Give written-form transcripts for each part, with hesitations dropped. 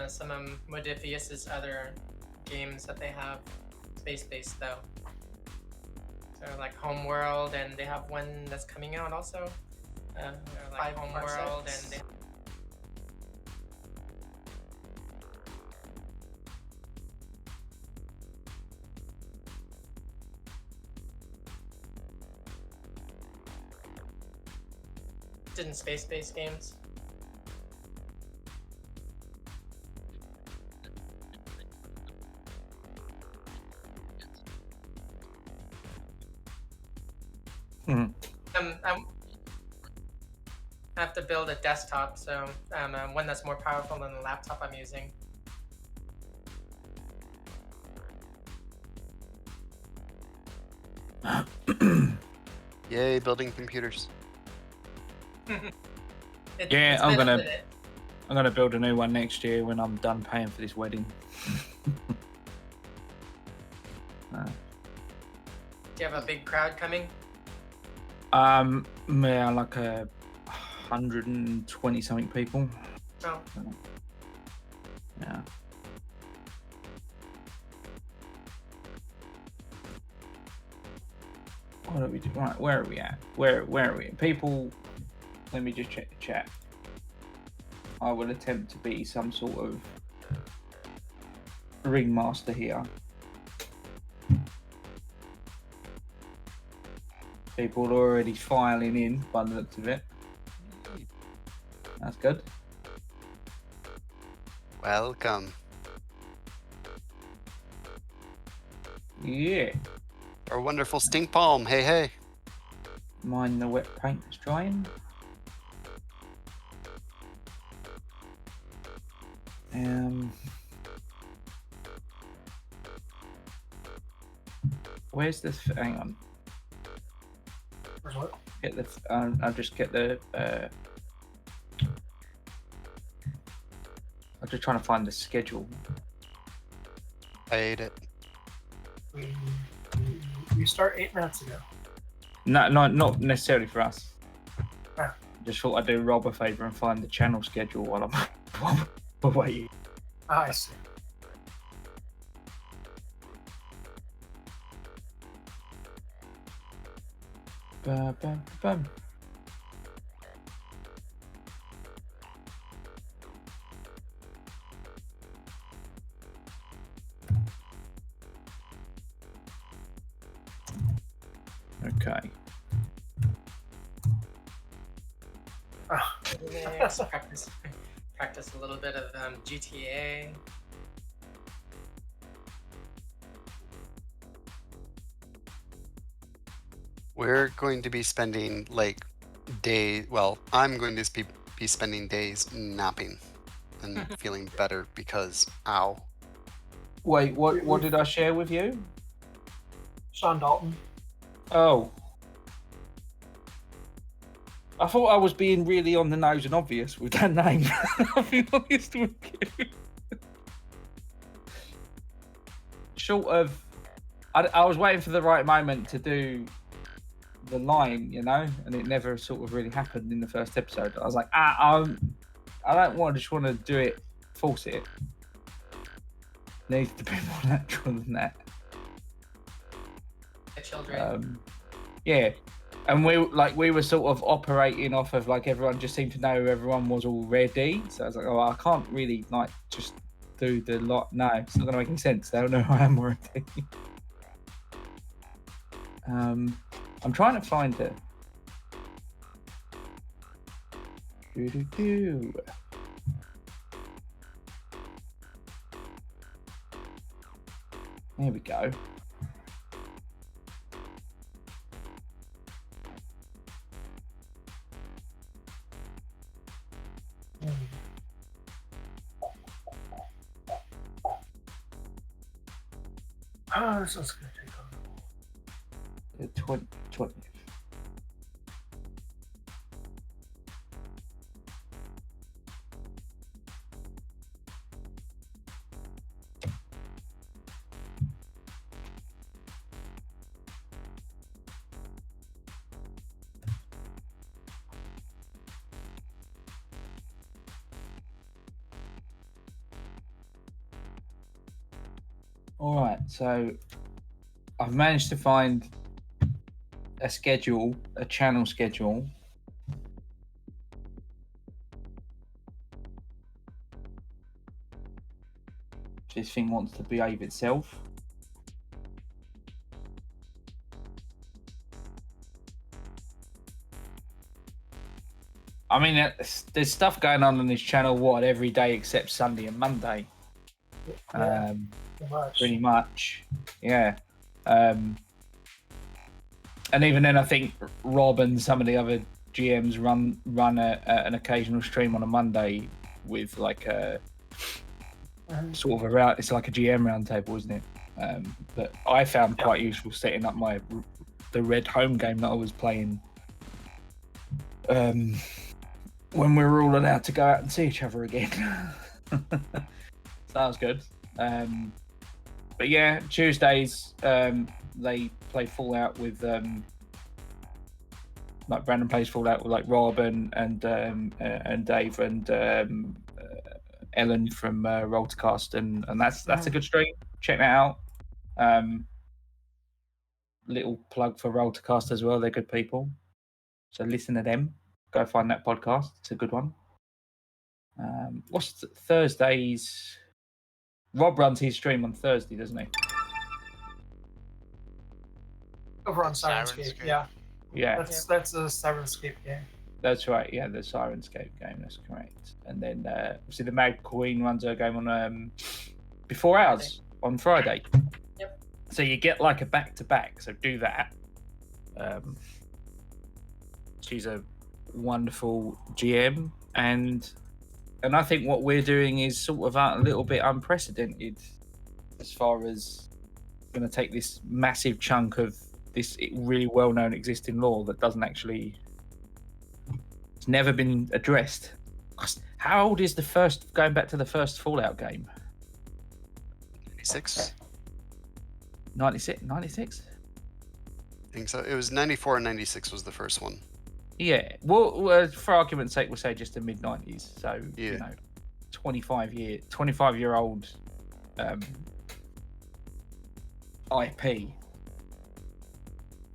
some of Modifius's other games that they have space-based though. So like Homeworld, and they have one that's coming out also. Like Homeworld, and they didn't space-based games. I have to build a desktop, so one that's more powerful than the laptop I'm using. Yay, building computers. Yeah, I'm gonna build a new one next year when I'm done paying for this wedding. Do you have a big crowd coming? Yeah, like 120 something people. Oh. Yeah. What are we doing? Right, where are we at? Where are we? People, let me just check the chat. I will attempt to be some sort of ringmaster here. People are already filing in by the looks of it. That's good. Welcome. Yeah. Our wonderful stink palm. Hey, hey. Mind the wet paint is drying. Where's this? Hang on. Where's what? Get the. I'll just get the. I'm just trying to find the schedule. I ate it. We start 8 minutes ago. No, not necessarily for us. Ah. Just thought I'd do Rob a favour and find the channel schedule while I'm away. I see. Bum. Okay. Yes, practice a little bit of GTA. We're going to be spending like days. Well, I'm going to be spending days napping and feeling better because ow. Wait, what did I share with you? Sean Dalton. Oh. I thought I was being really on the nose and obvious with that name. I'll be honest with you. Short of, I was waiting for the right moment to do the line, you know, and it never sort of really happened in the first episode. I was like, I just want to do it, force it. Needs to be more natural than that. Children. Yeah. And we were sort of operating off of like everyone just seemed to know who everyone was already. So I was like, oh, I can't really like just do the lot. No, it's not going to make any sense. They don't know who I am already. I'm trying to find it. There we go. Oh, this is going to take on The 20th. All right, so I've managed to find a schedule, a channel schedule. This thing wants to behave itself. I mean, there's stuff going on this channel, every day except Sunday and Monday. Yeah, much. Pretty much, yeah. And even then, I think Rob and some of the other GMs run an occasional stream on a Monday with like a sort of it's like a GM roundtable, isn't it? But I found quite useful setting up the Red home game that I was playing. When we were all allowed to go out and see each other again. So that was good. But yeah, Tuesdays they play Fallout with like Brandon plays Fallout with like Rob and Dave and Ellen from Roll to Cast, and that's a good stream. Check that out. Little plug for Roll to Cast as well. They're good people, so listen to them. Go find that podcast. It's a good one. What's Thursdays? Rob runs his stream on Thursday, doesn't he? Over on Sirenscape, yeah. Yeah. That's a Sirenscape game. That's right. Yeah, the Sirenscape game. That's correct. And then obviously the Mad Queen runs her game on before ours on Friday. Yep. So you get like a back-to-back. So do that. She's a wonderful GM, and I think what we're doing is sort of a little bit unprecedented as far as going to take this massive chunk of this really well-known existing law that doesn't actually, it's never been addressed. How old is going back to the first Fallout game? 96? 96? I think so. It was 94 and 96 was the first one. Yeah. Well, for argument's sake, we'll say just the mid-90s. So, Yeah. you know, 25-year-old IP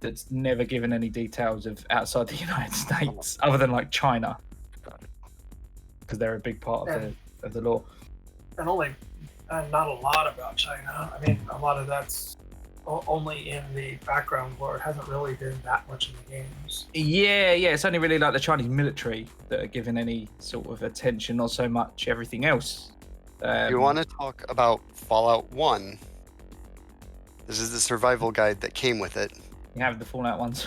that's never given any details of outside the United States, other than like China, because they're a big part of the law. And only not a lot about China. I mean, a lot of that's only in the background where it hasn't really been that much in the games. Yeah, it's only really like the Chinese military that are given any sort of attention, not so much everything else. You want to talk about Fallout 1? This is the survival guide that came with it. You have the Fallout ones.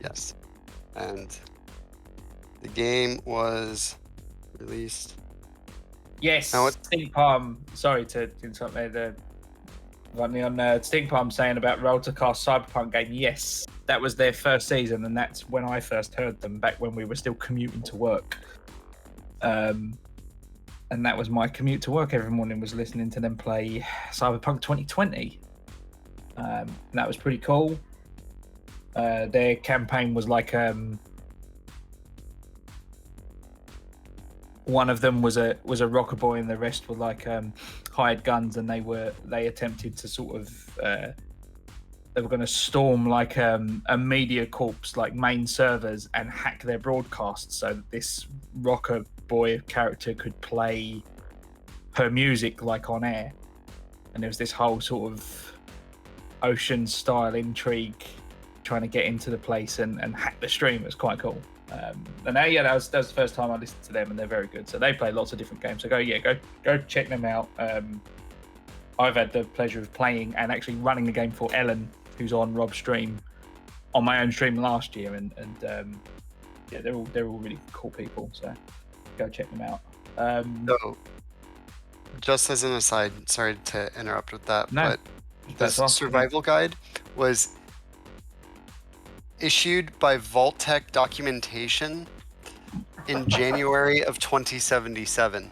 Yes. And the game was released. Yes, Now Stink Palm. Sorry to interrupt there. On Stink Palm saying about Roll to Cast Cyberpunk game. Yes, that was their first season, and that's when I first heard them, back when we were still commuting to work. And that was my commute to work every morning, was listening to them play Cyberpunk 2020. And that was pretty cool. Their campaign was like one of them was a rocker boy, and the rest were like hired guns, and they attempted to sort of they were going to storm like a media corp's like main servers and hack their broadcasts so that this rocker boy character could play her music like on air. And there was this whole sort of ocean style intrigue trying to get into the place and hack the stream. It was quite cool. And that was the first time I listened to them, and they're very good. So they play lots of different games. So go check them out. I've had the pleasure of playing and actually running the game for Ellen, who's on Rob's stream, on my own stream last year, and yeah, they're all really cool people. So go check them out. So, just as an aside, sorry to interrupt with that, No, but that's this awesome. survival guide was issued by Vault-Tec Documentation in January of 2077.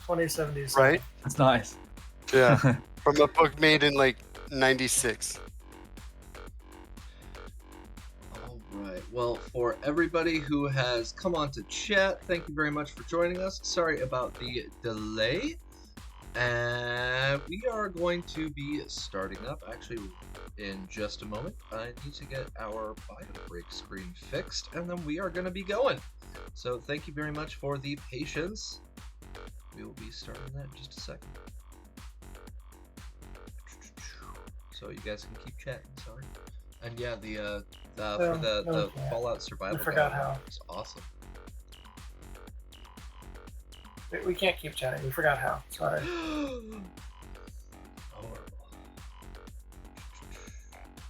2070s. Right? That's nice. Yeah. From a book made in like 96. All right. Well, for everybody who has come on to chat, thank you very much for joining us. Sorry about the delay. And we are going to be starting up actually in just a moment. I need to get our bio break screen fixed, and then we are going to be going. So thank you very much for the patience. We will be starting that in just a second. So you guys can keep chatting, sorry. And yeah, for the Fallout Survival forgot Guide how. was awesome. We can't keep chatting. We forgot how. Sorry. Horrible.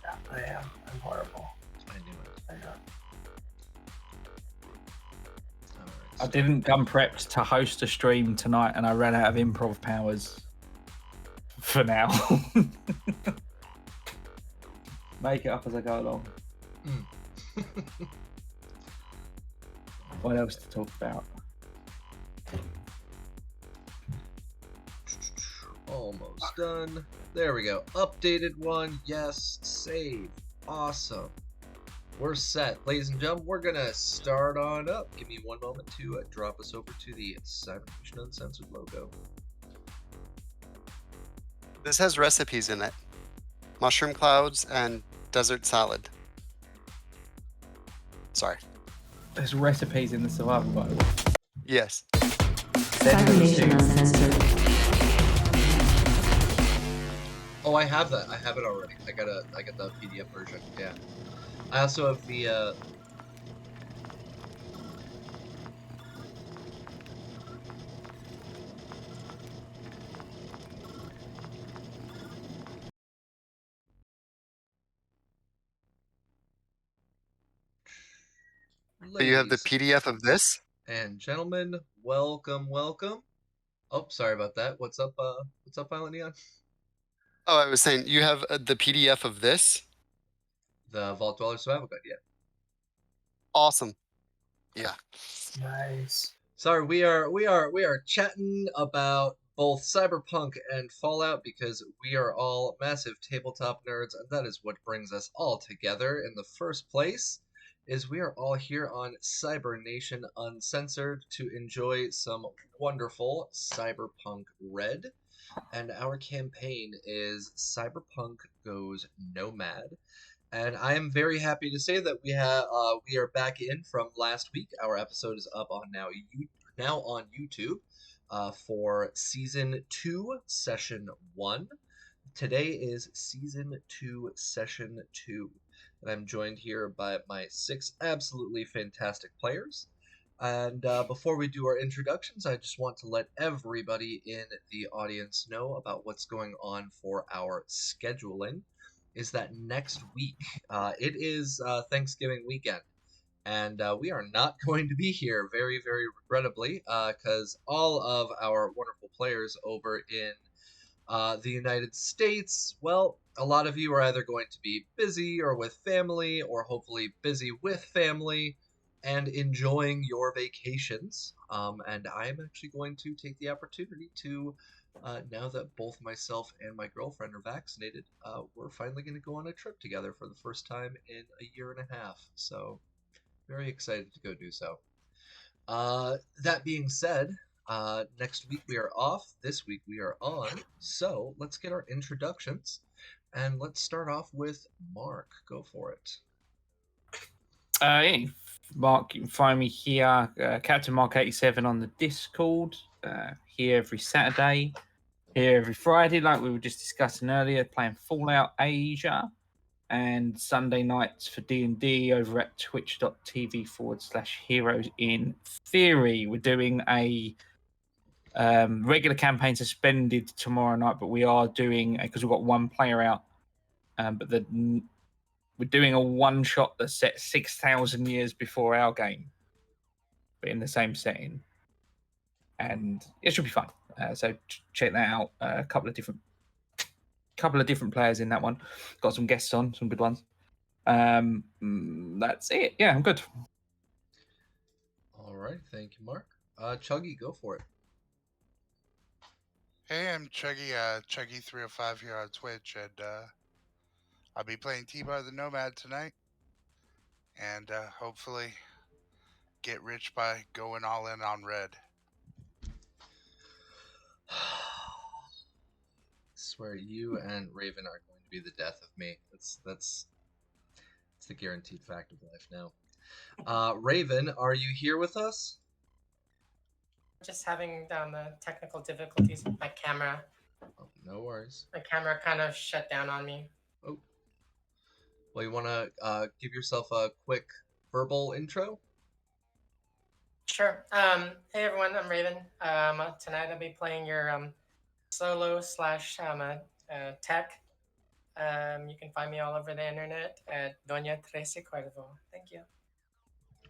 Yeah, I am. I'm horrible. I knew it. I know. All right, I so- didn't come prepped to host a stream tonight, and I ran out of improv powers. For now. Make it up as I go along. What else to talk about? Almost done. There we go. Updated one. Yes. Save. Awesome. We're set. Ladies and gentlemen, we're going to start on up. Give me one moment to drop us over to the Cyberpunk Uncensored logo. This has recipes in it. Mushroom clouds and desert salad. Sorry. There's recipes in the survival guide. Yes. Cybernation Uncensored. Oh, I have that. I have it already. I got the PDF version. Yeah. I also have the So you have the ladies PDF of this? and gentlemen, welcome. Oh, sorry about that. What's up, Violet Neon? Oh, I was saying you have the PDF of this? The Vault Dweller Survival Guide, yeah. Awesome. Yeah. Nice. Sorry, we are chatting about both Cyberpunk and Fallout because we are all massive tabletop nerds, and that is what brings us all together in the first place. Is we are all here on Cybernation Uncensored to enjoy some wonderful Cyberpunk Red, and our campaign is Cyberpunk Goes Nomad. And I am very happy to say that we are back in from last week. Our episode is up on now on YouTube for season 2, session 1. Today is season 2, session 2, and I'm joined here by my 6 absolutely fantastic players. And before we do our introductions, I just want to let everybody in the audience know about what's going on for our scheduling. Is that next week it is Thanksgiving weekend, and we are not going to be here, very, very regrettably, because all of our wonderful players over in the United States, well, a lot of you are either going to be busy or with family, or hopefully busy with family and enjoying your vacations. And I'm actually going to take the opportunity to, now that both myself and my girlfriend are vaccinated, we're finally going to go on a trip together for the first time in a year and a half. So, very excited to go do so. That being said, next week we are off. This week we are on. So let's get our introductions, and let's start off with Mark. Go for it. Yeah, Mark, you can find me here, Captain Mark 87 on the Discord. Here every Saturday, here every Friday, like we were just discussing earlier, playing Fallout Asia, and Sunday nights for D&D over at twitch.tv/Heroes in Theory. We're doing a regular campaign suspended tomorrow night, but we are doing, because we've got one player out, but we're doing a one shot that's set 6,000 years before our game, but in the same setting, and it should be fun. So check that out. A couple of different players in that one. Got some guests on, some good ones. That's it. Yeah, I'm good. All right, thank you, Mark. Chuggy, go for it. Hey, I'm Chuggy, Chuggy305 here on Twitch, and I'll be playing T-Bar the Nomad tonight. and hopefully get rich by going all in on red. Swear you and Raven are going to be the death of me. That's the guaranteed fact of life now. Raven, are you here with us? Just having technical difficulties with my camera. Oh, no worries. My camera kind of shut down on me. Oh, well, you want to give yourself a quick verbal intro? Sure. Hey everyone, I'm Raven. Tonight I'll be playing your solo slash tech. You can find me all over the internet at Doña Trece Cuervo. Thank you.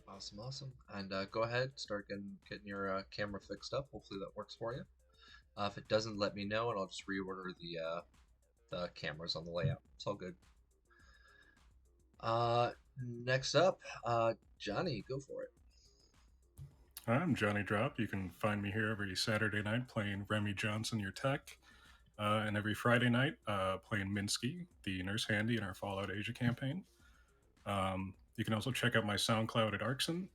Awesome. And go ahead, start getting your camera fixed up. Hopefully that works for you. If it doesn't, let me know, and I'll just reorder the cameras on the layout. It's all good. Next up, Johnny, go for it. I'm Johnny Drop. You can find me here every Saturday night playing Remy Johnson, your tech, and every Friday night playing Minsky, the nurse handy in our Fallout Asia campaign. You can also check out my SoundCloud at Arxon,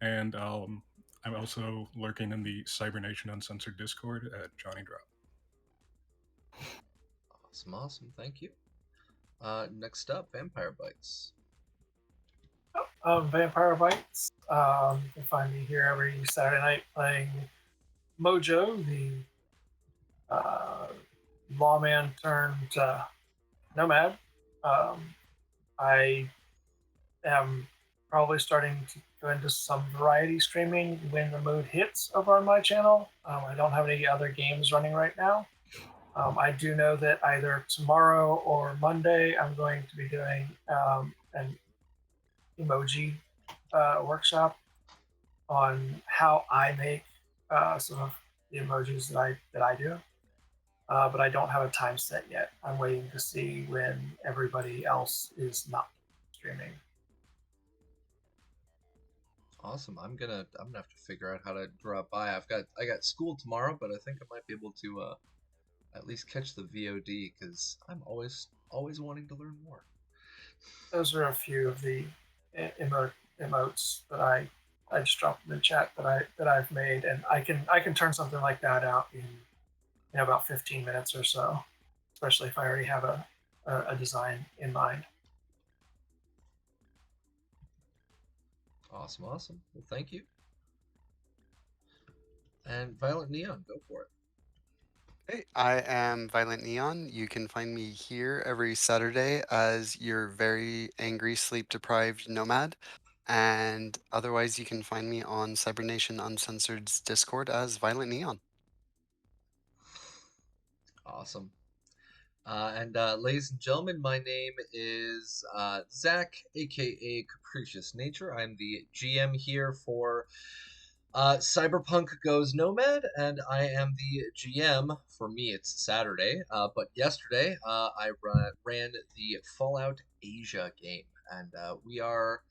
and I'm also lurking in the Cybernation Uncensored Discord at Johnny Drop. Awesome. Thank you. Next up, Vampire Bites. Vampire Bites. You can find me here every Saturday night playing Mojo, the lawman turned nomad. I am probably starting to go into some variety streaming when the mood hits over on my channel. I don't have any other games running right now. I do know that either tomorrow or Monday I'm going to be doing an emoji workshop on how I make some of the emojis that I do. But I don't have a time set yet. I'm waiting to see when everybody else is not streaming. Awesome. I'm gonna have to figure out how to drop by. I got school tomorrow, but I think I might be able to at least catch the VOD because I'm always wanting to learn more. Those are a few of the emotes that I just dropped in the chat that I've made, and I can turn something like that out in about 15 minutes or so, especially if I already have a design in mind. Awesome. Well, thank you. And Violent Neon, go for it. Hey, I am Violent Neon. You can find me here every Saturday as your very angry, sleep-deprived nomad. And otherwise, you can find me on Cybernation Uncensored's Discord as Violent Neon. Awesome. And ladies and gentlemen, my name is Zach, aka Capricious Nature. I'm the GM here for Cyberpunk Goes Nomad, and I am the GM. For me, it's Saturday, but yesterday I ran the Fallout Asia game, and we are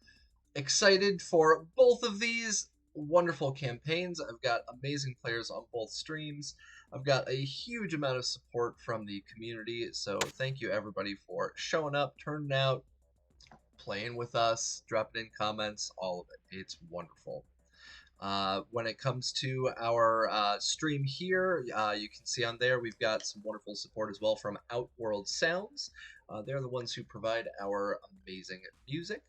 excited for both of these wonderful campaigns. I've got amazing players on both streams. I've got a huge amount of support from the community, so thank you everybody for showing up, turning out, playing with us, dropping in comments, all of it. It's wonderful. When it comes to our stream here, you can see on there we've got some wonderful support as well from Outworld Sounds. They're the ones who provide our amazing music.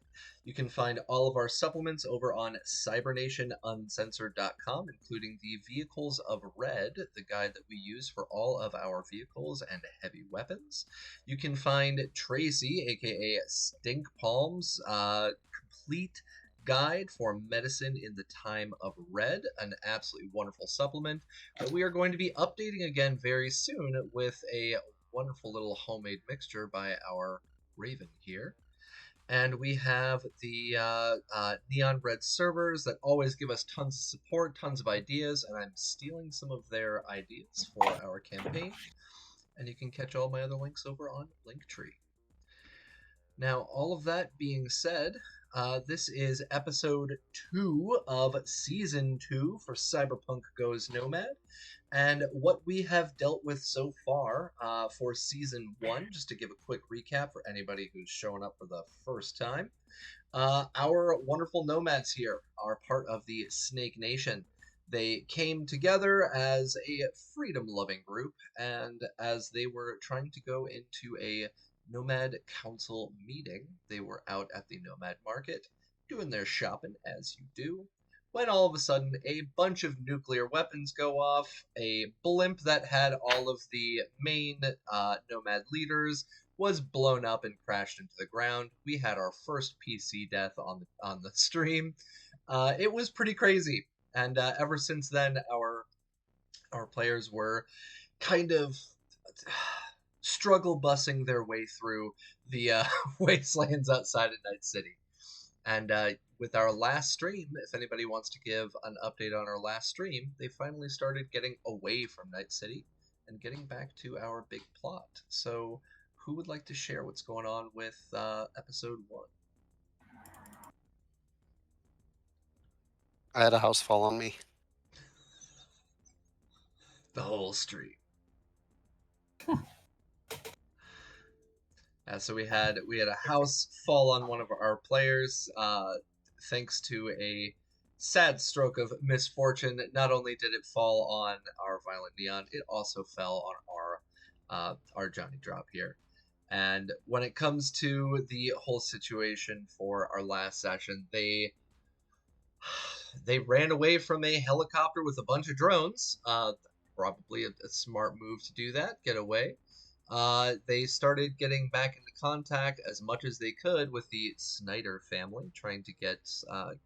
You can find all of our supplements over on cybernationuncensored.com, including the Vehicles of Red, the guide that we use for all of our vehicles and heavy weapons. You can find Tracy, aka Stink Palms, complete guide for medicine in the time of red, an absolutely wonderful supplement that we are going to be updating again very soon with a wonderful little homemade mixture by our Raven here. And we have the Neon Red servers that always give us tons of support, tons of ideas, and I'm stealing some of their ideas for our campaign. And you can catch all my other links over on Linktree. Now, all of that being said, this is episode 2 of season 2 for Cyberpunk Goes Nomad. And what we have dealt with so far for season 1, just to give a quick recap for anybody who's showing up for the first time, Our wonderful nomads here are part of the Snake Nation. They came together as a freedom-loving group, and as they were trying to go into a Nomad Council meeting, they were out at the Nomad Market doing their shopping, as you do, when all of a sudden a bunch of nuclear weapons go off. A blimp that had all of the main Nomad leaders was blown up and crashed into the ground. We had our first PC death on the stream. It was pretty crazy, and ever since then, our players were kind of struggle bussing their way through the wastelands outside of Night City. And with our last stream, if anybody wants to give an update on our last stream, they finally started getting away from Night City and getting back to our big plot. So who would like to share what's going on with episode 1? I had a house fall on me. The whole street. So we had a house fall on one of our players, thanks to a sad stroke of misfortune. Not only did it fall on our Violent Neon, it also fell on our Johnny Drop here. And when it comes to the whole situation for our last session, they ran away from a helicopter with a bunch of drones. Probably a smart move to do that, get away. They started getting back into contact as much as they could with the Snyder family, trying to get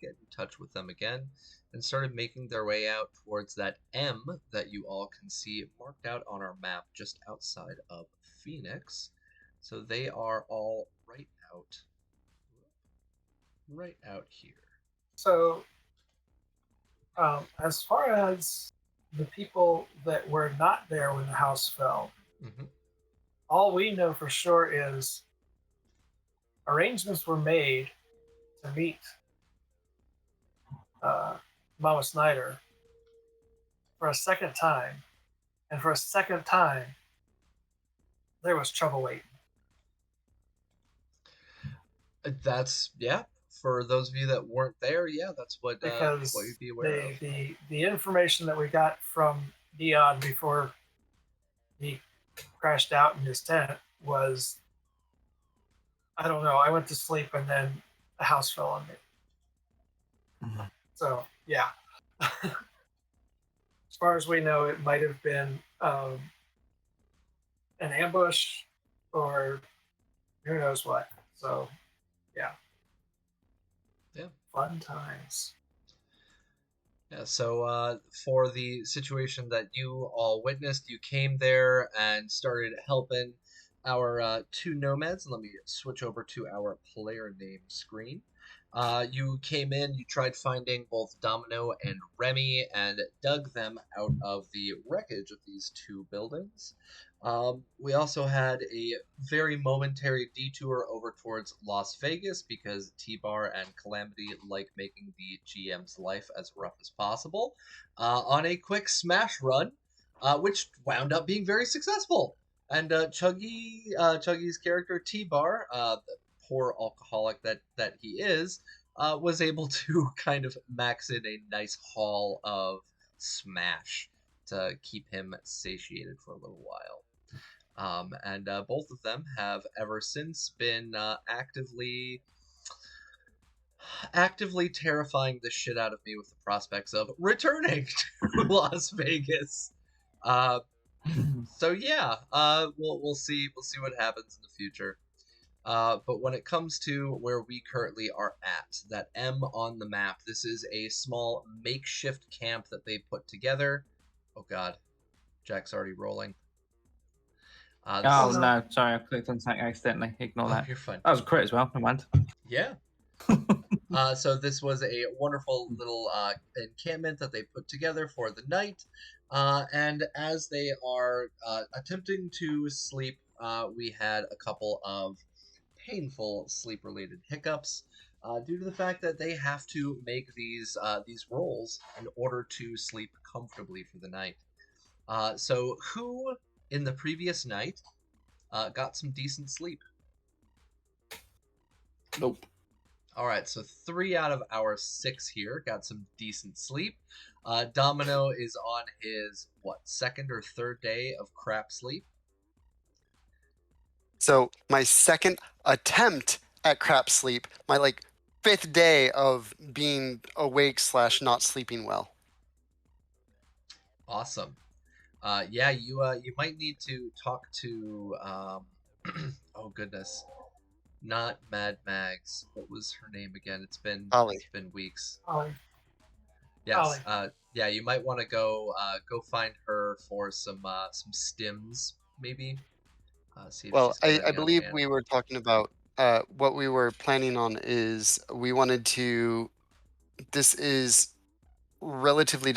in touch with them again, and started making their way out towards that M that you all can see marked out on our map just outside of Phoenix. So they are all right out here. So, as far as the people that were not there when the house fell, all we know for sure is arrangements were made to meet Mama Snyder for a second time. And for a second time, there was trouble waiting. That's, yeah. For those of you that weren't there, yeah, that's what you'd be aware of. The information that we got from Neon before he crashed out in his tent was, I don't know, I went to sleep and then the house fell on me. So, yeah. As far as we know, it might have been an ambush or who knows what. So, yeah. Yeah. Fun times. Yeah, so for the situation that you all witnessed, you came there and started helping our 2 nomads. Let me switch over to our player name screen. You came in, you tried finding both Domino and Remy and dug them out of the wreckage of these 2 buildings. We also had a very momentary detour over towards Las Vegas because T-Bar and Calamity like making the GM's life as rough as possible on a quick smash run, which wound up being very successful. And Chuggy's character T-Bar, the poor alcoholic that he is, was able to kind of max in a nice haul of smash to keep him satiated for a little while. And both of them have ever since been actively terrifying the shit out of me with the prospects of returning to Las Vegas. So yeah, we'll see what happens in the future. But when it comes to where we currently are at, that M on the map, this is a small makeshift camp that they put together. Oh god, Jack's already rolling. Oh no, sorry, I clicked on something accidentally. Ignore that. You're fine. That was a crit as well, never mind. Yeah. So this was a wonderful little encampment that they put together for the night. And as they are attempting to sleep, we had a couple of painful sleep-related hiccups due to the fact that they have to make these rolls in order to sleep comfortably for the night. So who in the previous night got some decent sleep? Nope. All right, so 3 out of our 6 here got some decent sleep. Domino is on his, what, second or third day of crap sleep? So my second attempt at crap sleep, my like 5th day of being awake / not sleeping well. Awesome. Yeah, you might need to talk to oh goodness, not Mad Mags. What was her name again? It's Ollie. been weeks. Ollie. Yes. Ollie. Yeah, you might want to go find her for some stims maybe. See if Well, she's got I any on believe hand. we were talking about what we were planning on is we wanted to. This is relatively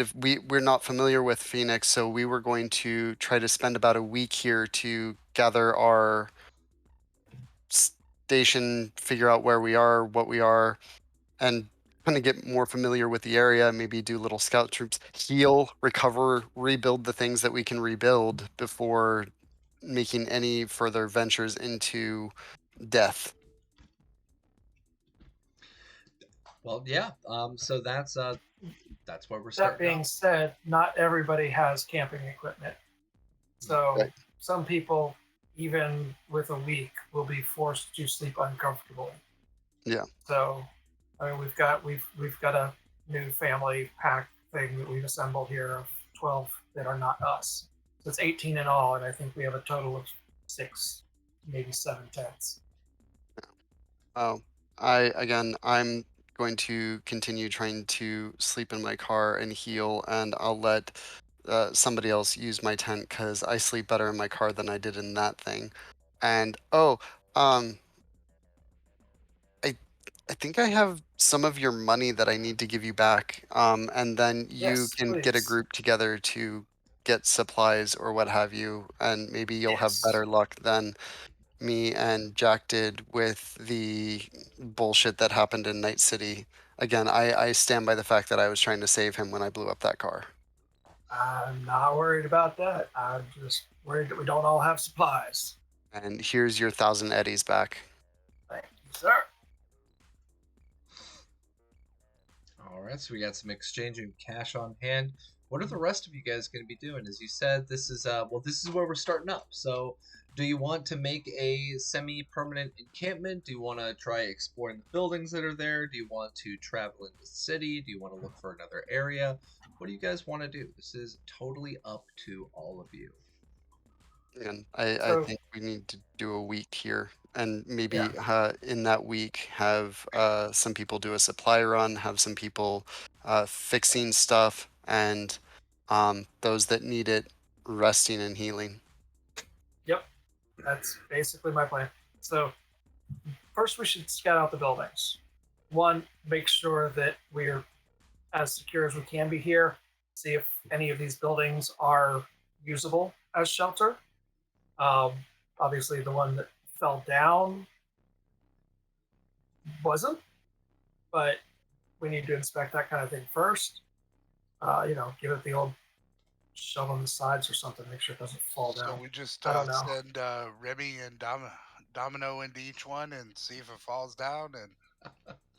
we're not familiar with Phoenix, so we were going to try to spend about a week here to gather our station, figure out where we are, what we are, and kind of get more familiar with the area, maybe do little scout troops, heal, recover, rebuild the things that we can rebuild before making any further ventures into death. Well, yeah. So that's where we're That starting being off. said, not everybody has camping equipment. So Right. some people, even with a week, will be forced to sleep uncomfortably. Yeah. So, I mean, we've got a new family pack thing that we've assembled here of 12 that are not us. So it's 18 in all, and I think we have a total of 6, maybe 7 tents. Oh, I'm going to continue trying to sleep in my car and heal, and I'll let somebody else use my tent because I sleep better in my car than I did in that thing. And um, I I think I have some of your money that I need to give you back. And then you Yes, can get a please. group together to get supplies or what have you, and maybe you'll have Yes. better luck than me and Jack did with the bullshit that happened in Night City. Again, I stand by the fact that I was trying to save him when I blew up that car. I'm not worried about that. I'm just worried that we don't all have supplies. And here's your 1,000 eddies back. Thank you, sir. All right, so we got some exchanging cash on hand. What are the rest of you guys going to be doing? As you said, this is where we're starting up. So, do you want to make a semi-permanent encampment? Do you want to try exploring the buildings that are there? Do you want to travel into the city? Do you want to look for another area? What do you guys want to do? This is totally up to all of you. And I So- think we need to do a week here, and maybe Yeah. in that week have some people do a supply run, have some people fixing stuff, and those that need it resting and healing. Yep. That's basically my plan. So first we should scout out the buildings. One, make sure that we're as secure as we can be here. See if any of these buildings are usable as shelter. Obviously, the one that fell down wasn't, but we need to inspect that kind of thing first. Give it the old shove on the sides or something, make sure it doesn't fall So down. we just I don't know. send Remy and Domino into each one and see if it falls down, and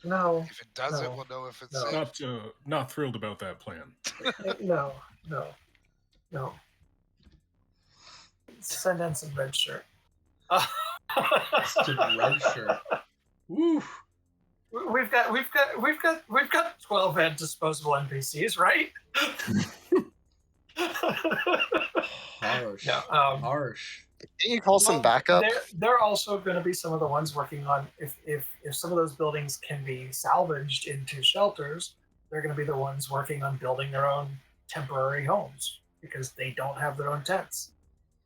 No, if it doesn't, No. we'll know if it's No. safe. Not thrilled about that plan. no. Send in some red shirt. Some red shirt. Woo! We've got 12 head disposable NPCs, right? Harsh. No, Harsh. Can you call some backup? They're also going to be some of the ones working on if some of those buildings can be salvaged into shelters. They're going to be the ones working on building their own temporary homes because they don't have their own tents.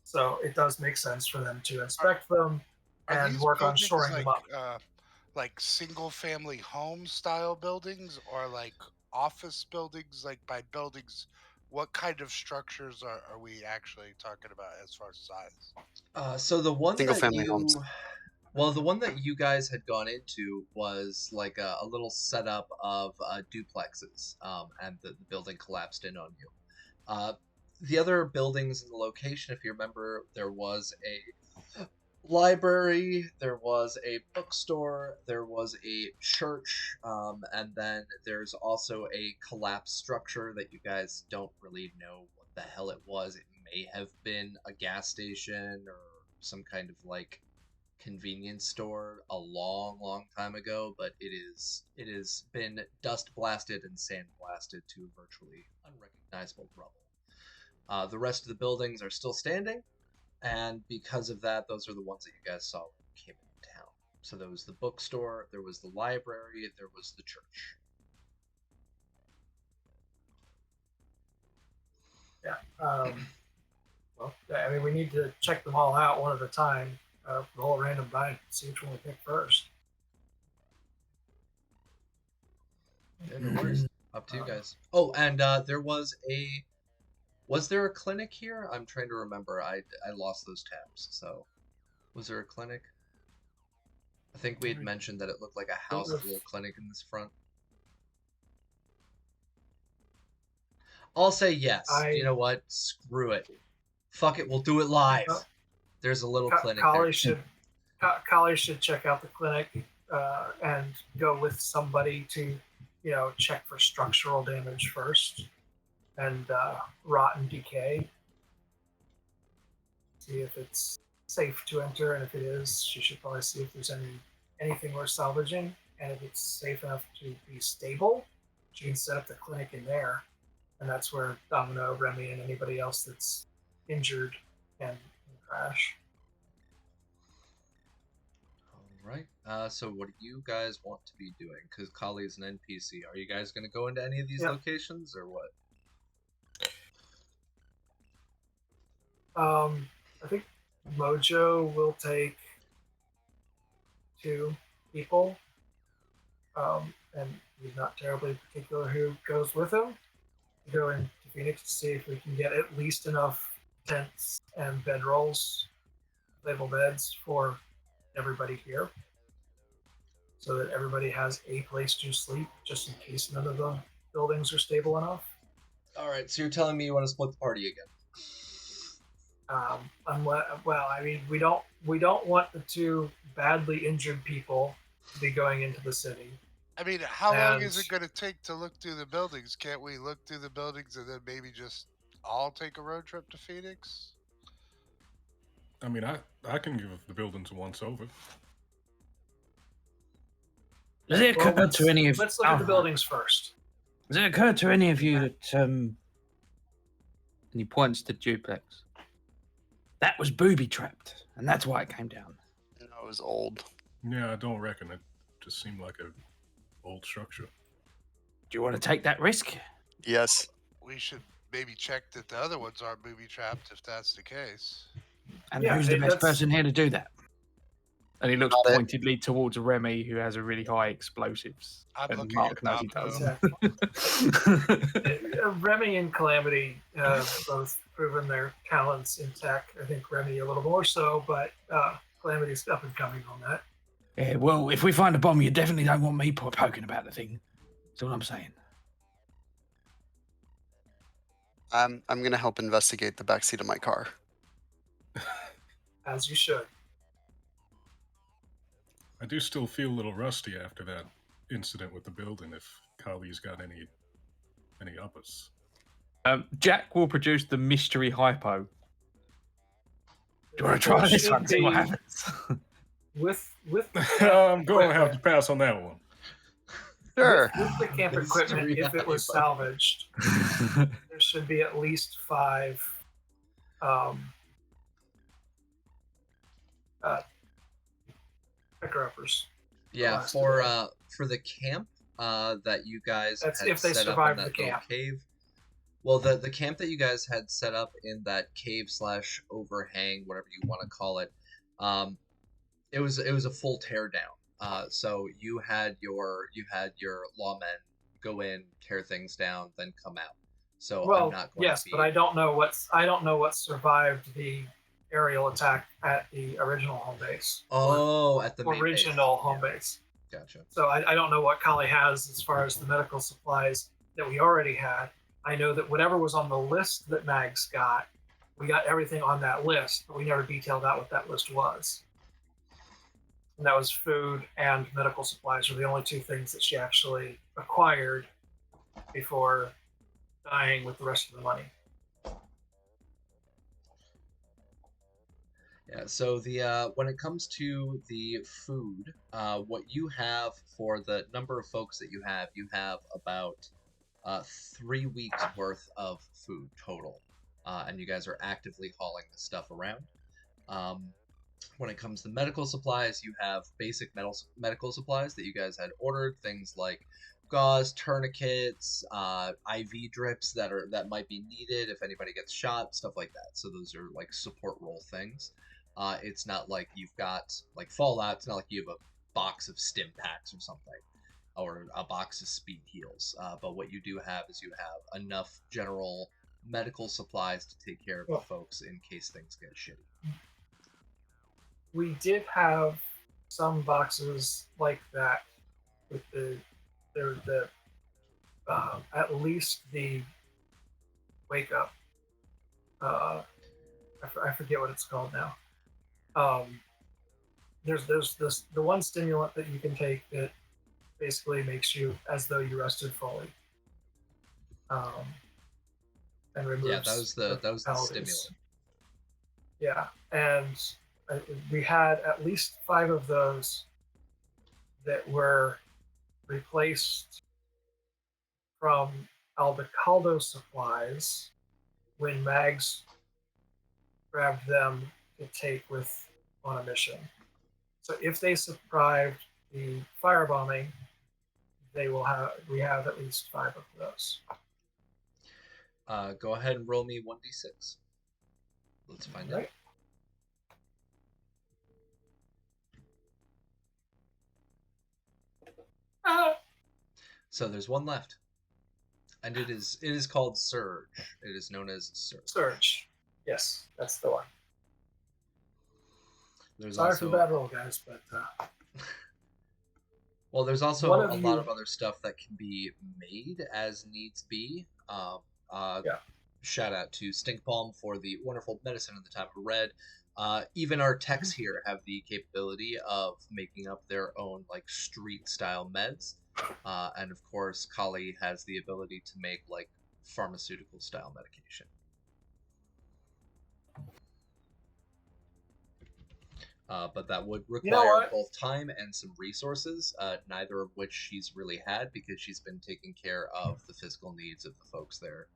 So it does make sense for them to inspect them Are and these work on buildings shoring them up. like single family home style buildings, or like office buildings? Like by buildings, what kind of structures are we actually talking about as far as size? So the one Single that family homes. the one that you guys had gone into was like a little setup of duplexes, and the building collapsed in on you. The other buildings in the location, if you remember, there was library, there was a bookstore, there was a church, and then there's also a collapsed structure that you guys don't really know what the hell it was. It may have been a gas station or some kind of like convenience store a long, long time ago, but it has been dust blasted and sand blasted to virtually unrecognizable rubble. The rest of the buildings are still standing, and because of that, those are the ones that you guys saw when you came into town. So there was the bookstore, there was the library, there was the church. Yeah. Well, I mean, we need to check them all out one at a time. Roll a random die, see which one we pick first. Yeah, no worries. Up to you guys. Oh, and there was a. Was there a clinic here? I'm trying to remember. I lost those tabs. So, was there a clinic? I think we had mentioned that it looked like a house full of clinic in this front. I'll say yes. You know what? Screw it. Fuck it. We'll do it live. There's a little clinic there. Collie should check out the clinic and go with somebody to, check for structural damage first and rot and decay. See if it's safe to enter, and if it is, she should probably see if there's anything worth salvaging, and if it's safe enough to be stable, she can set up the clinic in there, and that's where Domino, Remy, and anybody else that's injured can crash. All right. So what do you guys want to be doing? Because Kali's an NPC. Are you guys going to go into any of these locations, or what? I think Mojo will take 2 people, and he's not terribly particular who goes with him. We go into Phoenix to see if we can get at least enough tents and bedrolls, label beds for everybody here, so that everybody has a place to sleep, just in case none of the buildings are stable enough. All right. So you're telling me you want to split the party again? Well, I mean, we don't want the 2 badly injured people to be going into the city. I mean, how long is it going to take to look through the buildings? Can't we look through the buildings and then maybe just all take a road trip to Phoenix? I mean, I can give the buildings a once over. Does it occur to any of? Let's look at the buildings first. Does it occur to any of you that and he points to duplex, that was booby trapped, and that's why it came down? No, it was old. Yeah, I don't reckon it. Just seemed like a old structure. Do you want to take that risk? Yes. We should maybe check that the other ones aren't booby trapped if that's the case. And who's the best person here to do that? And he looks pointedly towards Remy, who has a really high explosives. I'm Mark knows he does. Remy and Calamity have both proven their talents in tech. I think Remy a little more so, but Calamity's up and coming on that. Yeah, well, if we find a bomb, you definitely don't want me poking about the thing. That's all I'm saying. I'm going to help investigate the backseat of my car. As you should. I do still feel a little rusty after that incident with the building, if Kali's got any uppers. Jack will produce the mystery hypo. Do you want to try this one? See what happens. With I'm going to have to pass on that one. Sure. With the camp equipment, if it was salvaged, there should be at least 5 picker-uppers. Yeah, for the camp that you guys That's had if they set up in survive that the little camp. cave. Well, the camp that you guys had set up in that cave / overhang, whatever you want to call it, it was a full tear down. So you had your lawmen go in, tear things down, then come out. So I'm not going to be... but I don't know what survived the aerial attack at the original home base. Oh, at the main original base. home base. Gotcha. So I don't know what Kali has as far as the medical supplies that we already had. I know that whatever was on the list that Mags got, we got everything on that list, but we never detailed out what that list was. And that was food and medical supplies were the only two things that she actually acquired before dying with the rest of the money. Yeah, so the when it comes to the food, what you have for the number of folks that you have about 3 weeks worth of food total, and you guys are actively hauling the stuff around. Um, when it comes to medical supplies, you have basic medical supplies that you guys had ordered, things like gauze, tourniquets, IV drips that might be needed if anybody gets shot, stuff like that. So those are like support role things. It's not like you've got like Fallout. It's not like you have a box of stim packs or something, or a box of speed heals. But what you do have is you have enough general medical supplies to take care of the folks in case things get shitty. We did have some boxes like that with the at least the wake up. I forget what it's called now. There's this the one stimulant that you can take that basically makes you as though you rested fully. And removes Yeah, that was the stimulant. Yeah, and we had at least 5 of those that were replaced from Aldecaldo supplies when Mags grabbed them to take with on a mission. So if they survived the firebombing, we have at least 5 of those. Go ahead and roll me 1d6. Let's find out. So there's one left, and it is called Surge. It is known as Surge. Surge. Yes, that's the one. There's Sorry also, for bad roll, guys, but well, there's also a lot of other stuff that can be made as needs be. Shout out to Stinkpalm for the wonderful medicine in the time of red. Even our techs here have the capability of making up their own like street style meds, and of course, Kali has the ability to make like pharmaceutical style medication. But that would require both time and some resources, neither of which she's really had because she's been taking care of the physical needs of the folks there.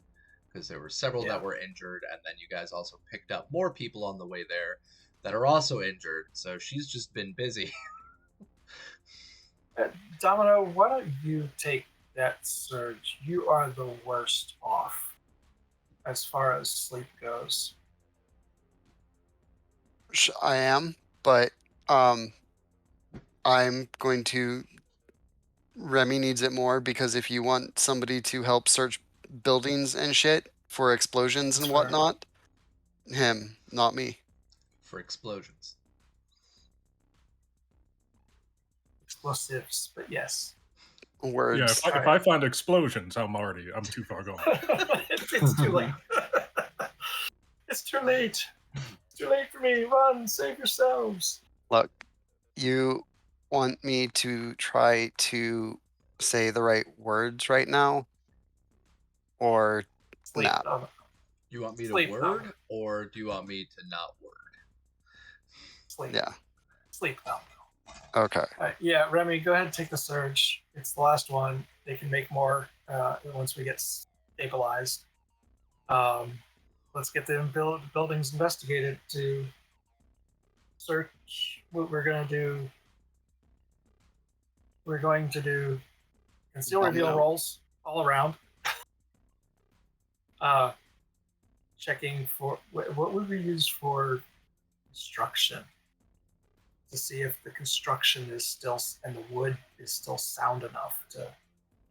Because there were several that were injured, and then you guys also picked up more people on the way there that are also injured, so she's just been busy. Domino, why don't you take that Surge? You are the worst off as far as sleep goes. I am, but I'm going to. Remy needs it more because if you want somebody to help search buildings and shit for explosions and whatnot, him, not me. For explosions. Explosives, but yes. Words. Yeah, if I find explosions, I'm too far gone. It's too late. It's too late. It's too late for me. Run, save yourselves. Look, you want me to try to say the right words right now? Or not? You want me to word, or do you want me to not word? Sleep. Yeah. Sleep now. Okay. Yeah, Remy, go ahead and take the Surge. It's the last one. They can make more once we get stabilized. Let's get the buildings investigated to search what we're going to do. We're going to do conceal reveal rolls all around. Checking for what would we use for construction to see if the construction is still and the wood is still sound enough to.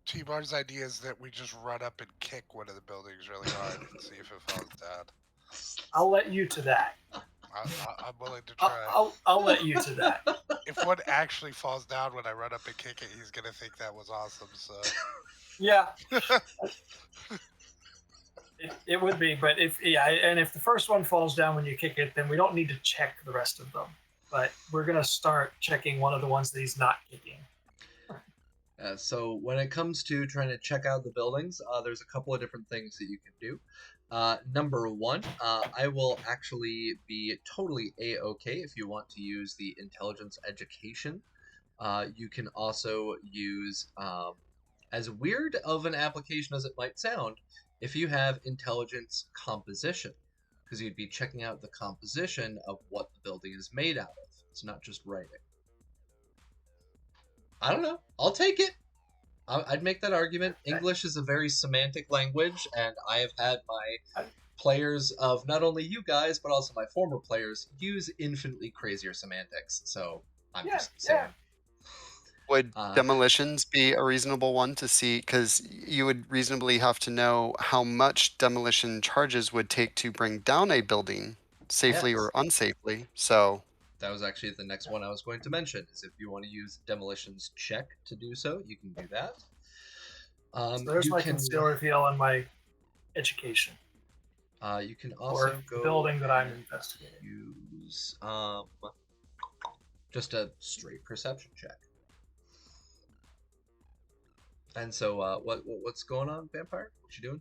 T-Bar's idea is that we just run up and kick one of the buildings really hard and see if it falls down. I'll let you to that. I'm willing to try. I'll let you to that. If one actually falls down when I run up and kick it, he's gonna think that was awesome. So yeah, it would be. But if the first one falls down when you kick it, then we don't need to check the rest of them. but we're gonna start checking one of the ones that he's not kicking. So when it comes to trying to check out the buildings, there's a couple of different things that you can do. Number one, I will actually be totally a-okay if you want to use the intelligence education. You can also use, as weird of an application as it might sound, if you have intelligence composition, because you'd be checking out the composition of what the building is made out of. It's not just writing. I don't know. I'll take it. I'd make that argument. English is a very semantic language, and I have had my players of not only you guys, but also my former players use infinitely crazier semantics. So I'm just saying. Would demolitions be a reasonable one to see? Because you would reasonably have to know how much demolition charges would take to bring down a building safely or unsafely. So that was actually the next one I was going to mention, is if you want to use demolitions check to do so, you can do that. So there's my conceal reveal and my education. You can also go the building that I'm investigating. Use just a straight perception check. And so, what's going on, Vampire? What you doing?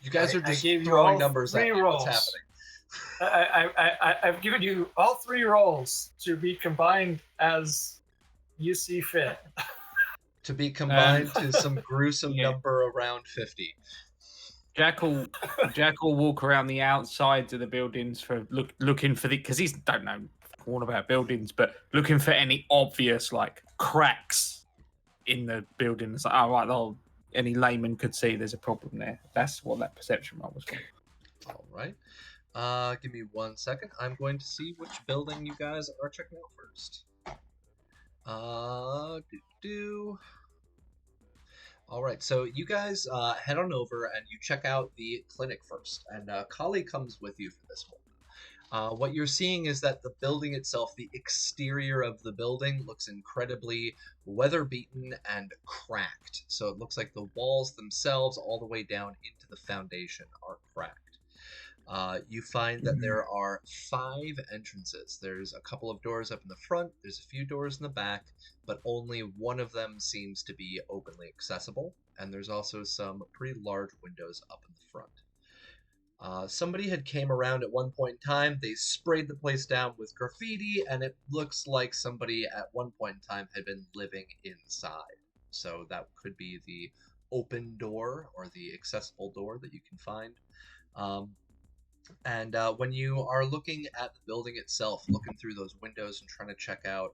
You guys are just throwing numbers at me. What's happening? I've given you all 3 rolls to be combined as you see fit. To be combined to some gruesome number around 50. Jack will walk around the outsides of the buildings for looking for because he don't know all about buildings, but looking for any obvious like cracks in the building. It's like, oh right, any layman could see there's a problem there. That's what that perception roll was for. All right. Give me 1 second. I'm going to see which building you guys are checking out first. All right, so you guys head on over and you check out the clinic first, and Kali comes with you for this one. What you're seeing is that the building itself, the exterior of the building, looks incredibly weather-beaten and cracked. So it looks like the walls themselves, all the way down into the foundation, are cracked. You find that there are 5 entrances. There's a couple of doors up in the front, there's a few doors in the back, but only one of them seems to be openly accessible, and there's also some pretty large windows up in the front. Somebody had came around at one point in time, they sprayed the place down with graffiti, and it looks like somebody at one point in time had been living inside. So that could be the open door or the accessible door that you can find. And when you are looking at the building itself, looking through those windows and trying to check out,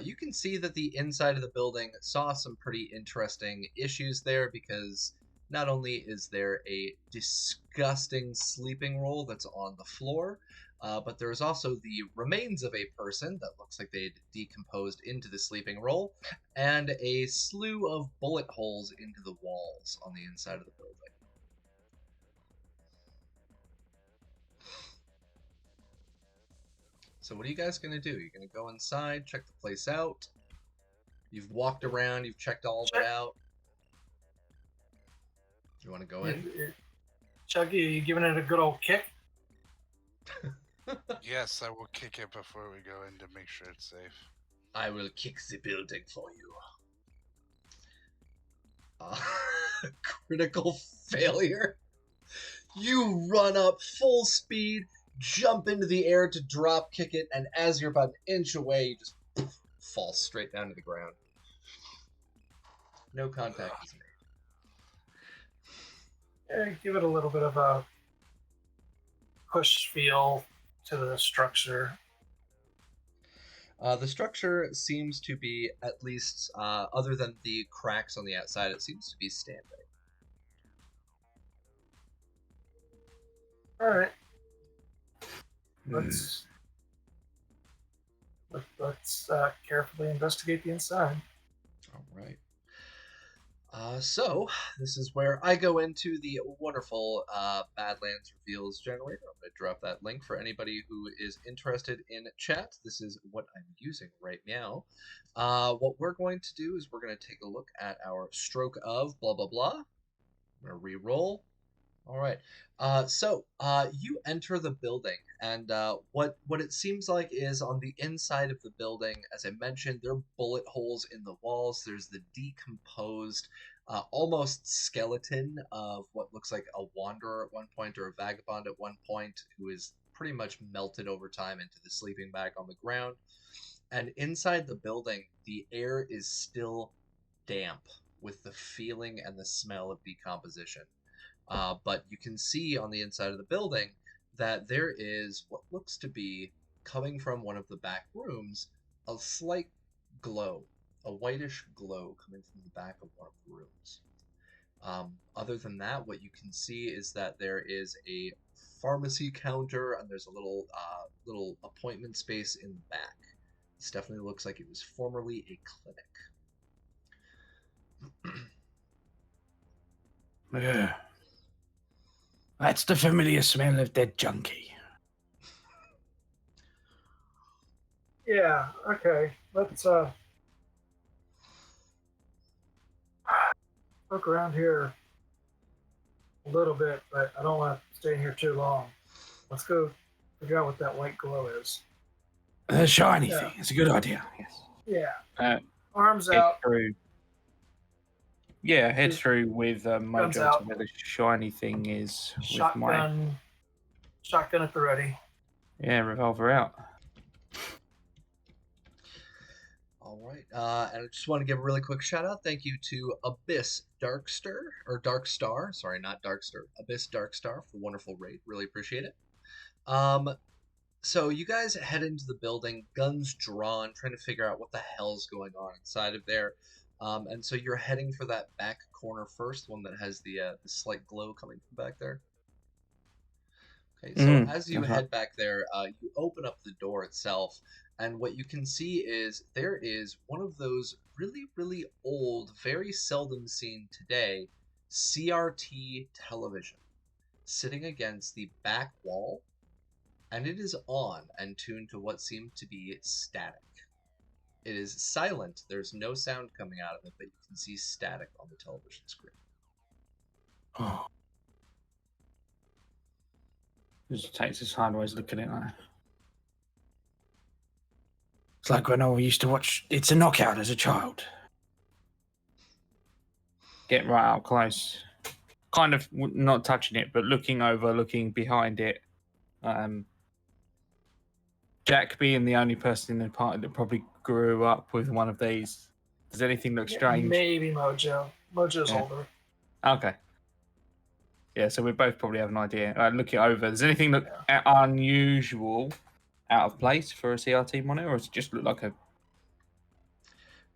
you can see that the inside of the building saw some pretty interesting issues there, because not only is there a disgusting sleeping roll that's on the floor, but there's also the remains of a person that looks like they'd decomposed into the sleeping roll, and a slew of bullet holes into the walls on the inside of the building. So what are you guys going to do? You're going to go inside, check the place out. You've walked around, you've checked all of it out. You want to go in? Chucky, are you giving it a good old kick? Yes, I will kick it before we go in to make sure it's safe. I will kick the building for you. Critical failure. You run up full speed, jump into the air to drop kick it, and as you're about an inch away, you just fall straight down to the ground. No contact is made. Give it a little bit of a push feel to the structure. The structure seems to be, at least other than the cracks on the outside, it seems to be standing. All right. Let's carefully investigate the inside. All right. So this is where I go into the wonderful Badlands Reveals generator. I'm going to drop that link for anybody who is interested in chat. This is what I'm using right now. What we're going to do is we're going to take a look at our stroke of blah, blah, blah. I'm going to re-roll. All right. So you enter the building, and what it seems like is on the inside of the building, as I mentioned, there are bullet holes in the walls. There's the decomposed, almost skeleton of what looks like a wanderer at one point or a vagabond at one point, who is pretty much melted over time into the sleeping bag on the ground. And inside the building, the air is still damp with the feeling and the smell of decomposition. But you can see on the inside of the building that there is what looks to be, coming from one of the back rooms, a slight glow, a whitish glow coming from the back of one of the rooms. Other than that, what you can see is that there is a pharmacy counter and there's a little appointment space in the back. This definitely looks like it was formerly a clinic. Yeah. That's the familiar smell of dead junkie. Yeah, okay. Let's look around here a little bit, but I don't want to stay in here too long. Let's go figure out what that white glow is. The shiny Yeah. thing. It's a good idea. Yes. Yeah. Arms Head out. through. Yeah, head Shoot. through with Guns Mojo to out. where the shiny thing is. Shotgun. Shotgun at the ready. Yeah, revolver out. All right, and I just want to give a really quick shout out. Thank you to Abyss Darkstar, or Darkstar. Sorry, not Darkstar. Abyss Darkstar for wonderful raid. Really appreciate it. So you guys head into the building, guns drawn, trying to figure out what the hell's going on inside of there. And so you're heading for that back corner first, one that has the slight glow coming from back there. Okay, so as you head back there, you open up the door itself, and what you can see is there is one of those really, really old, very seldom seen today, CRT television sitting against the back wall, and it is on and tuned to what seemed to be static. It is silent, there's no sound coming out of it, but you can see static on the television screen. Oh. Just takes a sideways look at it. It's like when I used to watch It's a Knockout as a child. Get right up close. Kind of not touching it, but looking over, looking behind it. Jack being the only person in the party that probably grew up with one of these. Does anything look strange? Maybe Mojo. Mojo's older. Okay. Yeah, so we both probably have an idea. Look it over. Does anything look unusual, out of place for a CRT monitor, or does it just look like a...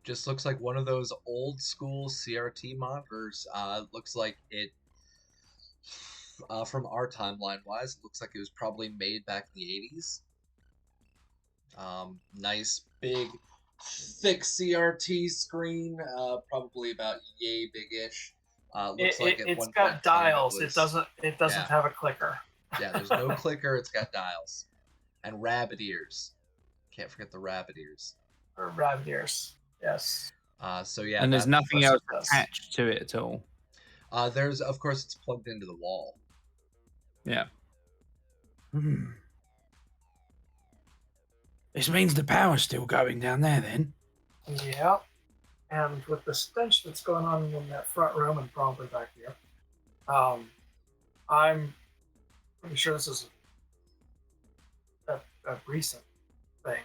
Just looks like one of those old school CRT monitors. Looks like it, from our timeline wise, it looks like it was probably made back in the 80s. Nice, big, thick CRT screen, probably about yay big-ish. Looks like it's got dials. It doesn't have a clicker. Yeah, there's no clicker. It's got dials and rabbit ears. Can't forget the rabbit ears. Or rabbit ears. Yes. So yeah. And there's nothing else attached to it at all. There's, of course, it's plugged into the wall. Yeah. This means the power's still going down there, then. Yeah. And with the stench that's going on in that front room and probably back here, I'm pretty sure this is a recent thing.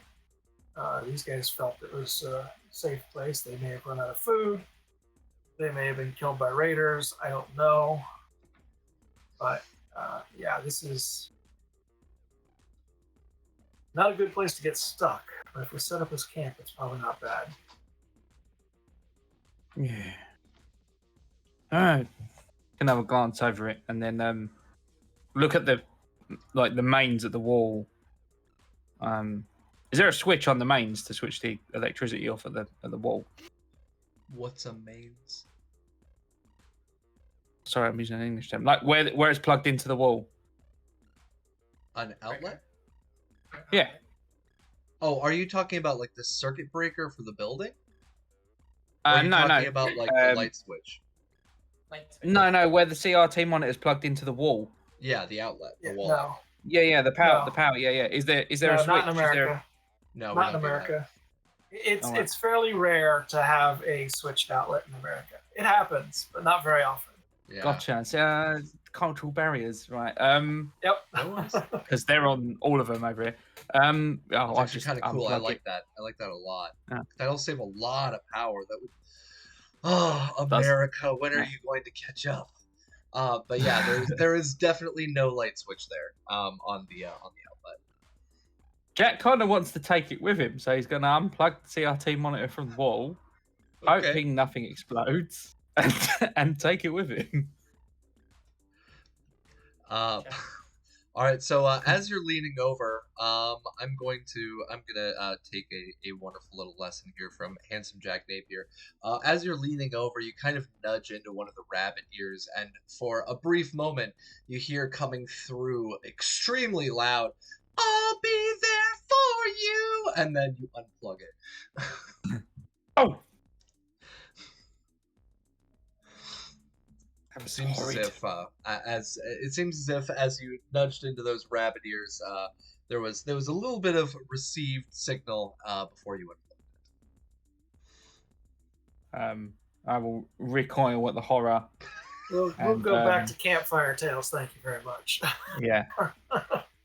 These guys felt it was a safe place. They may have run out of food. They may have been killed by raiders. I don't know. But yeah, this is not a good place to get stuck. But if we set up as camp, it's probably not bad. Yeah. Alright. Can have a glance over it and then look at the mains at the wall. Is there a switch on the mains to switch the electricity off at the wall? What's a mains? Sorry, I'm using an English term. Like where it's plugged into the wall. An outlet? Yeah. Oh, are you talking about like the circuit breaker for the building? Or No, are you talking no. about like the light switch? Light switch. No, where the CRT monitor is plugged into the wall. Yeah, the outlet, the Yeah, wall. no, Yeah, the power, No. the power. Yeah. Is there no, a switch? not in Is there? America. No, we Not in don't do that. America. It's All right. it's fairly rare to have a switched outlet in America. It happens, but not very often. Yeah. Gotcha. So, cultural barriers, right? Yep. No worries. Because they're on all of them over here. Oh, That's I actually just kind of cool. I unplug like it. that. I like that a lot. Yeah. That'll save a lot of power. That would. Oh, Does. America, when are Yeah. you going to catch up? But yeah, there is definitely no light switch there. On the outlet. Jack kind of wants to take it with him, so he's going to unplug the CRT monitor from the wall, hoping nothing explodes, and take it with him. All right. So as you're leaning over, I'm gonna take a wonderful little lesson here from handsome Jack Napier. As you're leaning over, you kind of nudge into one of the rabbit ears, and for a brief moment, you hear coming through extremely loud, "I'll be there for you," and then you unplug it. Oh. It seems as if as you nudged into those rabbit ears, there was a little bit of received signal before you unplugged. I will recoil at the horror. We'll go back to campfire tales. Thank you very much. Yeah.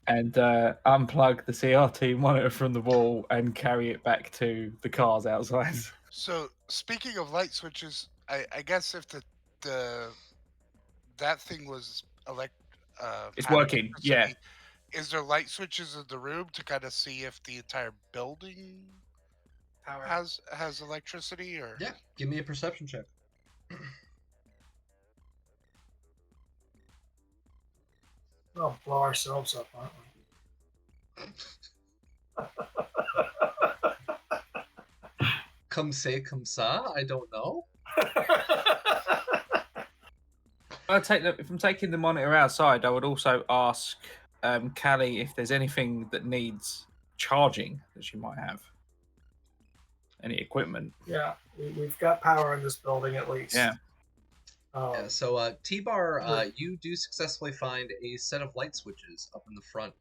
And unplug the CRT monitor from the wall and carry it back to the cars outside. So speaking of light switches, I guess if that thing was It's had working, yeah. electricity, is there light switches in the room to kind of see if the entire building Power. has electricity? Or Yeah, give me a perception check. We'll blow ourselves up, aren't we? Come say, come sa. I don't know. If I'm taking the monitor outside, I would also ask Callie if there's anything that needs charging that she might have. Any equipment. Yeah, we've got power in this building at least. Yeah. Yeah, so T-Bar, you do successfully find a set of light switches up in the front.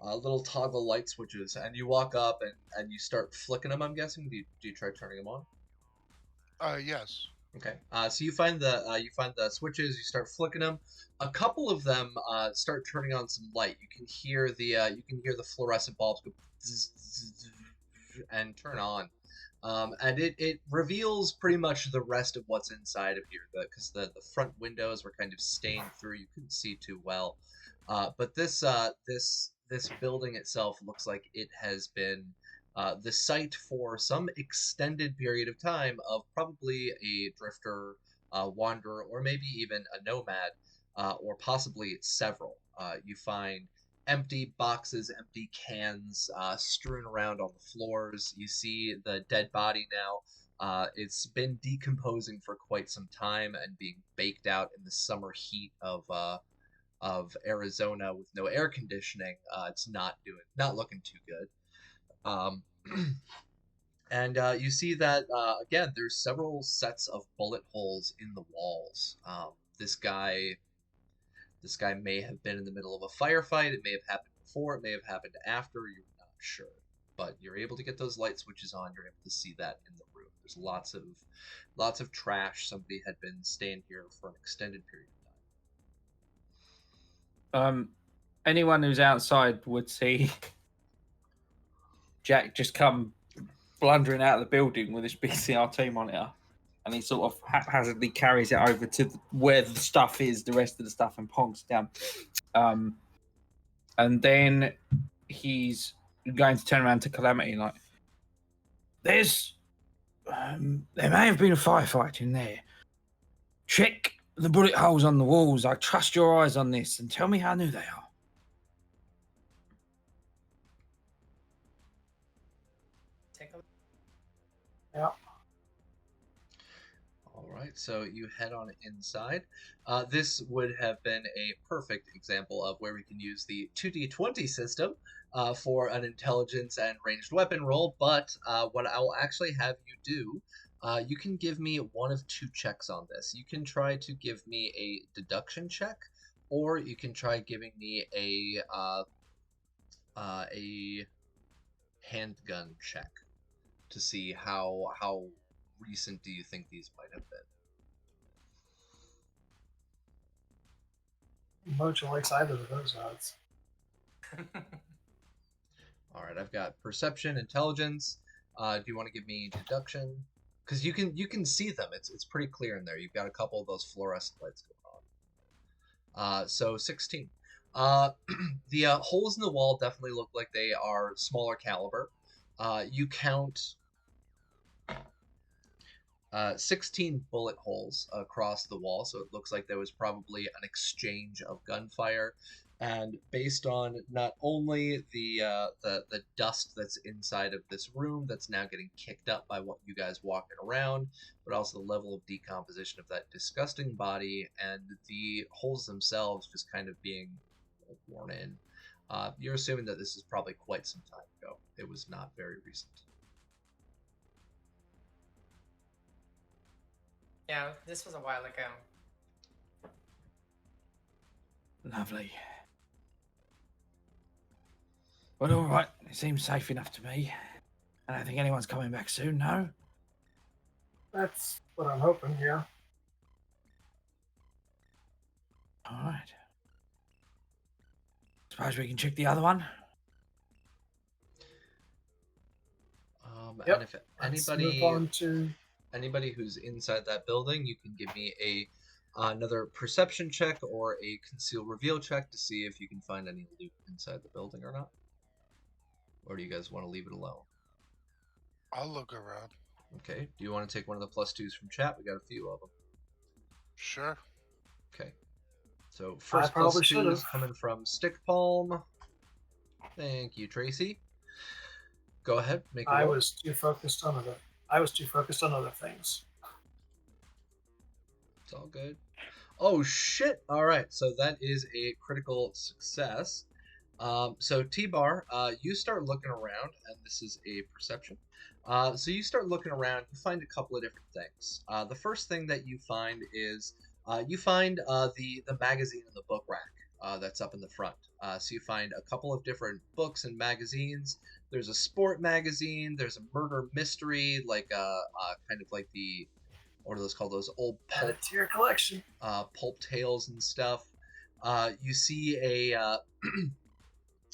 Little toggle light switches, and you walk up and you start flicking them, I'm guessing. Do you try turning them on? Yes. Okay. So you find the switches, you start flicking them. A couple of them start turning on some light. You can hear the fluorescent bulbs go zzz, zzz, zzz, and turn on. And it reveals pretty much the rest of what's inside of here, because the front windows were kind of stained through. You couldn't see too well. But this building itself looks like it has been the site for some extended period of time of probably a drifter, wanderer, or maybe even a nomad, or possibly several. You find empty boxes, empty cans strewn around on the floors. You see the dead body now. It's been decomposing for quite some time and being baked out in the summer heat of Arizona with no air conditioning. It's not looking too good. And you see that again, there's several sets of bullet holes in the walls. This guy may have been in the middle of a firefight. It may have happened before. It may have happened after. You're not sure, but you're able to get those light switches on. You're able to see that in the room. There's lots of trash. Somebody had been staying here for an extended period of time. Anyone who's outside would see Jack just come blundering out of the building with his big CRT monitor, and he sort of haphazardly carries it over to where the stuff is, the rest of the stuff, and ponks down. And then he's going to turn around to Calamity like, there may have been a firefight in there. Check the bullet holes on the walls. I trust your eyes on this, and tell me how new they are. Take a look. Yeah. All right, so you head on inside. This would have been a perfect example of where we can use the 2d20 system for an intelligence and ranged weapon roll, but what I will actually have you do You can give me one of two checks on this. You can try to give me a deduction check, or you can try giving me a handgun check to see how recent do you think these might have been. Mojo likes either of those odds. All right, I've got perception, intelligence. Do you want to give me deduction? Because you can see them. It's pretty clear in there. You've got a couple of those fluorescent lights going on. So 16. The holes in the wall definitely look like they are smaller caliber. You count 16 bullet holes across the wall, so it looks like there was probably an exchange of gunfire. And based on not only the dust that's inside of this room that's now getting kicked up by what you guys walking around, but also the level of decomposition of that disgusting body and the holes themselves just kind of being worn in, you're assuming that this is probably quite some time ago. It was not very recent. Yeah, this was a while ago. Lovely. Well, all right. It seems safe enough to me. I don't think anyone's coming back soon, no? That's what I'm hoping, yeah. All right. Suppose we can check the other one? Yep. And if Let's anybody move on to... anybody who's inside that building, you can give me another perception check or a conceal reveal check to see if you can find any loot inside the building or not. Or do you guys want to leave it alone? I'll look around. Okay. Do you want to take one of the +2s from chat? We got a few of them. Sure. Okay. So first probably +2 is should've. coming from Stick Palm. Thank you, Tracy. Go ahead, make a I roll. was too focused on other things. It's all good. Oh shit! All right, so that is a critical success. So T-Bar, you start looking around, and this is a perception. So you start looking around. You find a couple of different things. The first thing that you find is you find the magazine in the book rack that's up in the front. So you find a couple of different books and magazines. There's a sport magazine. There's a murder mystery, like kind of like the, what are those called? Those old Add pulp it to your collection. pulp tales and stuff. You see a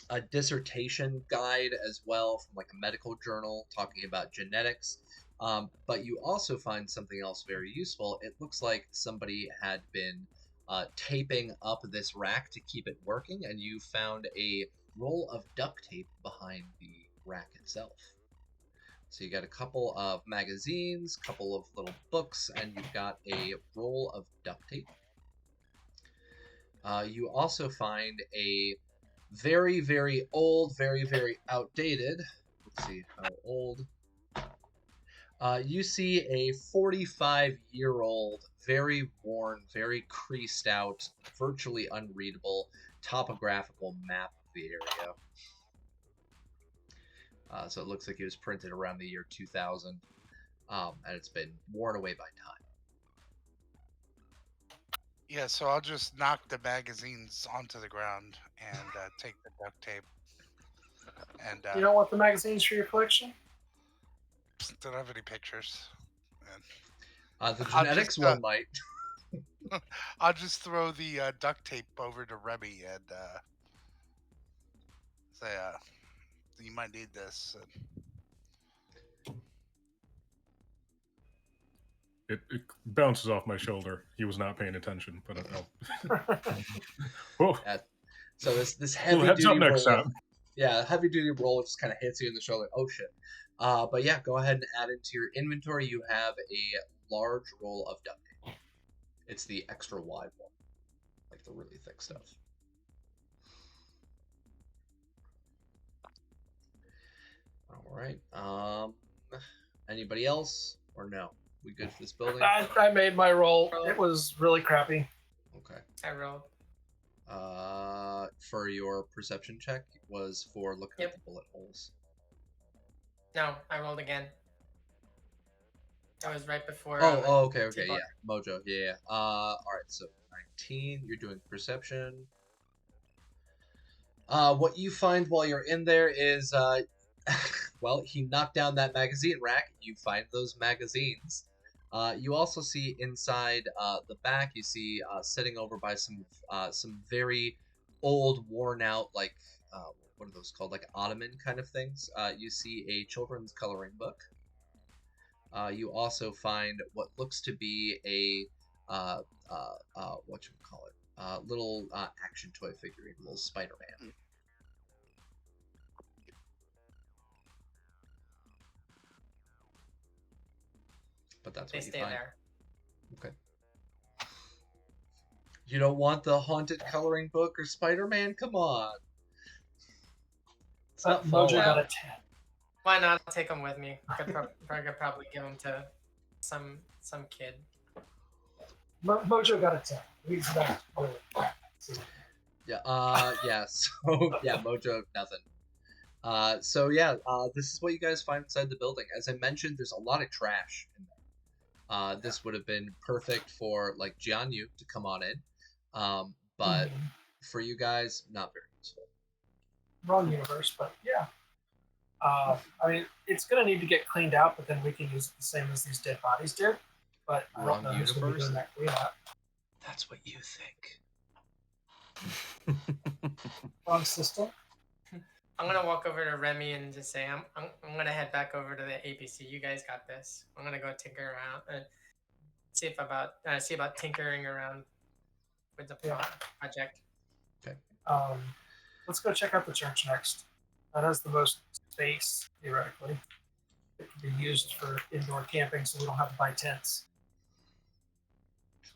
a dissertation guide as well from like a medical journal talking about genetics. But you also find something else very useful. It looks like somebody had been taping up this rack to keep it working, and you found a roll of duct tape behind the rack itself. So you got a couple of magazines, couple of little books, and you've got a roll of duct tape. You also find a very, very old, very, very outdated. Let's see how old. You see a 45-year-old, very worn, very creased out, virtually unreadable topographical map of the area. So it looks like it was printed around the year 2000, and it's been worn away by time. Yeah, so I'll just knock the magazines onto the ground and take the duct tape. And You don't want the magazines for your collection? don't have any pictures. The I'll genetics just, one might. I'll just throw the duct tape over to Remy and say, you might need this. It bounces off my shoulder. He was not paying attention, but Whoa. So this heavy Heads duty up next roll. time. Yeah, heavy duty roll just kind of hits you in the shoulder. Oh shit. But yeah, go ahead and add into your inventory. You have a large roll of duct tape. It's the extra wide one, like the really thick stuff. All right. Anybody else or no? We good for this building? I made my roll. It was really crappy. Okay. I rolled. For your perception check was for looking at the bullet holes. No, I rolled again. That was right before. Okay, T-Bar. yeah, Mojo, yeah. All right, so 19. You're doing perception. What you find while you're in there is, well, he knocked down that magazine rack. You find those magazines. You also see inside the back. You see sitting over by some very old, worn out, like what are those called, like ottoman kind of things. You see a children's coloring book. You also find what looks to be a what you call it, little action toy figurine, little Spider-Man. But that's They what you stay find. there. Okay. You don't want the haunted coloring book or Spider-Man? Come on. It's not Mojo Fallout. got a 10. Why not take them with me? I could probably give them to some kid. Mojo got a 10. He's not really. Yeah, so, yeah, Mojo, nothing. So, yeah, this is what you guys find inside the building. As I mentioned, there's a lot of trash in there. This would have been perfect for, like, Jianyu to come on in. But for you guys, not very useful. Wrong universe, but yeah. I mean, it's going to need to get cleaned out, but then we can use it the same as these dead bodies did. But I don't know who's going to be doing that cleanup. That's what you think. Wrong system. I'm gonna walk over to Remy and just say, I'm gonna head back over to the APC. You guys got this. I'm gonna go tinker around and see about tinkering around with the project. Okay. Let's go check out the church next. That has the most space, theoretically. It can be used for indoor camping, so we don't have to buy tents.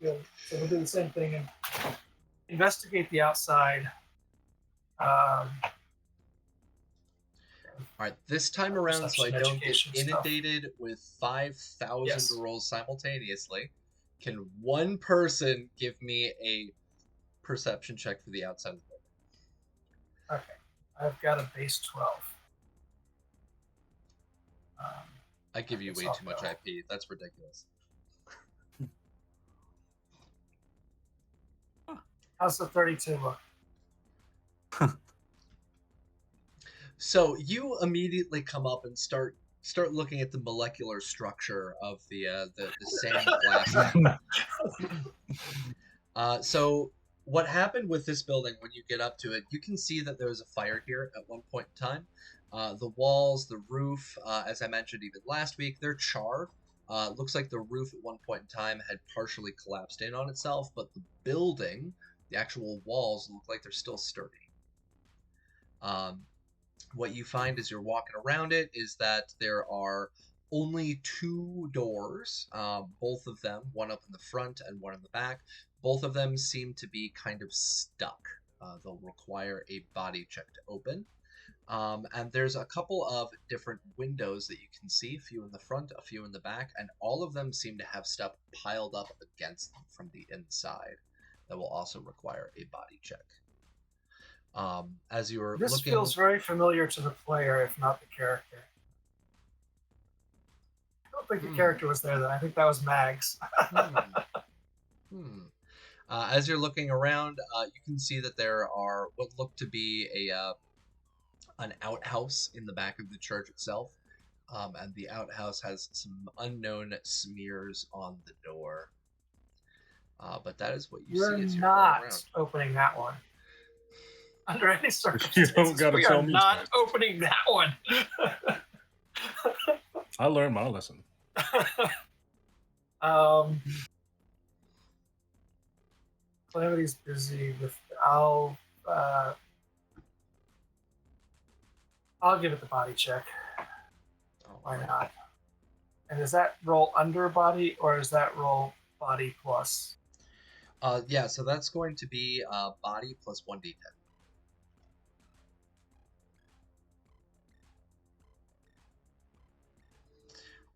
Good. So we'll do the same thing and investigate the outside. All right, this time around, so I don't get inundated with 5,000 rolls simultaneously, can one person give me a perception check for the outside of the building? Okay, I've got a base 12. I give you way too much IP. That's ridiculous. How's the 32 look? So you immediately come up and start looking at the molecular structure of the sand blast. So what happened with this building when you get up to it? You can see that there was a fire here at one point in time. The walls, the roof, as I mentioned even last week, they're charred. Looks like the roof at one point in time had partially collapsed in on itself, but the building, the actual walls, look like they're still sturdy. What you find as you're walking around it is that there are only 2 doors, both of them, one up in the front and one in the back. Both of them seem to be kind of stuck. They'll require a body check to open. And there's a couple of different windows that you can see, a few in the front, a few in the back, and all of them seem to have stuff piled up against them from the inside that will also require a body check. As you were this looking... feels very familiar to the player, if not the character. I don't think the character was there then. I think that was Mags. As you're looking around, you can see that there are what look to be an outhouse in the back of the church itself, and the outhouse has some unknown smears on the door. But that is what you see as you're going around. We're not opening that one. Under any circumstances, You don't gotta we tell are me not twice. opening that one. I learned my lesson. Calamity's busy with. I'll give it the body check. Why not? And is that roll under body or is that roll body plus? Yeah, so that's going to be body plus 1d10.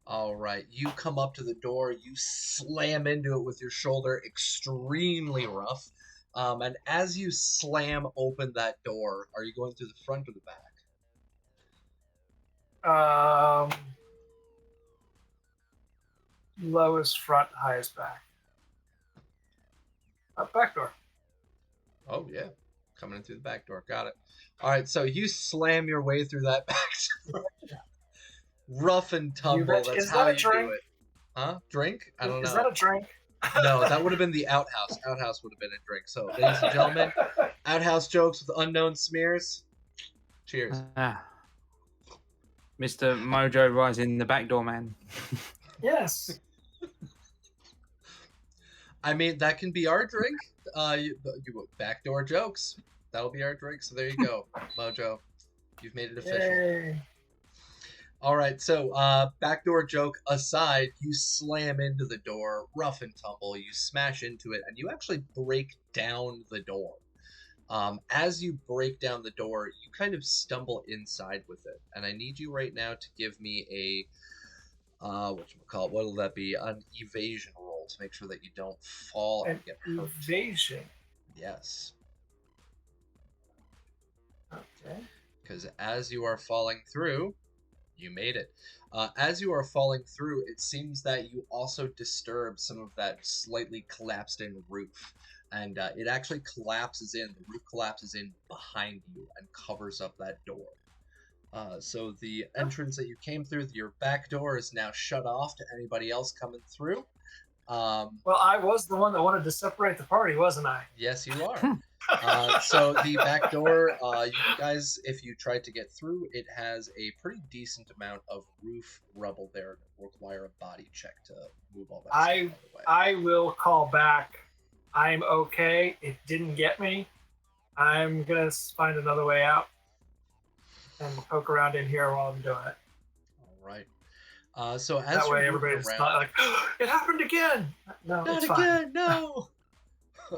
All right, you come up to the door, you slam into it with your shoulder, extremely rough. And as you slam open that door, are you going through the front or the back? lowest front, highest back. Back door. Oh yeah, coming in through the back door. Got it. All right, so you slam your way through that back door. Rough and tumble. That's Is how that a you drink? do it. Huh? Drink? I don't Is know. that a drink? No, that would have been the outhouse. Outhouse would have been a drink. So, ladies and gentlemen, outhouse jokes with unknown smears. Cheers. Mr. Mojo Rising, the backdoor man. Yes. I mean, that can be our drink. You backdoor jokes. That'll be our drink. So there you go, Mojo. You've made it official. Yay. All right, so backdoor joke aside, you slam into the door, rough and tumble, you smash into it, and you actually break down the door. As you break down the door, you kind of stumble inside with it, and I need you right now to give me a what'll that be? An evasion roll to make sure that you don't fall and get hurt. Evasion. Yes. Okay. Because as you are falling through, you made it. As you are falling through, it seems that you also disturb some of that slightly collapsed in roof. And it actually collapses in. The roof collapses in behind you and covers up that door. So the entrance that you came through, your back door, is now shut off to anybody else coming through. Well, I was the one that wanted to separate the party, wasn't I? Yes, you are. So the back door, you guys, if you tried to get through, it has a pretty decent amount of roof rubble there that require a body check to move all that stuff out of the way. I will call back. I'm okay. It didn't get me. I'm going to find another way out and poke around in here while I'm doing it. All right. So as that way you're everybody's around, not like, it happened again. No, not it's again, fine. no.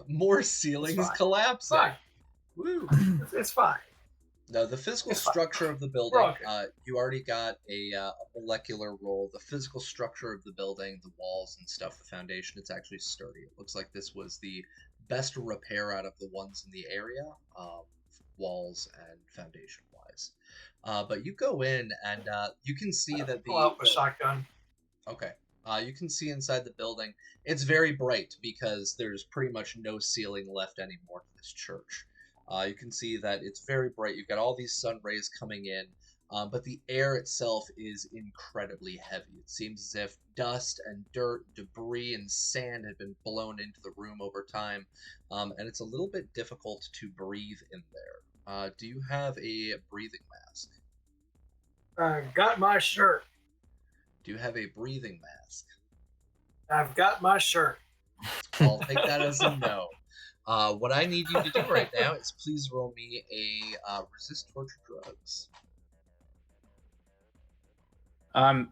More ceilings collapsing. Fine. Woo. It's fine. No, the physical structure of the building, you already got a molecular roll. The physical structure of the building, the walls and stuff, the foundation, it's actually sturdy. It looks like this was the best repair out of the ones in the area, walls and foundation-wise. But you go in and you can see that pull out a shotgun. Okay. You can see inside the building. It's very bright because there's pretty much no ceiling left anymore to this church. You can see that it's very bright. You've got all these sun rays coming in, but the air itself is incredibly heavy. It seems as if dust and dirt, debris, and sand had been blown into the room over time, and it's a little bit difficult to breathe in there. Do you have a breathing mask? Got my shirt. Do you have a breathing mask? I've got my shirt. I'll take that as a no. What I need you to do right now is please roll me a resist torture drugs.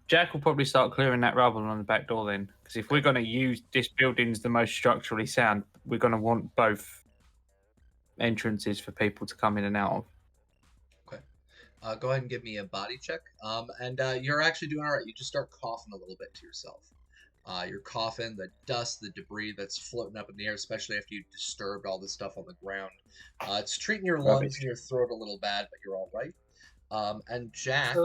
Jack will probably start clearing that rubble on the back door then, because if we're going to use this building's the most structurally sound, we're going to want both entrances for people to come in and out of. Okay. Go ahead and give me a body check. And you're actually doing all right. You just start coughing a little bit to yourself. You're coughing, the dust, the debris that's floating up in the air, especially after you disturbed all this stuff on the ground. It's treating your lungs and your throat a little bad, but you're all right. And Jack,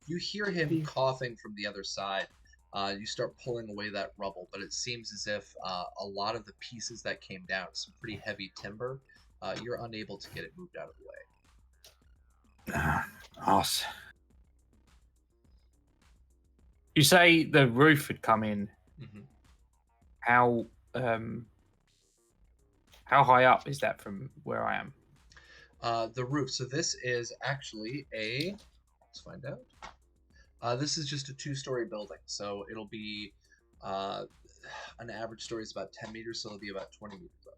you hear him coughing from the other side. You start pulling away that rubble, but it seems as if a lot of the pieces that came down, some pretty heavy timber, you're unable to get it moved out of the way. Awesome. You say the roof had come in. Mm-hmm. How high up is that from where I am? The roof. So this is actually a. Let's find out. This is just a 2-story building, so it'll be an average story is about 10 meters, so it'll be about 20 meters up.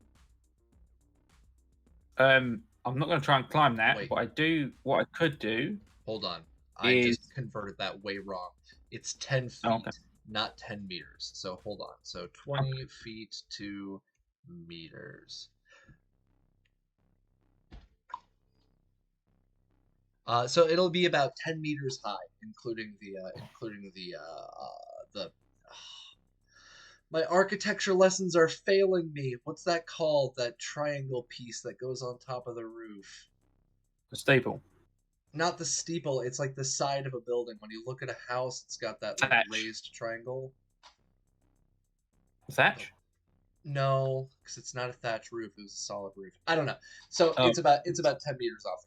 I'm not going to try and climb that, Wait. but what I could do. Hold on. I just converted that way wrong. It's 10 feet, not 10 meters. So hold on. So 20 feet to meters. So it'll be about 10 meters high, including the my architecture lessons are failing me. What's that called? That triangle piece that goes on top of the roof. The steeple. Not the steeple. It's like the side of a building. When you look at a house, it's got that like, raised triangle. Thatch? No, because it's not a thatch roof. It was a solid roof. I don't know. So Oh. it's about 10 meters off.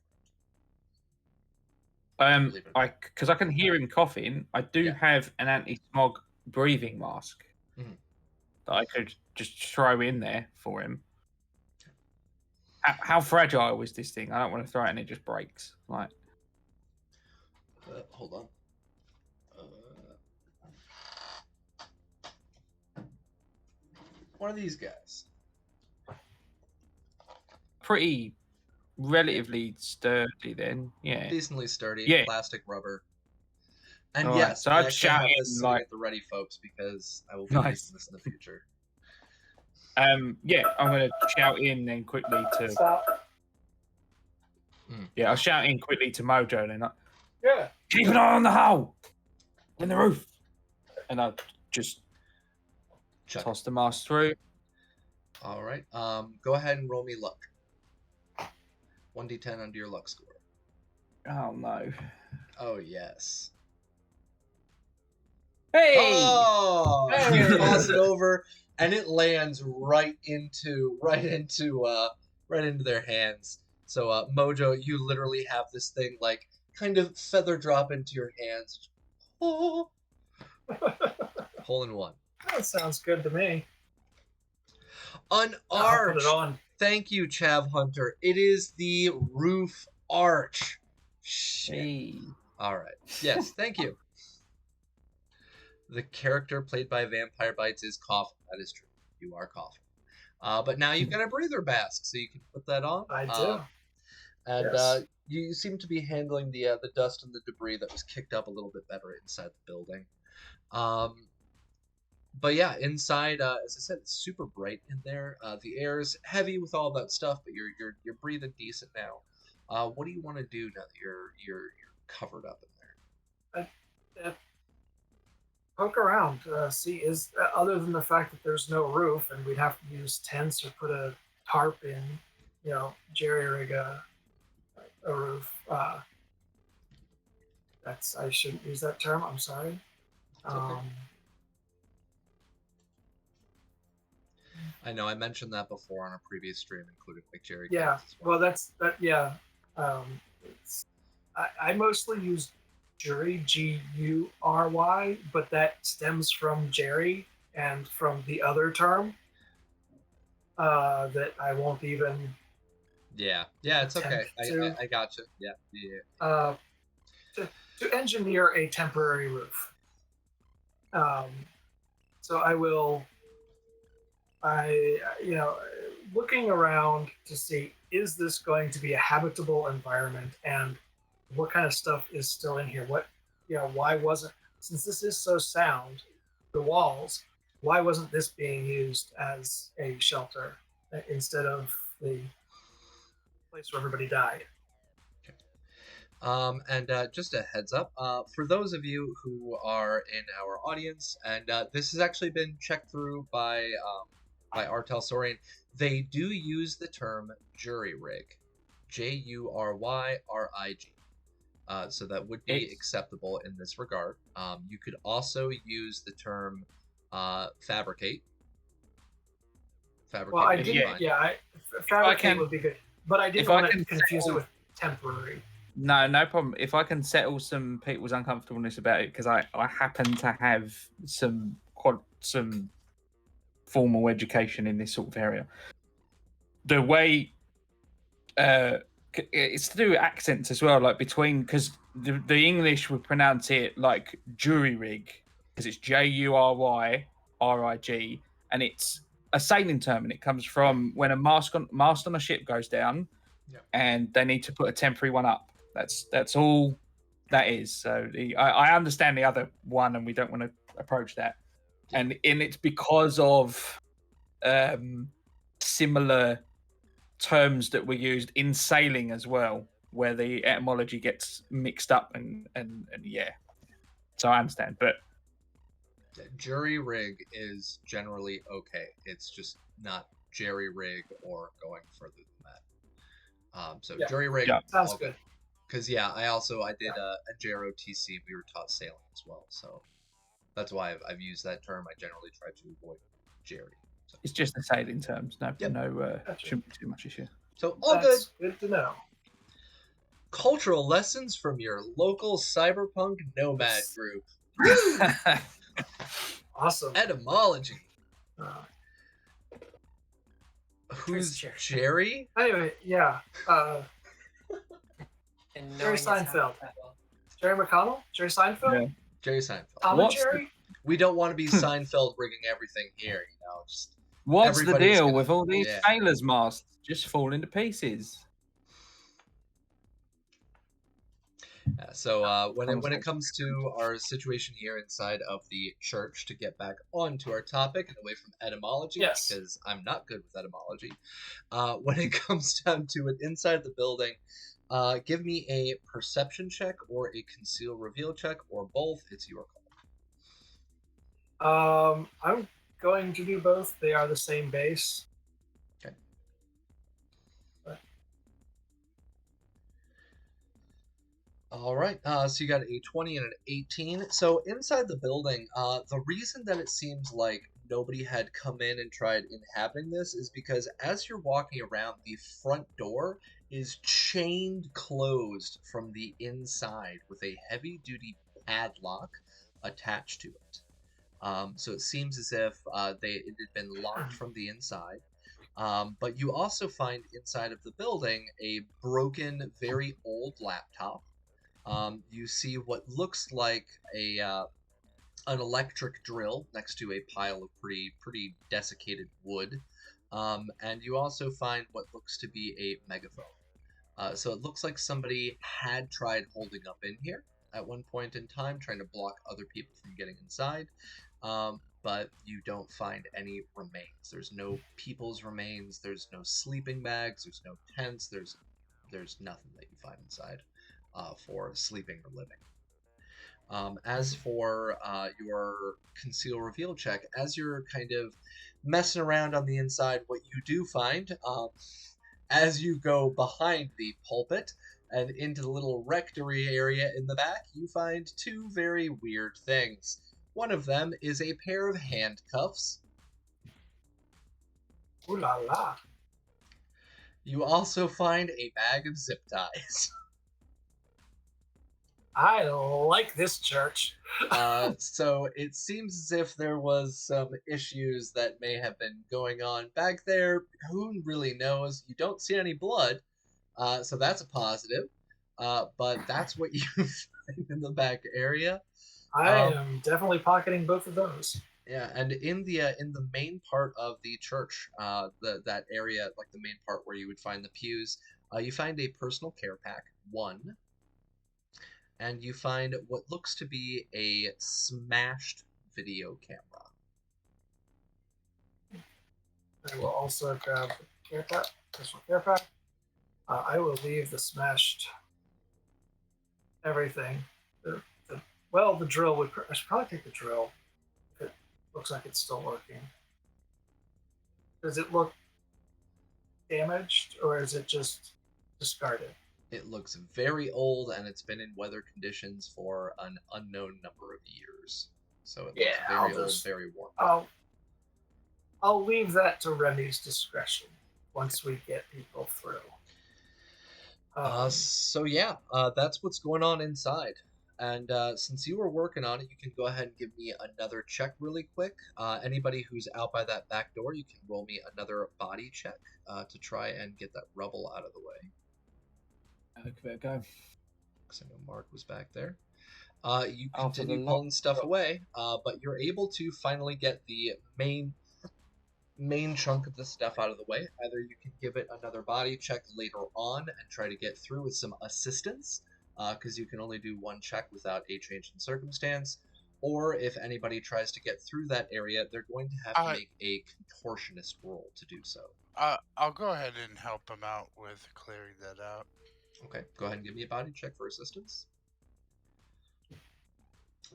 Believe it or not. Because I can hear him coughing. I do Yeah. have an anti-smog breathing mask Mhm. that I could just throw in there for him. How fragile is this thing? I don't want to throw it and it just breaks. Like, Hold on. One of these guys. pretty relatively sturdy then. Yeah. Decently sturdy. Yeah. Plastic rubber. And Alright, yes, so I I'd actually have shout this in, sitting like- at the ready, folks, because I will be Nice. using this in the future. Yeah, I'm gonna shout in then quickly to. Stop. Yeah, I'll shout in quickly to Mojo then. Yeah. Keep an eye on the hole in the roof, and I'll just Chuck. toss the mask through. All right. Go ahead and roll me luck. 1d10 under your luck score. Oh no! Oh yes. Hey! Oh! Hey! You toss it over, and it lands right into their hands. So Mojo, you literally have this thing like kind of feather drop into your hands. Oh. Hole in one. That sounds good to me. An I'll put arch. it on. Thank you, Chav Hunter. It is the roof arch. Shit. Hey. All right. Yes, thank you. The character played by Vampire Bites is coughing. That is true. You are coughing. But now you've got a breather mask, so you can put that on. I do. And Yes. you seem to be handling the dust and the debris that was kicked up a little bit better inside the building. But yeah, inside, as I said, it's super bright in there. The air is heavy with all that stuff, but you're breathing decent now. What do you want to do now that you're covered up in there? Poke around. See, is other than the fact that there's no roof and we'd have to use tents or put a tarp in, jerry rig a roof. I shouldn't use that term. I'm sorry. okay. I know I mentioned that before on a previous stream, including like Jerry. Yeah. Gaines as well. Well, that's that. Yeah. I mostly use Jury, Gury, but that stems from Jerry and from the other term that I won't even. Yeah, it's okay. attempt I got you. Yeah. To engineer a temporary roof. So I will. Looking around to see, is this going to be a habitable environment, and what kind of stuff is still in here? Why wasn't, since this is so sound, the walls, why wasn't this being used as a shelter instead of the place where everybody died? And just a heads up, for those of you who are in our audience, and this has actually been checked through by Artel Sorian, they do use the term jury rig, Juryrig. So that would be acceptable in this regard. You could also use the term fabricate. Well, I did. Fabricate would be good, but I didn't want to confuse it with temporary. No problem. If I can settle some people's uncomfortableness about it, because I happen to have some formal education in this sort of area. The way it's to do with accents as well, like because the English would pronounce it like jury rig, because it's Juryrig, and it's a sailing term, and it comes from when a mast on a ship goes down, and they need to put a temporary one up. That's all that is. So I understand the other one, and we don't want to approach that. And it's because of similar terms that were used in sailing as well, where the etymology gets mixed up and yeah. So I understand, but jury rig is generally okay. It's just not jerry rig or going further than that. Jury rig sounds good. Because I did a JROTC. We were taught sailing as well, so that's why I've used that term. I generally try to avoid Jerry. So, It's just the sailing terms. No, Yep. Gotcha. shouldn't be too much issue. so all good. That's good to know. Cultural lessons from your local cyberpunk nomad Yes. group. Awesome. Etymology. Uh, Who's Jerry? Jerry? anyway, yeah. And Jerry knowing it's half Seinfeld. battle. Jerry McConnell? Jerry Seinfeld? Yeah. Jerry Seinfeld. Tom and What's Jerry? We don't want to be Seinfeld rigging everything here, Just What's the everybody's deal gonna- with all these yeah. sailors' masts just falling to pieces? So when it Conversation. comes to our situation here inside of the church, to get back onto our topic and away from etymology, Yes. because I'm not good with etymology. When it comes down to it, inside the building, give me a perception check or a conceal reveal check or both. It's your call. I'm going to do both. They are the same base. All right, so you got a 20 and an 18. So inside the building, the reason that it seems like nobody had come in and tried inhabiting this is because as you're walking around, the front door is chained closed from the inside with a heavy-duty padlock attached to it. So it seems as if it had been locked from the inside. But you also find inside of the building a broken, very old laptop. You see what looks like an electric drill next to a pile of pretty desiccated wood, and you also find what looks to be a megaphone. So it looks like somebody had tried holding up in here at one point in time, trying to block other people from getting inside, but you don't find any remains. There's no people's remains. There's no sleeping bags. There's no tents. There's nothing that you find inside. For sleeping or living. As for your conceal reveal check, as you're kind of messing around on the inside, what you do find, as you go behind the pulpit and into the little rectory area in the back, you find two very weird things. One of them is a pair of handcuffs. Ooh la la. You also find a bag of zip ties. I like this church. So it seems as if there was some issues that may have been going on back there. Who really knows? You don't see any blood, so that's a positive. But that's what you find in the back area. I am definitely pocketing both of those. Yeah, and in the main part of the church, that area, like the main part where you would find the pews, you find a personal care pack, one. And you find what looks to be a smashed video camera. I will also grab the care pack, personal care pack. I will leave the smashed everything. The drill would. I should probably take the drill. If it looks like it's still working. Does it look damaged, or is it just discarded? It looks very old, and it's been in weather conditions for an unknown number of years. So it looks very old, very worn. I'll leave that to Remy's discretion once we get people through. So yeah, that's what's going on inside. And since you were working on it, you can go ahead and give me another check really quick. Anybody who's out by that back door, you can roll me another body check to try and get that rubble out of the way. Give it a go. Because I know Mark was back there. You After the continue pulling stuff away, but you're able to finally get the main chunk of the stuff out of the way. Either you can give it another body check later on and try to get through with some assistance, because you can only do one check without a change in circumstance, or if anybody tries to get through that area, they're going to have to make a contortionist roll to do so. I'll go ahead and help him out with clearing that out. Okay, go ahead and give me a body check for assistance.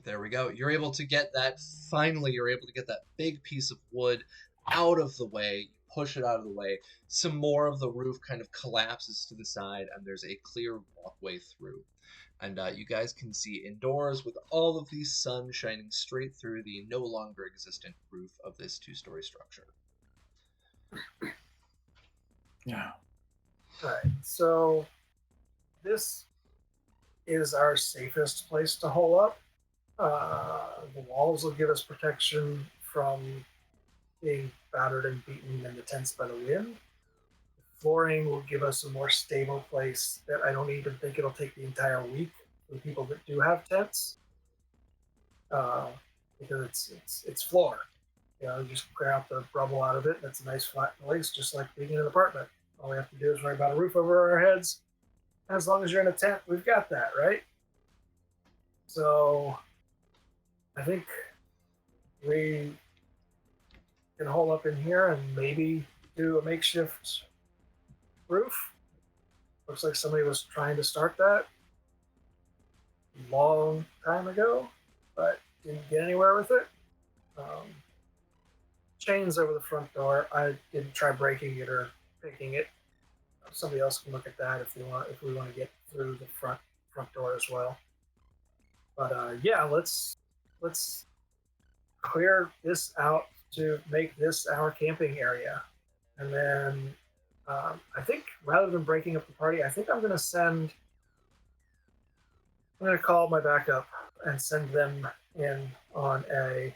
There we go. You're able to get that, finally you're able to get that big piece of wood out of the way. You push it out of the way. Some more of the roof kind of collapses to the side, and there's a clear walkway through. And you guys can see indoors with all of the sun shining straight through the no longer existent roof of this 2-story structure. Yeah. Alright, so this is our safest place to hole up. The walls will give us protection from being battered and beaten in the tents by the wind. The flooring will give us a more stable place that I don't even think it'll take the entire week for people that do have tents. Because it's floor. You know, you just clear out the rubble out of it, and it's a nice flat place, just like being in an apartment. All we have to do is worry about a roof over our heads. As long as you're in a tent, we've got that, right? So I think we can hole up in here and maybe do a makeshift roof. Looks like somebody was trying to start that long time ago, but didn't get anywhere with it. Chains over the front door. I didn't try breaking it or picking it. Somebody else can look at that if we want to get through the front door as well. But yeah, let's clear this out to make this our camping area, and then I think rather than breaking up the party, I think I'm going to call my backup and send them in on a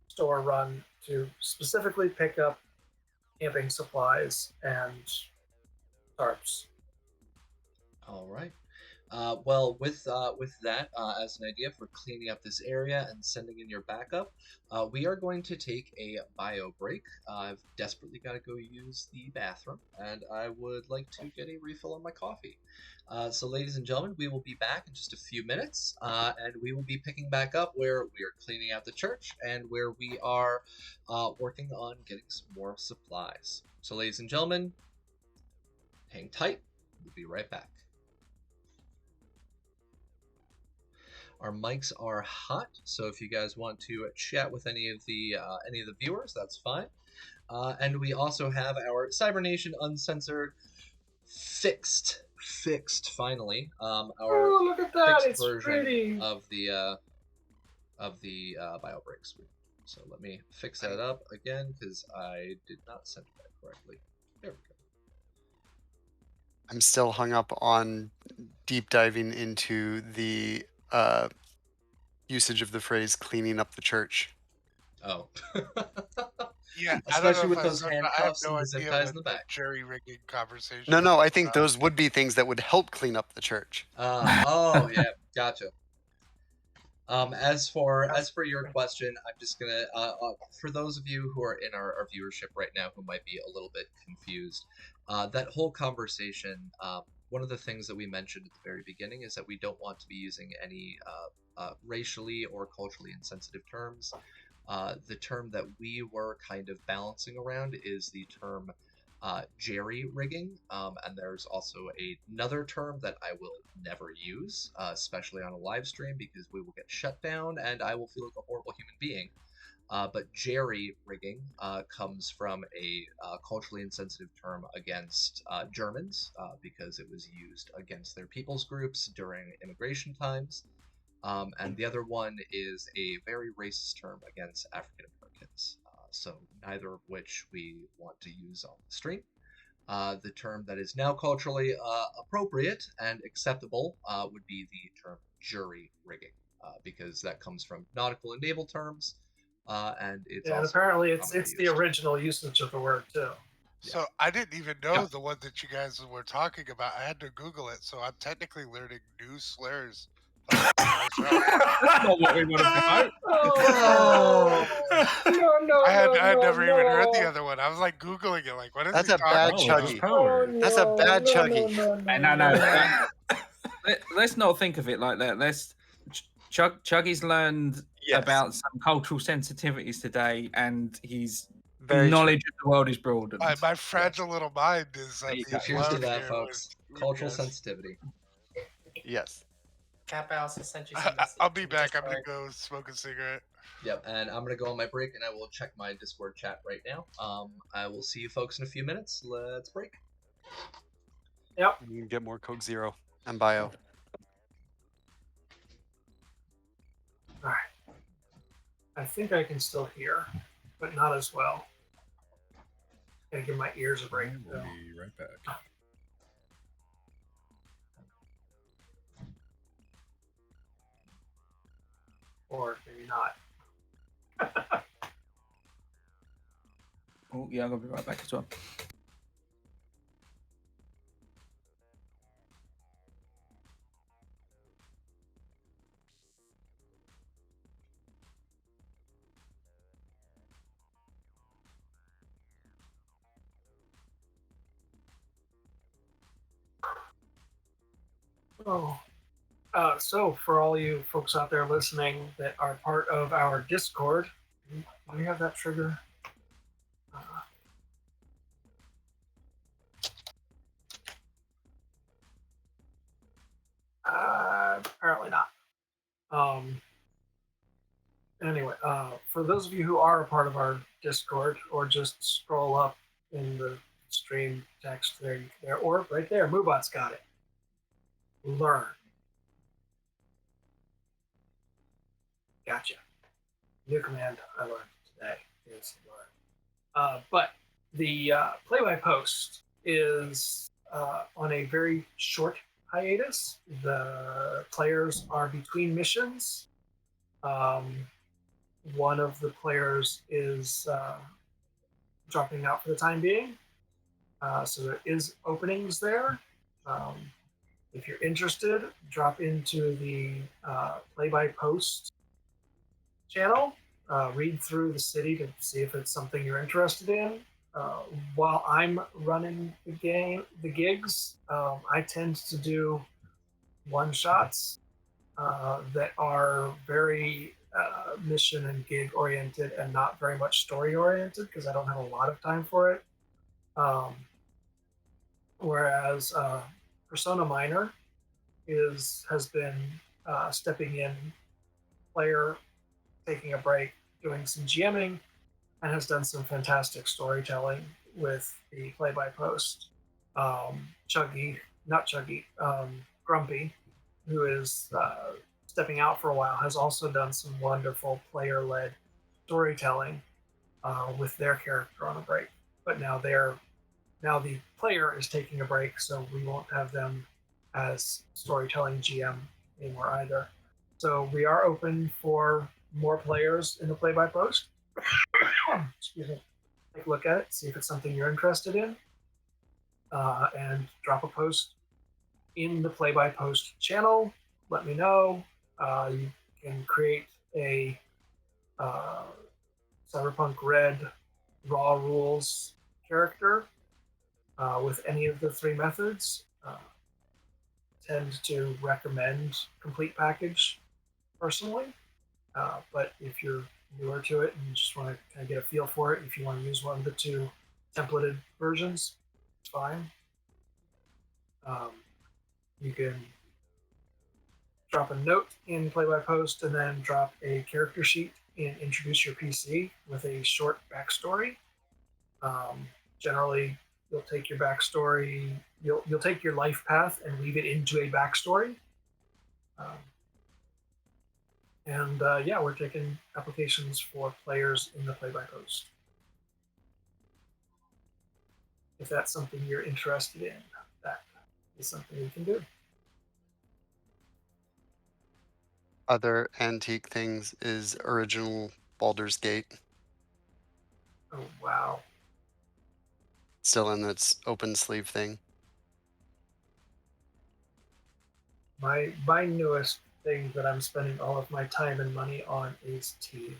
store run to specifically pick up camping supplies and tarps. All right. Well, with that as an idea for cleaning up this area and sending in your backup, we are going to take a bio break. I've desperately got to go use the bathroom, and I would like to get a refill on my coffee. So, ladies and gentlemen, we will be back in just a few minutes, and we will be picking back up where we are cleaning out the church and where we are working on getting some more supplies. So, ladies and gentlemen, hang tight. We'll be right back. Our mics are hot, so if you guys want to chat with any of the viewers, that's fine. And we also have our Cybernation Uncensored fixed finally. Our look at that! fixed It's version pretty. of the bio break screen. So let me fix that up again because I did not send that correctly. There we go. I'm still hung up on deep diving into the usage of the phrase "cleaning up the church." Oh. Yeah, Especially with I don't know if those I have handcuffs no and the zip idea ties what in the the back. jury rigging conversation. No, I is think about. those would be things that would help clean up the church. Oh yeah, gotcha. As for your question, I'm just gonna for those of you who are in our viewership right now who might be a little bit confused, that whole conversation. One of the things that we mentioned at the very beginning is that we don't want to be using any racially or culturally insensitive terms. The term that we were kind of balancing around is the term jerry rigging, and there's also another term that I will never use, especially on a live stream, because we will get shut down and I will feel like a horrible human being. But jerry rigging comes from a culturally insensitive term against Germans, because it was used against their people's groups during immigration times. And the other one is a very racist term against African Americans. So neither of which we want to use on the stream. The term that is now culturally appropriate and acceptable would be the term jury rigging, because that comes from nautical and naval terms, and it's and apparently it's the original usage of the word too. So I didn't even know the one that you guys were talking about. I had to Google it, so I'm technically learning new slurs. That's not what we want to promote. No, I had never even heard the other one. I was like Googling it, like, what is That's he a bad talking about? chuggy. That's a bad chuggy. No. Let's not think of it like that. Chuggy's learned about some cultural sensitivities today, and his knowledge of the world is broadened. My fragile little mind is cheers to that, folks. Cultural sensitivity. Yes. Kappa also sent you some I'll be back. I'm gonna go smoke a cigarette. Yep, and I'm gonna go on my break, and I will check my Discord chat right now. I will see you folks in a few minutes. Let's break. Yep. You can get more Coke Zero and Bio. All right. I think I can still hear, but not as well. Gotta give my ears a break. We'll be right back. Or maybe not. Oh, yeah, I'm going to be right back as well. Oh. So for all you folks out there listening that are part of our Discord, do we have that trigger? Apparently not. Anyway, for those of you who are a part of our Discord, or just scroll up in the stream text there, or right there, Moobot's got it. Learn. Gotcha. New command I learned today is learn. But the play-by-post is on a very short hiatus. The players are between missions. One of the players is dropping out for the time being. So there is openings there. If you're interested, drop into the play-by-post channel. Read through the city to see if it's something you're interested in. While I'm running the gigs, I tend to do one-shots that are very mission and gig oriented and not very much story oriented because I don't have a lot of time for it. Whereas Persona Minor has been stepping in, player taking a break, doing some GMing, and has done some fantastic storytelling with the play-by-post. Grumpy, who is stepping out for a while, has also done some wonderful player-led storytelling with their character on a break. But now the player is taking a break, so we won't have them as storytelling GM anymore either. So we are open for more players in the play-by-post. Excuse me. Take a look at it, see if it's something you're interested in, and drop a post in the play-by-post channel. Let me know. You can create a Cyberpunk Red raw rules character with any of the three methods. Tend to recommend complete package personally, but if you're newer to it and you just want to kind of get a feel for it, if you want to use one of the two templated versions, it's fine. You can drop a note in play-by-post and then drop a character sheet in introduce your PC with a short backstory. Generally, you'll take your backstory, you'll take your life path and weave it into a backstory. Yeah, we're taking applications for players in the play-by-post. If that's something you're interested in, that is something we can do. Other antique things is original Baldur's Gate, Oh, wow. still in its open sleeve thing. My newest thing that I'm spending all of my time and money on is tea.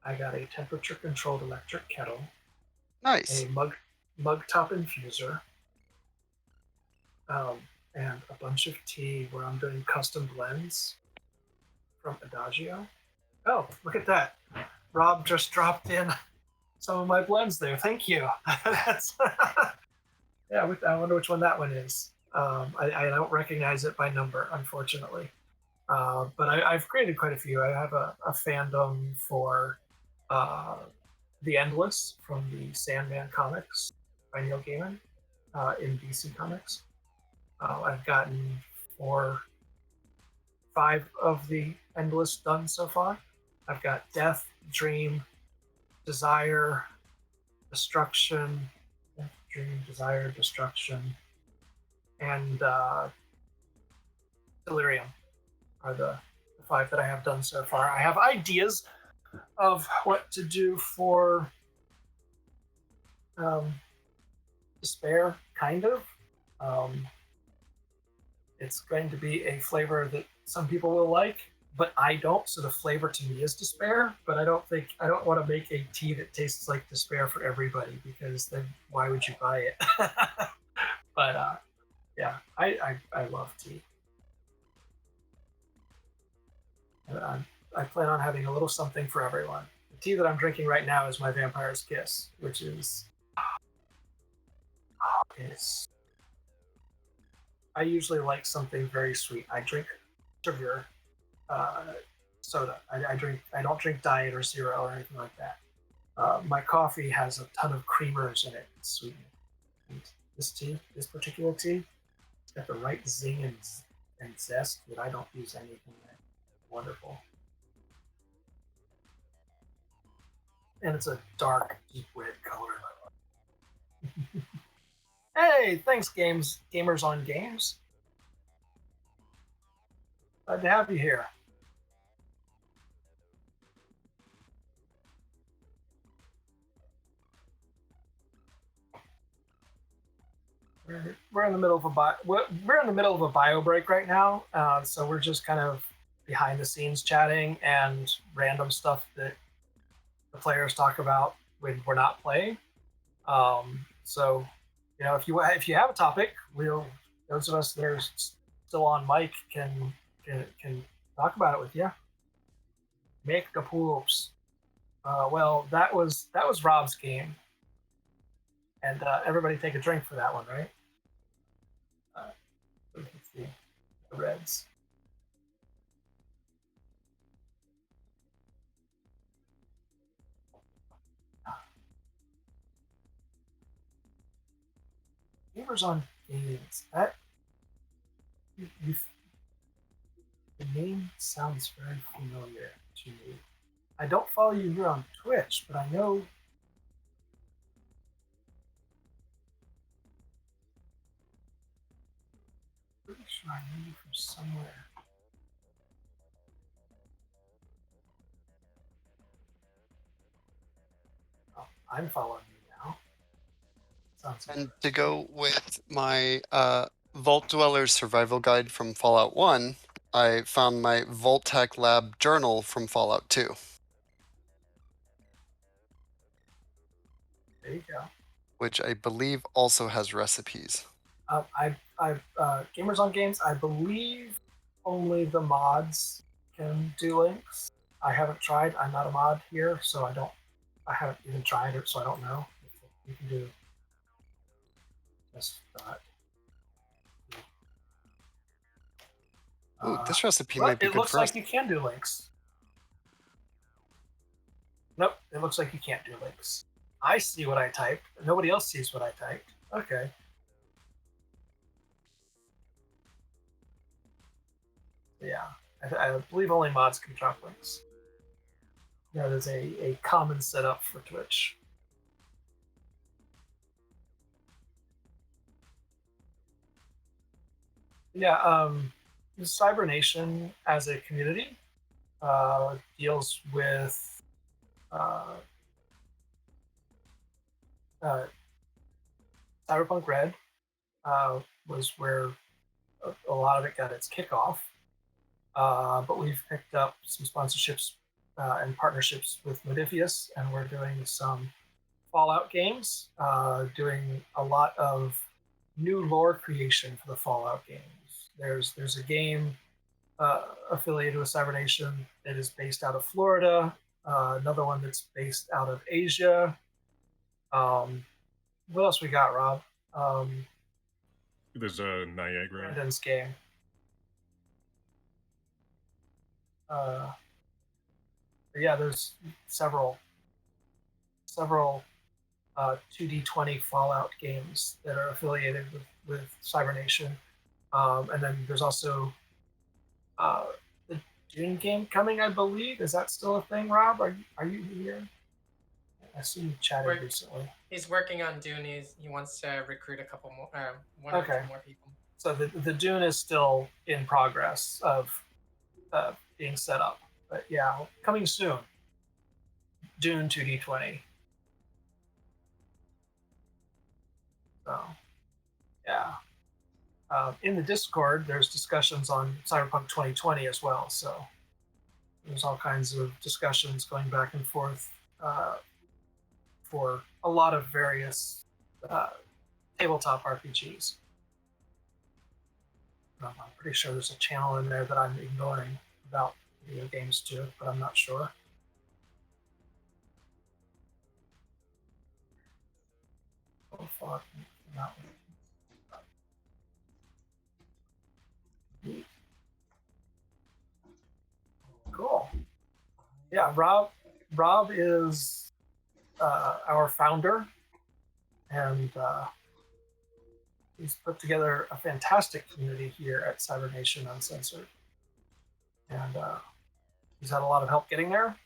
I got a temperature-controlled electric kettle, Nice. a mug top infuser, and a bunch of tea where I'm doing custom blends from Adagio. Oh, look at that. Rob just dropped in some of my blends there. Thank you. That's yeah, I wonder which one that one is. I don't recognize it by number, unfortunately. But I've created quite a few. I have a fandom for The Endless from the Sandman comics by Neil Gaiman in DC Comics. I've gotten 5 of the Endless done so far. I've got Death, Dream, Desire, Destruction, Death, Dream, Desire, Destruction, and Delirium are the 5 that I have done so far. I have ideas of what to do for Despair, kind of. It's going to be a flavor that some people will like, but I don't. So the flavor to me is Despair. But I don't want to make a tea that tastes like Despair for everybody, because then why would you buy it? But yeah, I love tea. And I plan on having a little something for everyone. The tea that I'm drinking right now is my Vampire's Kiss, which is I usually like something very sweet. I drink sugar soda. I don't drink diet or zero or anything like that. My coffee has a ton of creamers in it. It's sweet. And this particular tea, it's got the right zing and zest that I don't use anything in it. Wonderful. And it's a dark, deep red color. Hey, thanks, gamers on games. Glad to have you here. We're in the middle of a bio break right now, so we're just kind of behind the scenes chatting and random stuff that the players talk about when we're not playing. So, if you have a topic, those of us that are still on mic can talk about it with you. Make the poops. Well, that was Rob's game, and everybody take a drink for that one, right? Let's see. The Reds. Gamers on games. That the name sounds very familiar to me. I don't follow you here on Twitch, but I know. Pretty sure I know you from somewhere. Oh, I'm following you now. Sounds And to go with my Vault Dweller's Survival Guide from Fallout 1, I found my Vault Tech Lab journal from Fallout 2. There you go. Which I believe also has recipes. Gamers on Games, I believe only the mods can do links. I haven't tried. I'm not a mod here, so I haven't even tried it, so I don't know if you can do just that. Ooh, this recipe might be it good looks for like us. you can do links. Nope, it looks like you can't do links. I see what I typed. Nobody else sees what I typed. Okay. Yeah, I believe only mods can drop links. That is a common setup for Twitch. Yeah, Cybernation as a community deals with Cyberpunk Red was where a lot of it got its kickoff. But we've picked up some sponsorships and partnerships with Modifius, and we're doing some Fallout games, doing a lot of new lore creation for the Fallout games. There's a game affiliated with Cybernation that is based out of Florida, another one that's based out of Asia. What else we got, Rob? There's a Niagara. Brandon's game. But yeah, there's several 2D20 Fallout games that are affiliated with Cybernation. And then there's also the Dune game coming, I believe. Is that still a thing, Rob? Are you here? I see you chatted recently. He's working on Dune. He wants to recruit a couple more, one or two more people. So the Dune is still in progress of being set up. But yeah, coming soon. Dune 2D20. So, yeah. In the Discord, there's discussions on Cyberpunk 2020 as well. So there's all kinds of discussions going back and forth for a lot of various tabletop RPGs. I'm pretty sure there's a channel in there that I'm ignoring about video games too, but I'm not sure. Oh, fuck. Cool. Yeah, Rob is our founder, and he's put together a fantastic community here at Cybernation Uncensored. And he's had a lot of help getting there,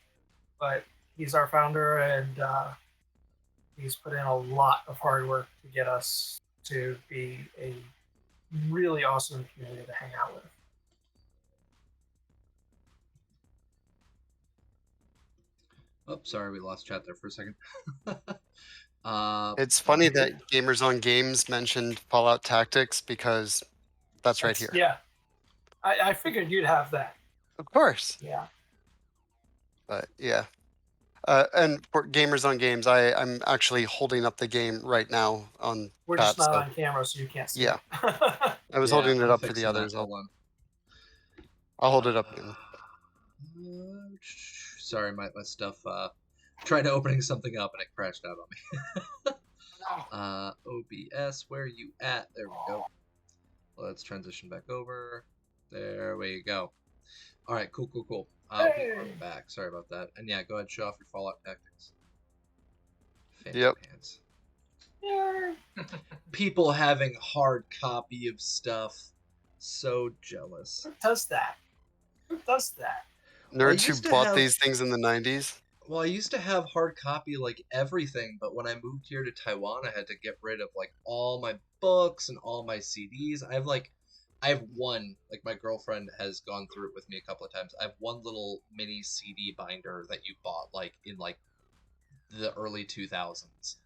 but he's our founder, and he's put in a lot of hard work to get us to be a really awesome community to hang out with. Oh, sorry, we lost chat there for a second. It's funny that Gamers on Games mentioned Fallout Tactics because that's right here. Yeah. I figured you'd have that. Of course. Yeah. But yeah. And for Gamers on Games, I'm actually holding up the game right now on We're Pat, just not so- on camera, so you can't see Yeah. it. I was holding it up for the others. I'll hold it up again. Sorry, my stuff tried opening something up and it crashed out on me. OBS, where are you at? There we go. Let's transition back over. There we go. All right, cool. We are back. Sorry about that. And yeah, go ahead, show off your Fallout tactics. Yep. Pants. People having hard copy of stuff. So jealous. Who does that? Nerds who bought these things in the 90s. Well, I used to have hard copy like everything, but when I moved here to Taiwan, I had to get rid of like all my books and all my CDs. I have one, like my girlfriend has gone through it with me a couple of times. I have one little mini CD binder that you bought like in like the early 2000s,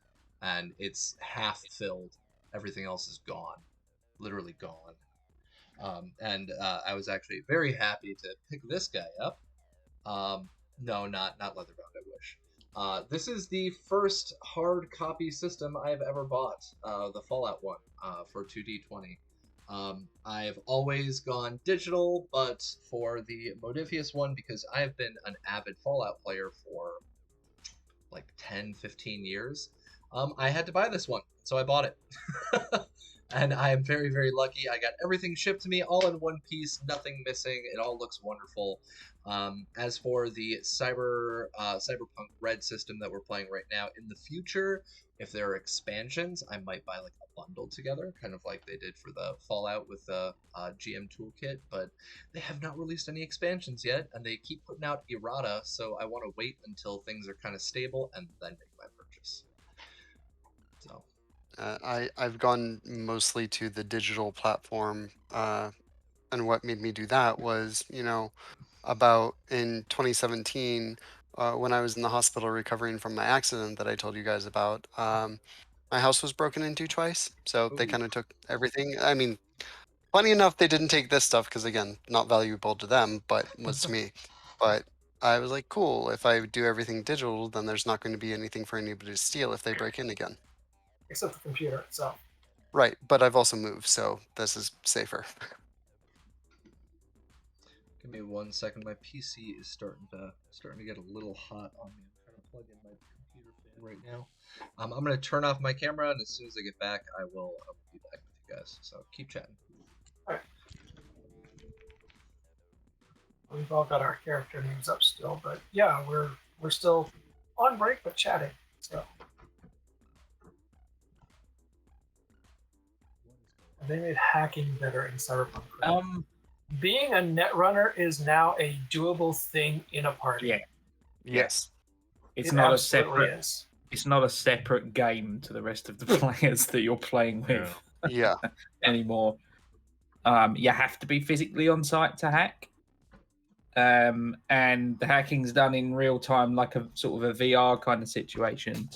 and it's half filled. Everything else is gone, literally gone. And I was actually very happy to pick this guy up. No, not Leatherbound, I wish. This is the first hard copy system I've ever bought, the Fallout one, for 2D20. I've always gone digital, but for the Modifius one, because I've been an avid Fallout player for like 10, 15 years, I had to buy this one, so I bought it. And I am very, very lucky. I got everything shipped to me all in one piece, nothing missing. It all looks wonderful. As for the Cyberpunk Red system that we're playing right now, in the future, if there are expansions, I might buy like a bundle together, kind of like they did for the Fallout with the GM toolkit. But they have not released any expansions yet, and they keep putting out errata. So I want to wait until things are kind of stable and then make my purchase. So. I've gone mostly to the digital platform, and what made me do that was, about in 2017, when I was in the hospital recovering from my accident that I told you guys about, my house was broken into twice, so they kind of took everything. I mean, funny enough, they didn't take this stuff because, again, not valuable to them, but was to me. But I was like, cool, if I do everything digital, then there's not going to be anything for anybody to steal if they break in again. Except the computer itself. Right, but I've also moved, so this is safer. Give me 1 second. My PC is starting to get a little hot on me. I'm trying to plug in my computer fan right now. I'm going to turn off my camera, and as soon as I get back, I will be back with you guys. So keep chatting. All right. We've all got our character names up still, but yeah, we're still on break but chatting. So and they made hacking better in Cyberpunk. Right? Being a netrunner is now a doable thing in a party. Yeah. Yes. It's It not a absolutely separate. is. It's not a separate game to the rest of the players that you're playing with Yeah. anymore. You have to be physically on site to hack. And the hacking's done in real time, like a sort of a VR kind of situation.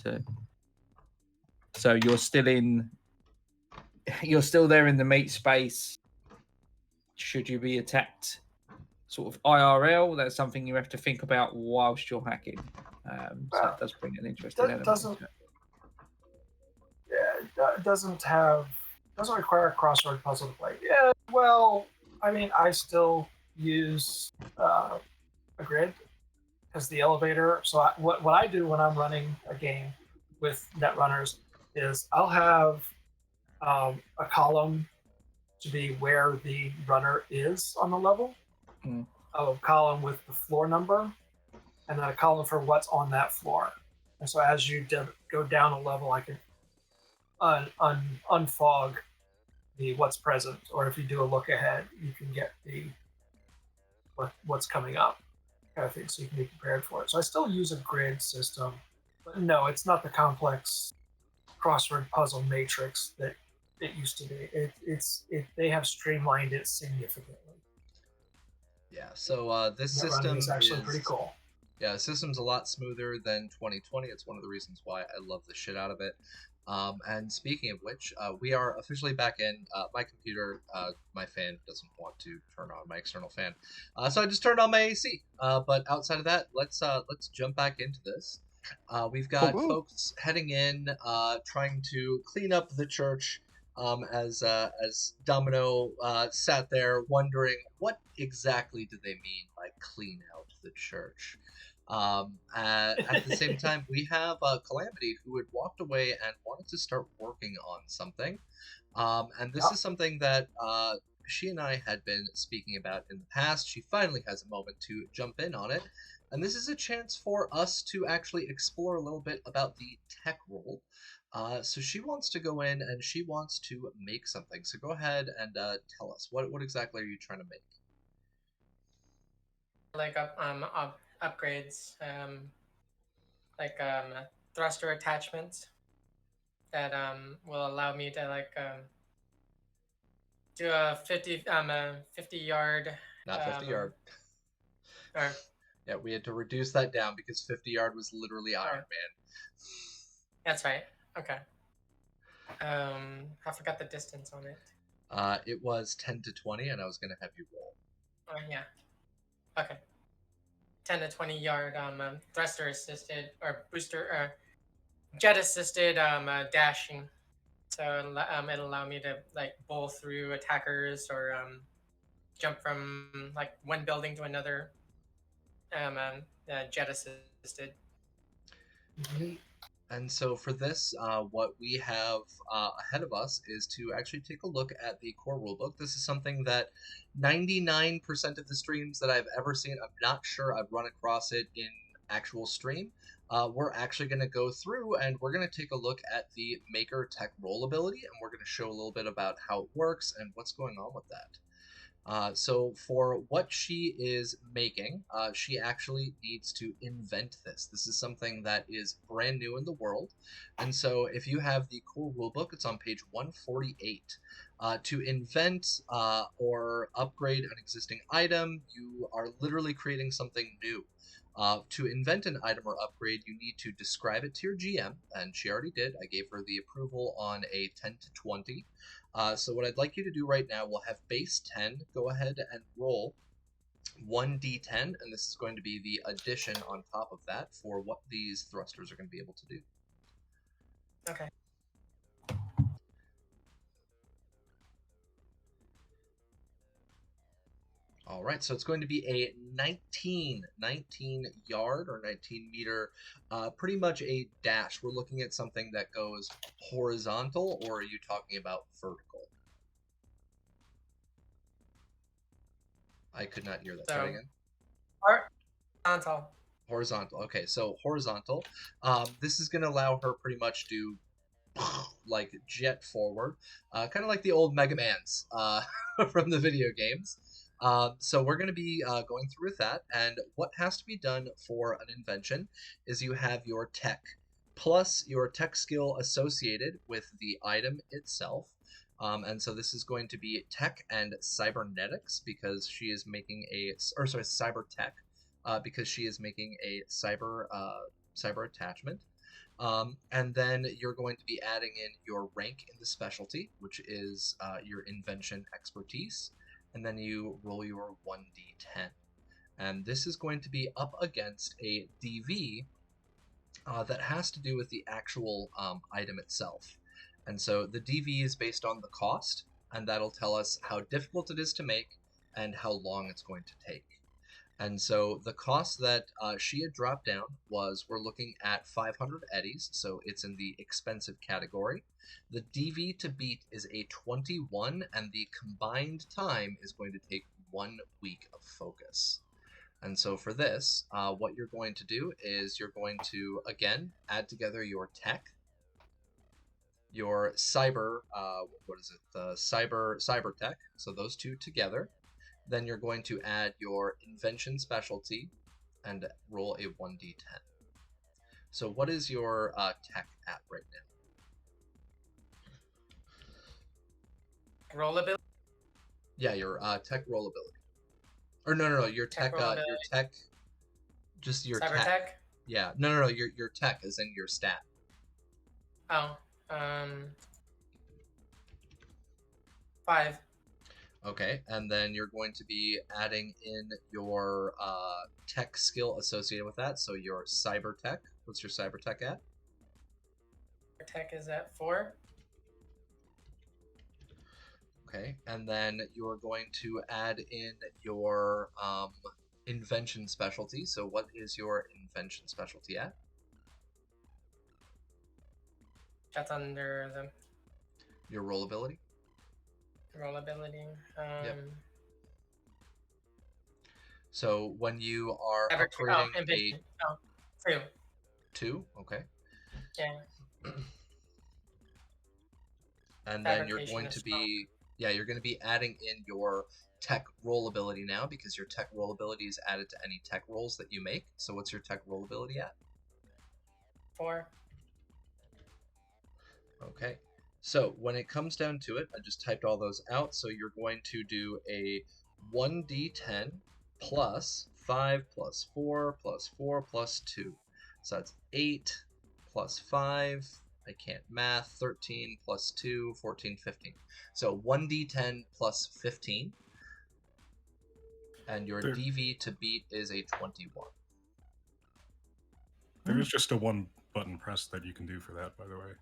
So you're still there in the meat space. Should you be attacked, sort of IRL? That's something you have to think about whilst you're hacking. So it does bring an interesting element. It doesn't require a crossword puzzle to play. Yeah, well, I mean, I still use a grid as the elevator. So what I do when I'm running a game with netrunners is I'll have a column to be where the runner is on the level, a column with the floor number, and then a column for what's on that floor. And so as you go down a level, I can unfog the what's present, or if you do a look ahead, you can get the what's coming up kind of thing, so you can be prepared for it. So I still use a grid system, but no, it's not the complex crossword puzzle matrix that it used to be. They have streamlined it significantly. Yeah, so this That system is actually pretty cool. Yeah, the system's a lot smoother than 2020. It's one of the reasons why I love the shit out of it. And speaking of which, we are officially back in. My computer, my fan doesn't want to turn on, my external fan, so I just turned on my AC. But outside of that, let's jump back into this. We've got folks heading in, trying to clean up the church. As Domino sat there wondering what exactly do they mean by clean out the church. At the same time, we have Calamity, who had walked away and wanted to start working on something. And this is something that she and I had been speaking about in the past. She finally has a moment to jump in on it. And this is a chance for us to actually explore a little bit about the tech role. So she wants to go in and she wants to make something. So go ahead and tell us, what exactly are you trying to make? Like upgrades, like thruster attachments that will allow me to like do a 50 yard. Not 50 yard. Or, yeah, we had to reduce that down because 50 yard was literally Iron Man. That's right. Okay. I forgot the distance on it. It was 10 to 20, and I was gonna have you roll. Oh yeah. Okay. 10 to 20 yard thruster assisted or booster jet assisted dashing. So it'll allow me to like bowl through attackers or jump from like one building to another. Jet assisted. And so for this, what we have ahead of us is to actually take a look at the core rulebook. This is something that 99% of the streams that I've ever seen, I'm not sure I've run across it in actual stream. We're actually going to go through and we're going to take a look at the maker tech role ability, and we're going to show a little bit about how it works and what's going on with that. So for what she is making, she actually needs to invent this. This is something that is brand new in the world. And so if you have the core rulebook, it's on page 148. To invent or upgrade an existing item, you are literally creating something new. To invent an item or upgrade, you need to describe it to your GM, and she already did. I gave her the approval on a 10 to 20. So what I'd like you to do right now, we'll have base 10. Go ahead and roll 1d10, and this is going to be the addition on top of that for what these thrusters are going to be able to do. Okay. All right, so it's going to be a 19 yard or 19 meter, pretty much a dash. We're looking at something that goes horizontal, or are you talking about vertical? I could not hear that. Try again. Horizontal. Horizontal. Okay, so horizontal. This is going to allow her pretty much to like jet forward, kind of like the old Mega Mans from the video games. So we're going to be going through with that, and what has to be done for an invention is you have your tech plus your tech skill associated with the item itself. And so this is going to be tech and cybernetics because she is making cyber tech because she is making a cyber attachment. And then you're going to be adding in your rank in the specialty, which is your invention expertise, and then you roll your 1d10. And this is going to be up against a DV that has to do with the actual item itself. And so the DV is based on the cost, and that'll tell us how difficult it is to make and how long it's going to take. And so the cost that she had dropped down was we're looking at 500 eddies, so it's in the expensive category. The DV to beat is a 21, and the combined time is going to take 1 week of focus. And so for this, what you're going to do is you're going to, again, add together your tech, your cyber, the cyber tech, so those two together. Then you're going to add your invention specialty and roll a 1d10. So what is your tech at right now? Rollability. Yeah, your tech rollability. Or no, your tech just your Cyber tech. Yeah, no, your tech is in your stat. Oh, 5. Okay, and then you're going to be adding in your tech skill associated with that. So your cyber tech. What's your cyber tech at? Tech is at 4. Okay, and then you're going to add in your invention specialty. So what is your invention specialty at? That's under the Your rollability? rollability. Yep. So when you are Operating upgrading a 2. 2, okay. Yeah. And then you're going to be you're going to be adding in your tech rollability now because your tech rollability is added to any tech rolls that you make. So what's your tech rollability at? 4. Okay. So when it comes down to it, I just typed all those out. So you're going to do a 1d10 plus 5 plus 4 plus 4 plus 2. So that's 8 plus 5. I can't math. 13 plus 2, 14, 15. So 1d10 plus 15. And your DV to beat is a 21. There is just a one button press that you can do for that, by the way.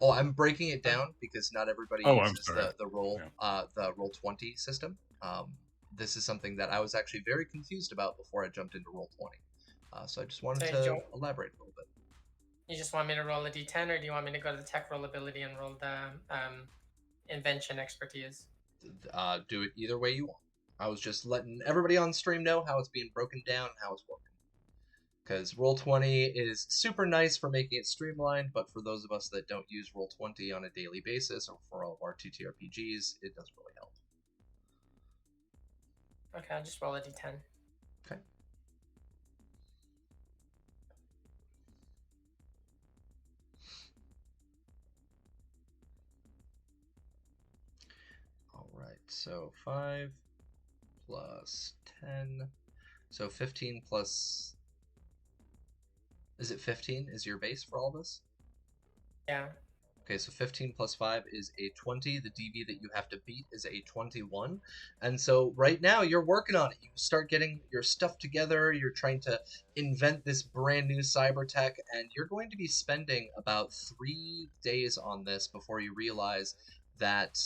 Oh, I'm breaking it down because not everybody uses the Roll20 system. This is something that I was actually very confused about before I jumped into Roll20. So I just wanted to elaborate a little bit. You just want me to roll a d10, or do you want me to go to the tech rollability and roll the invention expertise? Do it either way you want. I was just letting everybody on stream know how it's being broken down and how it's working. Because Roll20 is super nice for making it streamlined, but for those of us that don't use Roll20 on a daily basis or for all of our TTRPGs, it doesn't really help. Okay, I'll just roll a d10. Okay. Alright, so 5 plus 10. So 15 plus... Is it 15 is your base for all this? Yeah. Okay, so 15 plus 5 is a 20. The DV that you have to beat is a 21. And so right now you're working on it. You start getting your stuff together. You're trying to invent this brand new cyber tech, and you're going to be spending about 3 days on this before you realize that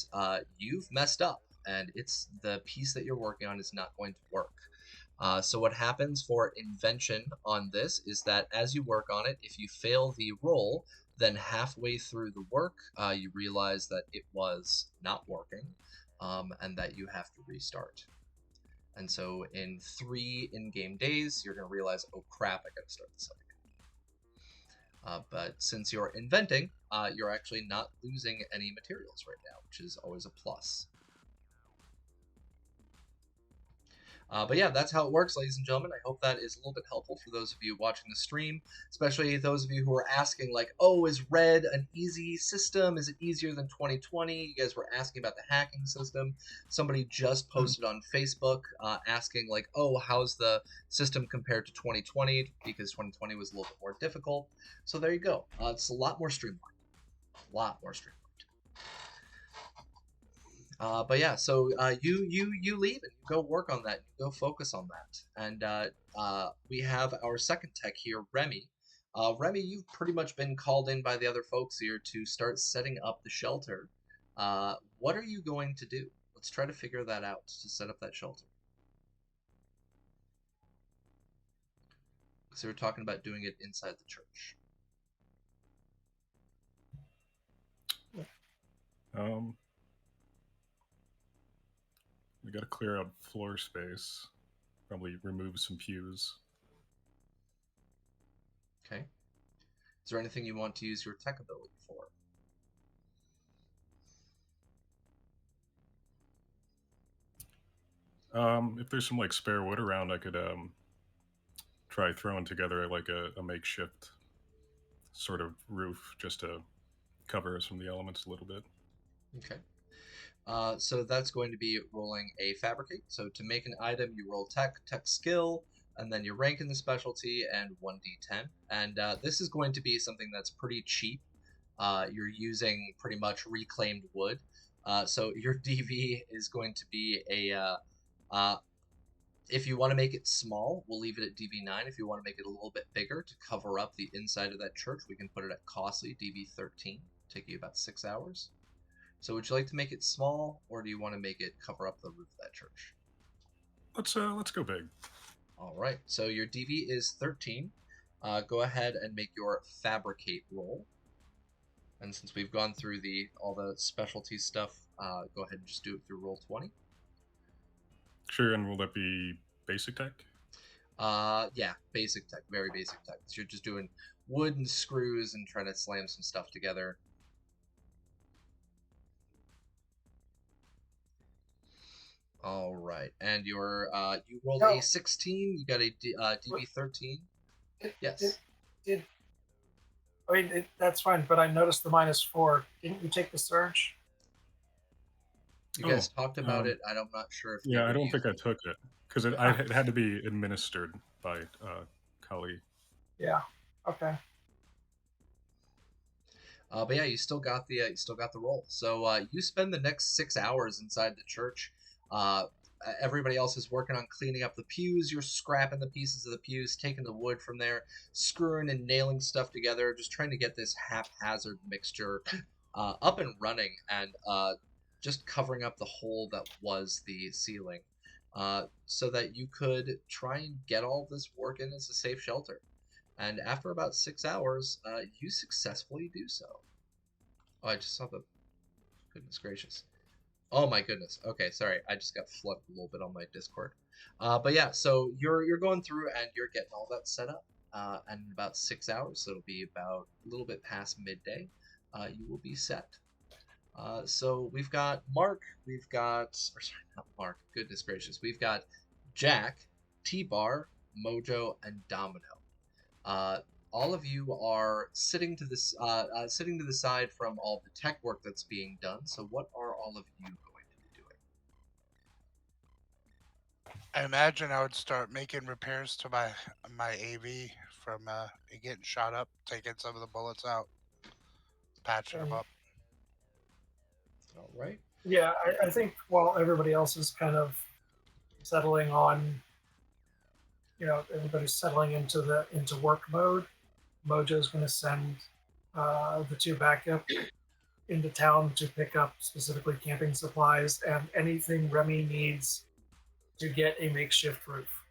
you've messed up and it's the piece that you're working on is not going to work. So what happens for invention on this is that as you work on it, if you fail the roll, then halfway through the work, you realize that it was not working and that you have to restart. And so in 3 in-game days, you're going to realize, oh crap, I got to start this up again. But since you're inventing, you're actually not losing any materials right now, which is always a plus. But yeah, that's how it works, ladies and gentlemen. I hope that is a little bit helpful for those of you watching the stream, especially those of you who are asking, like, oh, is Red an easy system? Is it easier than 2020? You guys were asking about the hacking system. Somebody just posted on Facebook asking, like, oh, how's the system compared to 2020? Because 2020 was a little bit more difficult. So there you go. It's a lot more streamlined. A lot more streamlined. But yeah, so you leave and you go work on that. You go focus on that. And we have our second tech here, Remy. Remy, you've pretty much been called in by the other folks here to start setting up the shelter. What are you going to do? Let's try to figure that out to set up that shelter. Because we were talking about doing it inside the church. We got to clear up floor space. Probably remove some pews. Okay. Is there anything you want to use your tech ability for? If there's some like spare wood around, I could try throwing together like a makeshift sort of roof just to cover us from the elements a little bit. Okay. So that's going to be rolling a fabricate. So to make an item, you roll tech skill, and then your rank in the specialty, and 1d10. And this is going to be something that's pretty cheap. You're using pretty much reclaimed wood. So your DV is going to be a... if you want to make it small, we'll leave it at DV9. If you want to make it a little bit bigger to cover up the inside of that church, we can put it at costly DV13. Take you about 6 hours. So would you like to make it small, or do you want to make it cover up the roof of that church? Let's go big. All right. So your DV is 13. Go ahead and make your fabricate roll. And since we've gone through all the specialty stuff, go ahead and just do it through roll 20. Sure. And will that be basic tech? Yeah, basic tech, very basic tech. So you're just doing wood and screws and trying to slam some stuff together. All right, and you rolled a 16. You got a DB 13. Yes. I mean, that's fine, but I noticed the -4. Didn't you take the surge? You guys talked about it. I'm not sure if. Yeah, I don't think I took it because it had to be administered by Kali. Yeah. Okay. But yeah, you still got the roll. So you spend the next 6 hours inside the church. Everybody else is working on cleaning up the pews. You're scrapping the pieces of the pews, taking the wood from there, screwing and nailing stuff together, just trying to get this haphazard mixture up and running, and just covering up the hole that was the ceiling, so that you could try and get all this work in as a safe shelter. And after about 6 hours, you successfully do so. Oh, I just saw the... Goodness gracious. Oh my goodness. Okay, sorry. I just got flooded a little bit on my Discord. But yeah, so you're going through and you're getting all that set up. And in about 6 hours, so it'll be about a little bit past midday, you will be set. So we've got Mark, not Mark, goodness gracious. We've got Jack, T-Bar, Mojo, and Domino. All of you are sitting to the side from all the tech work that's being done. So what are all of you going to be doing? I imagine I would start making repairs to my AV from it getting shot up, taking some of the bullets out, patching them up. All right. Yeah, I think while everybody else is kind of settling on, everybody's settling into work mode, Mojo's going to send the 2 backup into town to pick up specifically camping supplies and anything Remy needs to get a makeshift roof.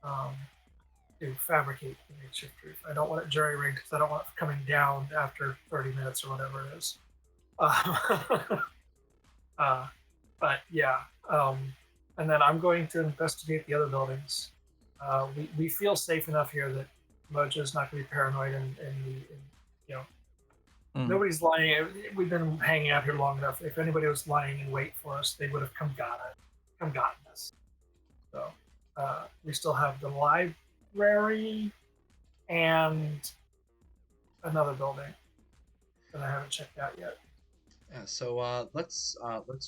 To fabricate the makeshift roof. I don't want it jury-rigged because I don't want it coming down after 30 minutes or whatever it is. But yeah, And then I'm going to investigate the other buildings. We feel safe enough here that Mojo's not going to be paranoid, and you know nobody's lying. We've been hanging out here long enough. If anybody was lying in wait for us, they would have come gotten us. So we still have the library and another building that I haven't checked out yet. Yeah, so let's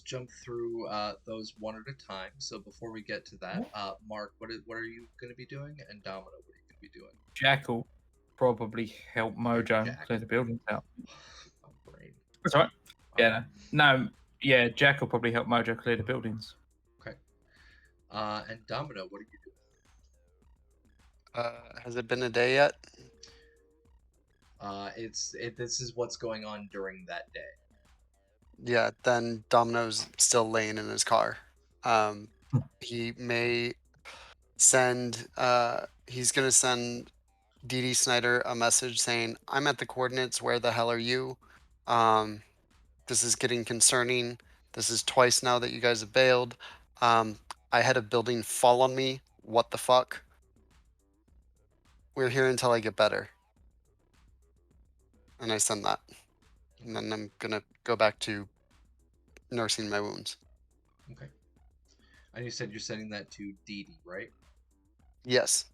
jump through those one at a time. So before we get to that, Mark, what are you going to be doing, and Domino, what are you going to be doing? Jack will probably help Mojo Jack. clear the buildings out. My brain. That's all right. Yeah, no, yeah, Jack will probably help Mojo clear the buildings. Okay. And Domino, what are you doing? Has it been a day yet? This is what's going on during that day. Yeah, then Domino's still laying in his car. He may send. He's gonna send Dee Dee Snyder a message saying, "I'm at the coordinates. Where the hell are you? This is getting concerning. This is twice now that you guys have bailed. I had a building fall on me. What the fuck? We're here until I get better." And I send that. And then I'm gonna go back to nursing my wounds. Okay. And you said you're sending that to Dee Dee, right? Yes.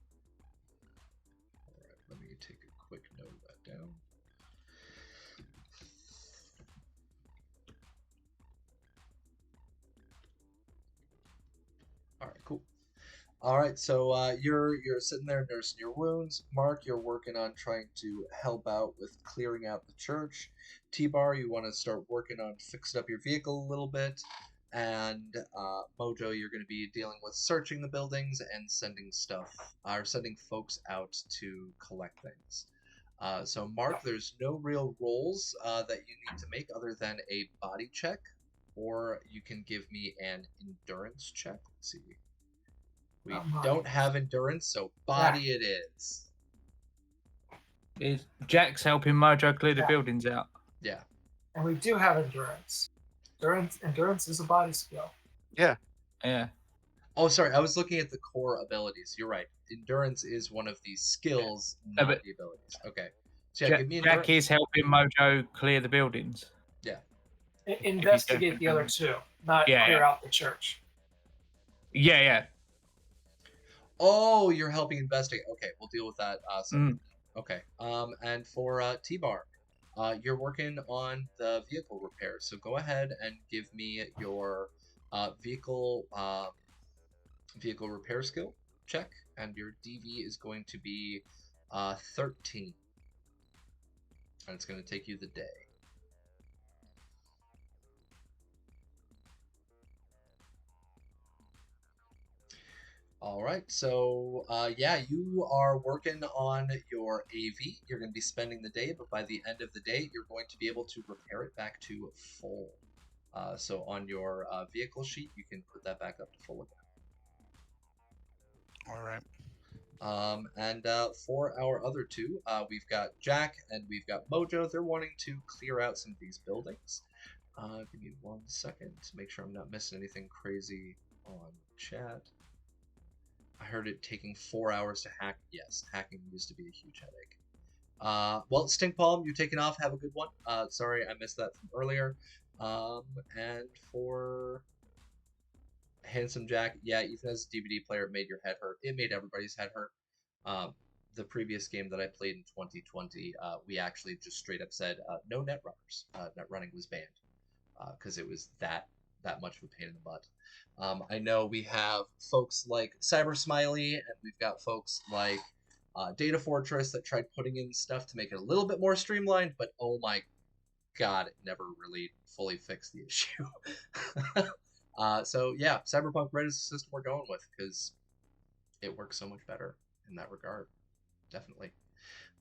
All right. Let me take a quick note of that down. All right. Cool. All right, so you're sitting there nursing your wounds. Mark, you're working on trying to help out with clearing out the church. T-Bar, you want to start working on fixing up your vehicle a little bit. And Mojo, you're going to be dealing with searching the buildings and sending folks out to collect things. So Mark, there's no real rolls that you need to make other than a body check, or you can give me an endurance check. Let's see. We don't have endurance, so body it is. Jack's helping Mojo clear the buildings out. Yeah. And we do have endurance. Endurance is a body skill. Yeah. Yeah. Oh, sorry. I was looking at the core abilities. You're right. Endurance is one of the skills, not the abilities. Okay. So yeah, give me endurance. Jack is helping Mojo clear the buildings. Yeah. Investigate the other two, not clear out the church. Yeah, yeah. Oh, you're helping investigate. Okay, we'll deal with that separately. Okay. And for T-Bar, you're working on the vehicle repair. So go ahead and give me your vehicle repair skill check, and your DV is going to be 13, and it's going to take you the day. All right, so yeah, you are working on your AV. You're going to be spending the day, but by the end of the day, you're going to be able to repair it back to full. So on your vehicle sheet, you can put that back up to full again. All right. And for our other two, we've got Jack and we've got Mojo. They're wanting to clear out some of these buildings. Give me 1 second to make sure I'm not missing anything crazy on chat. I heard it taking 4 hours to hack. Yes, hacking used to be a huge headache. Well, Stink Palm, you're taking off. Have a good one. Sorry, I missed that from earlier. And for Handsome Jack, yeah, even as a DVD player, it made your head hurt. It made everybody's head hurt. The previous game that I played in 2020, we actually just straight up said no net runners. Net running was banned because it was that much of a pain in the butt. I know we have folks like Cyber Smiley, and we've got folks like Data Fortress that tried putting in stuff to make it a little bit more streamlined, but oh my god, it never really fully fixed the issue. So yeah, Cyberpunk Red is the system we're going with because it works so much better in that regard. Definitely.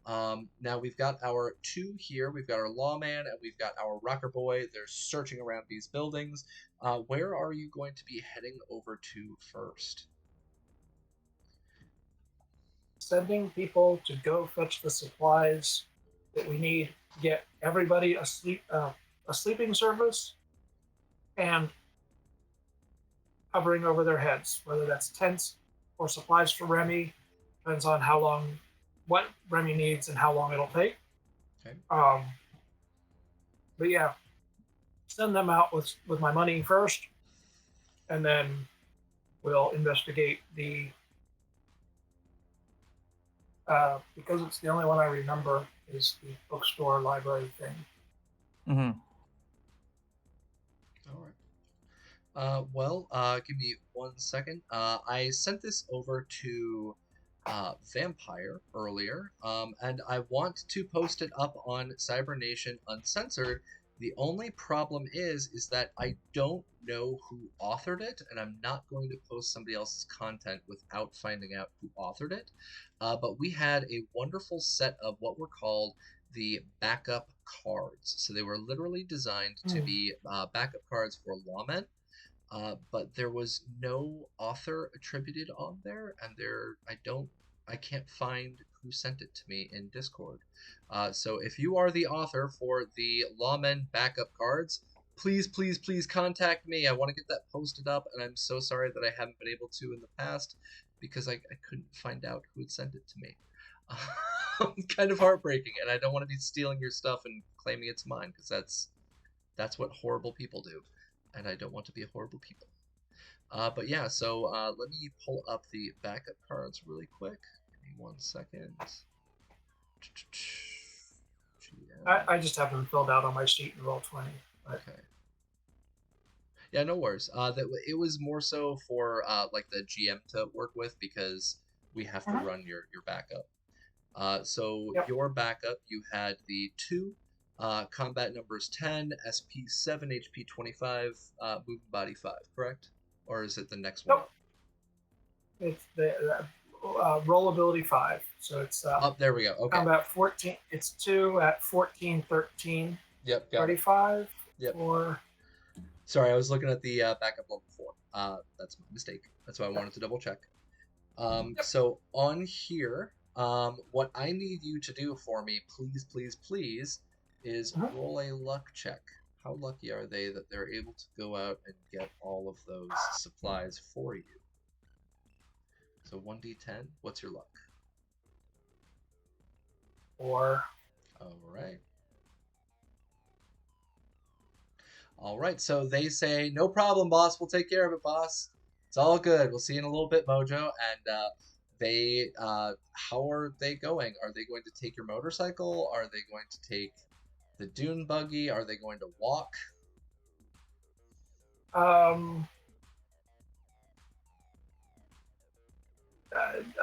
Now we've got our two here. We've got our lawman and we've got our rocker boy. They're searching around these buildings. Where are you going to be heading over to first? Sending people to go fetch the supplies that we need, get everybody a sleeping service, and hovering over their heads, whether that's tents or supplies for Remy. Depends on how long, what Remy needs and how long it'll take. Okay. But yeah, send them out with my money first, and then we'll investigate the because it's the only one I remember is the bookstore library thing. Mm-hmm. All right. Give me 1 second. I sent this over to Vampire earlier, and I want to post it up on Cybernation Uncensored. The only problem is that I don't know who authored it, and I'm not going to post somebody else's content without finding out who authored it. But we had a wonderful set of what were called the backup cards. So they were literally designed to be backup cards for lawmen. But there was no author attributed on there, and I can't find who sent it to me in Discord. So if you are the author for the Lawmen backup cards, please, please, please contact me. I want to get that posted up, and I'm so sorry that I haven't been able to in the past because I couldn't find out who had sent it to me. Kind of heartbreaking, and I don't want to be stealing your stuff and claiming it's mine because that's what horrible people do. And I don't want to be a horrible people. But yeah, so let me pull up the backup cards really quick. Give me 1 second. I just have them filled out on my sheet in Roll20. Okay. Yeah, no worries. It was more so for like the GM to work with because we have to run your backup. So your backup, you had the 2 combat numbers 10, SP 7, HP 25, movement body 5, correct? Or is it the next one? Nope. It's the roll ability 5. So it's there we go. Okay. Combat 14. It's 2 at 14, 13. Yep. Got 35. It. Yep. Or... Sorry, I was looking at the backup level 4. That's my mistake. That's why I wanted to double check. So on here, what I need you to do for me, please, please, please, is roll a luck check. How lucky are they that they're able to go out and get all of those supplies for you? So 1d10, what's your luck? 4. All right, so they say, no problem, boss. We'll take care of it, boss. It's all good. We'll see you in a little bit, Mojo. And how are they going? Are they going to take your motorcycle? Are they going to take the dune buggy? Are they going to walk?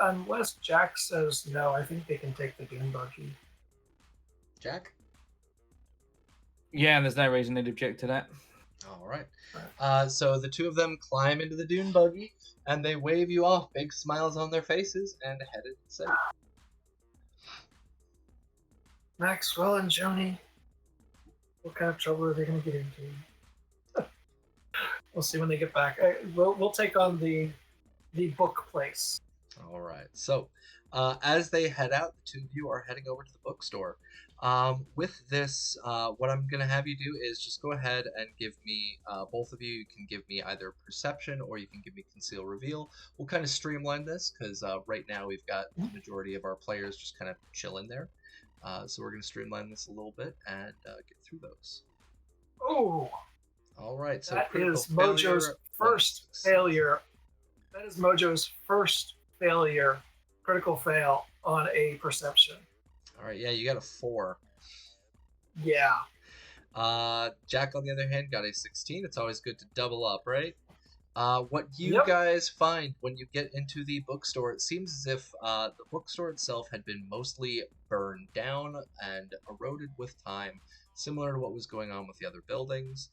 Unless Jack says no, I think they can take the dune buggy. Jack? Yeah, and there's no reason they'd object to that. All right. So the two of them climb into the dune buggy, and they wave you off, big smiles on their faces, and headed south. Maxwell and Joni, what kind of trouble are they going to get into? We'll see when they get back. We'll take on the book place. All right. So as they head out, the two of you are heading over to the bookstore. With this, what I'm going to have you do is just go ahead and give me, both of you can give me either perception or you can give me conceal reveal. We'll kind of streamline this because right now we've got the majority of our players just kind of chilling there. So we're going to streamline this a little bit and get through those. Oh! All right. So that is Mojo's first failure. That is Mojo's first failure, critical fail on a perception. All right, yeah, you got a 4. Yeah. Jack, on the other hand, got a 16. It's always good to double up, right? What you guys find when you get into the bookstore, it seems as if the bookstore itself had been mostly burned down and eroded with time, similar to what was going on with the other buildings.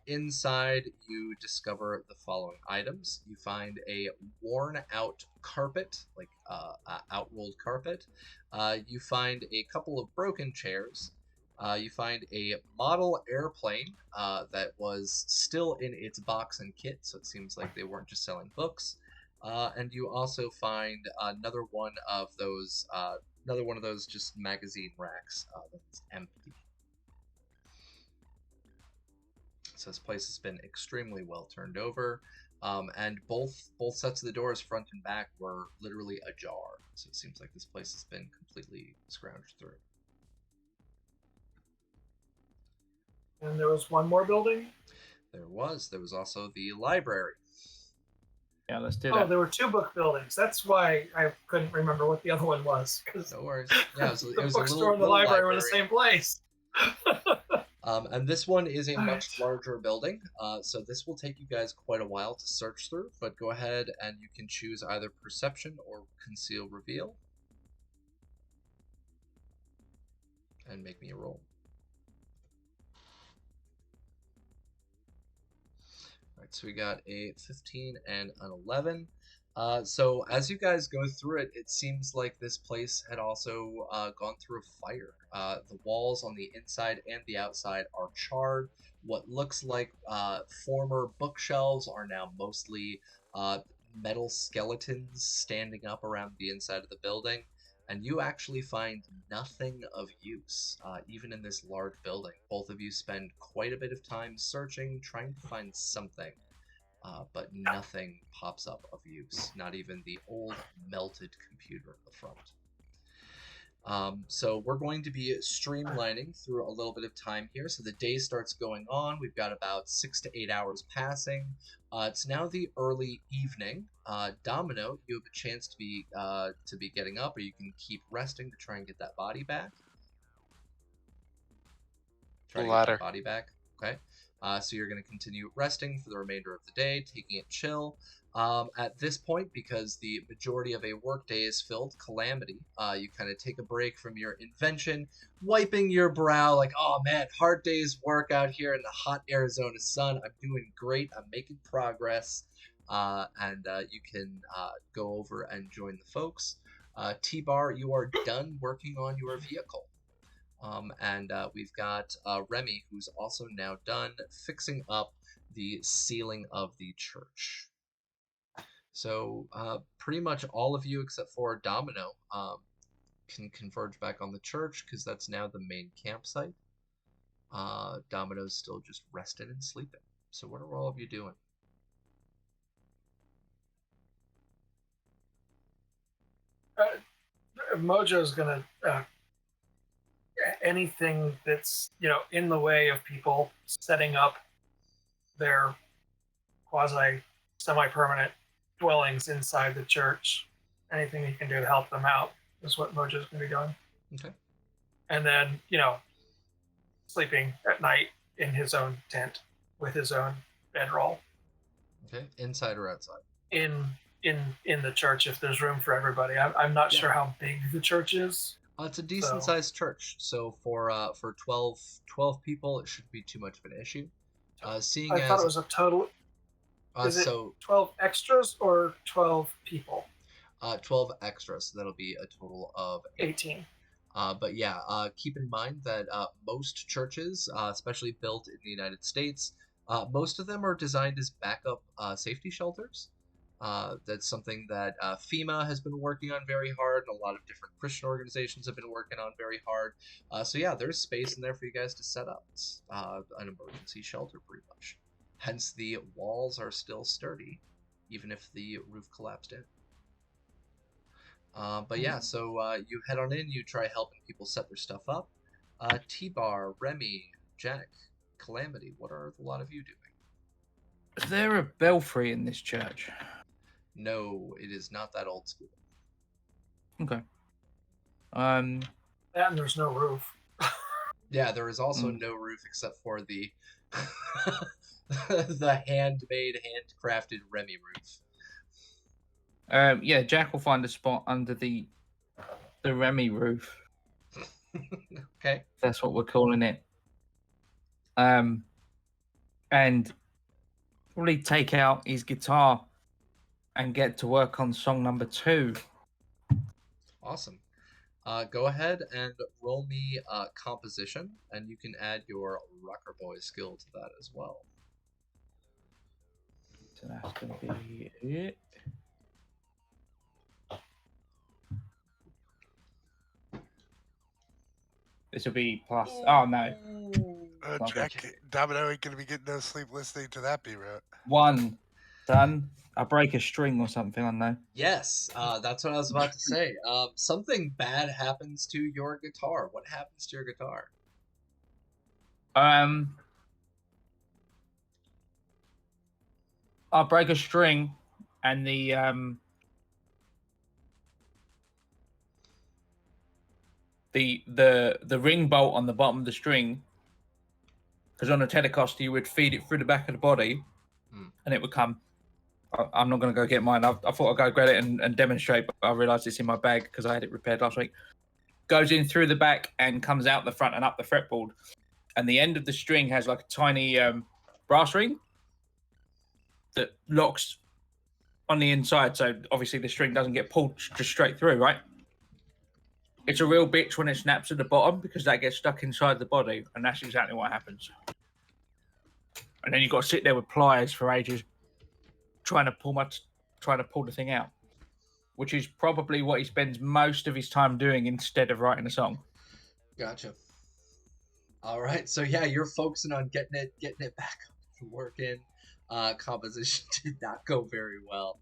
Inside, you discover the following items. You find a worn-out carpet, like out-rolled carpet. You find a couple of broken chairs. You find a model airplane that was still in its box and kit, so it seems like they weren't just selling books. And you also find another one of those just magazine racks that's empty. So this place has been extremely well turned over. And both sets of the doors, front and back, were literally ajar. So it seems like this place has been completely scrounged through. And there was one more building. There was also the library. Yeah, let's do Oh, that. there were 2 book buildings. That's why I couldn't remember what the other one was. Because No worries. Yeah, it the was a bookstore and the little library were in the same place. And this one is a All much right. larger building, so this will take you guys quite a while to search through, but go ahead and you can choose either perception or conceal reveal. And make me a roll. Alright, so we got a 15 and an 11. So as you guys go through it, it seems like this place had also gone through a fire. The walls on the inside and the outside are charred. What looks like former bookshelves are now mostly metal skeletons standing up around the inside of the building. And you actually find nothing of use, even in this large building. Both of you spend quite a bit of time searching, trying to find something, but nothing pops up of use, not even the old melted computer in the front. So we're going to be streamlining through a little bit of time here. So the day starts going on. We've got about 6 to 8 hours passing. It's now the early evening. Domino, you have a chance to be getting up, or you can keep resting to try and get that body back. Try to get that body back. Okay. So you're going to continue resting for the remainder of the day, taking it chill. At this point, because the majority of a workday is filled, Calamity, you kind of take a break from your invention, wiping your brow like, oh man, hard day's work out here in the hot Arizona sun. I'm doing great. I'm making progress. And you can go over and join the folks. T-Bar, you are done working on your vehicle. And we've got Remy, who's also now done fixing up the ceiling of the church. So pretty much all of you except for Domino can converge back on the church because that's now the main campsite. Domino's still just resting and sleeping. So what are all of you doing? Mojo's gonna anything that's in the way of people setting up their quasi semi-permanent dwellings inside the church. Anything he can do to help them out is what Mojo's going to be doing. Okay. And then sleeping at night in his own tent with his own bedroll. Okay, inside or outside? In the church, if there's room for everybody. I'm not sure how big the church is. It's a decent sized church, so for 12 people, it shouldn't be too much of an issue. I thought it was a total. Is it 12 extras or 12 people? 12 extras, so that'll be a total of 18. But yeah, keep in mind that most churches, especially built in the United States, most of them are designed as backup safety shelters. That's something that FEMA has been working on very hard, and a lot of different Christian organizations have been working on very hard. So yeah, there's space in there for you guys to set up. It's an emergency shelter, pretty much. Hence, the walls are still sturdy, even if the roof collapsed in. But yeah, so you head on in, you try helping people set their stuff up. T-Bar, Remy, Jack, Calamity, what are a lot of you doing? Is there a belfry in this church? No, it is not that old school. Okay. And there's no roof. Yeah, there is also no roof except for the the handmade, handcrafted Remy roof. Yeah, Jack will find a spot under the Remy roof. Okay. That's what we're calling it. And probably take out his guitar and get to work on song number 2. Awesome. Go ahead and roll me composition, and you can add your rocker boy skill to that as well. So that's going to be it. This will be plus. Oh no. Jack, Domino ain't gonna be getting no sleep listening to that be right. 1. Done. I break a string or something. I don't know. Yes, that's what I was about to say. Something bad happens to your guitar. What happens to your guitar? I break a string, and the ring bolt on the bottom of the string, because on a Telecaster you would feed it through the back of the body, and it would come. I'm not going to go get mine. I thought I'd go grab it and demonstrate, but I realised it's in my bag because I had it repaired last week. Goes in through the back and comes out the front and up the fretboard. And the end of the string has like a tiny brass ring that locks on the inside. So obviously the string doesn't get pulled just straight through, right? It's a real bitch when it snaps at the bottom because that gets stuck inside the body. And that's exactly what happens. And then you've got to sit there with pliers for ages trying to pull the thing out, which is probably what he spends most of his time doing instead of writing a song. Gotcha. All right, so yeah, you're focusing on getting it back up and working. Composition did not go very well.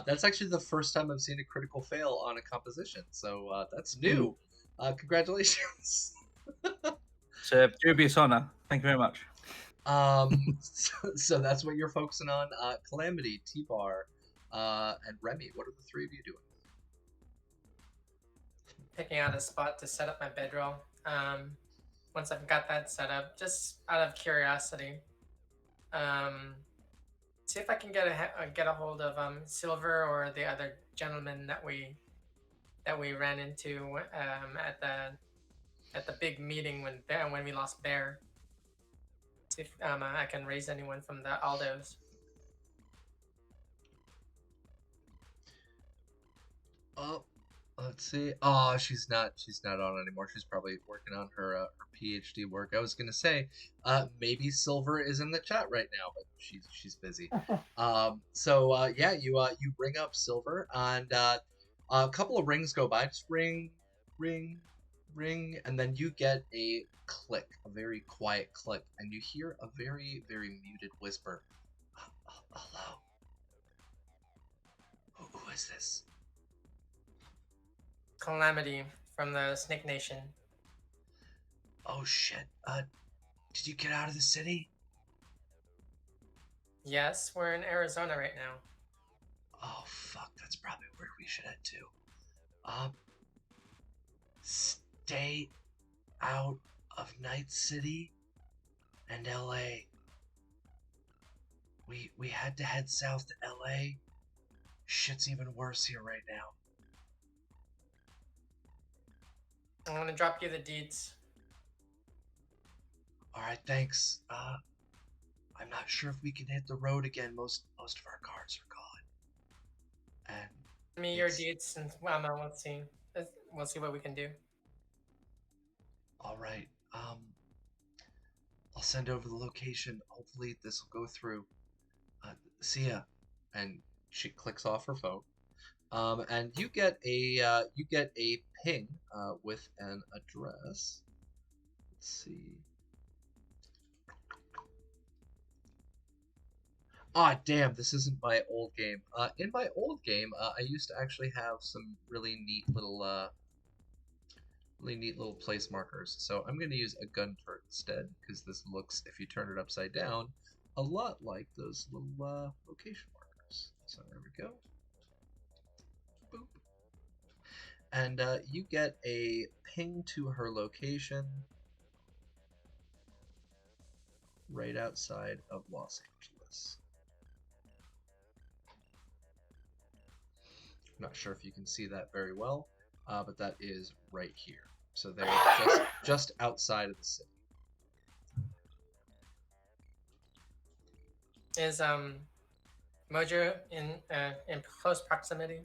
That's actually the first time I've seen a critical fail on a composition, so that's new. Congratulations. It's a dubious honor. Thank you very much. So that's what you're focusing on. Calamity, T-Bar, and Remy, what are the three of you doing? Picking out a spot to set up my bedroll. Once I've got that set up, just out of curiosity, see if I can get a hold of Silver or the other gentleman that we ran into at the big meeting when we lost Bear. See if I can raise anyone from the Aldos. Oh, let's see. Oh, she's not on anymore. She's probably working on her PhD work. I was gonna say, maybe Silver is in the chat right now, but she's busy. Yeah, you bring up Silver, and a couple of rings go by. Just ring, ring, ring, and then you get a click, a very quiet click, and you hear a very, very muted whisper. Hello. Who is this? Calamity from the Snake Nation. Oh shit. Did you get out of the city? Yes, we're in Arizona right now. Oh fuck, that's probably where we should head to. Stay out of Night City and LA. We had to head south to LA. Shit's even worse here right now. I'm gonna drop you the deeds. Alright, thanks. I'm not sure if we can hit the road again. Most of our cars are gone. And Give me your deeds and let's see. We'll see what we can do. Alright, I'll send over the location. Hopefully this will go through. See ya. And she clicks off her phone. And you get a ping with an address. Let's see. Ah, damn, this isn't my old game. In my old game, I used to actually have some really neat little place markers. So I'm going to use a gun turret instead, because this looks, if you turn it upside down, a lot like those little location markers. So there we go. Boop. And you get a ping to her location right outside of Los Angeles. I'm not sure if you can see that very well, but that is right here. So they're just outside of the city. Is Mojo in close proximity?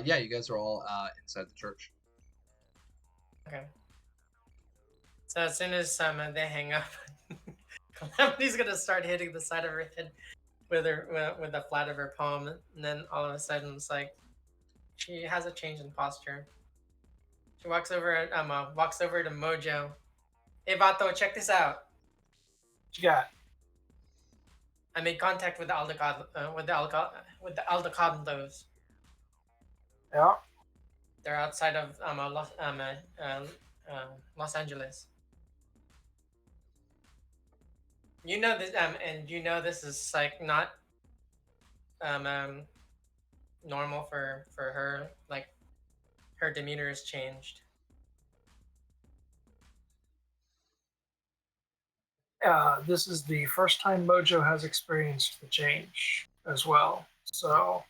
Yeah, you guys are all inside the church. Okay. So as soon as they hang up, Calamity's gonna start hitting the side of her head with the flat of her palm, and then all of a sudden it's like she has a change in posture. She walks over to Mojo. Hey Vato, check this out. What you got? I made contact with the Aldecados. Yeah. They're outside of Los Angeles. You know this, and you know this is like not normal for her. Like her demeanor has changed. This is the first time Mojo has experienced the change as well. So,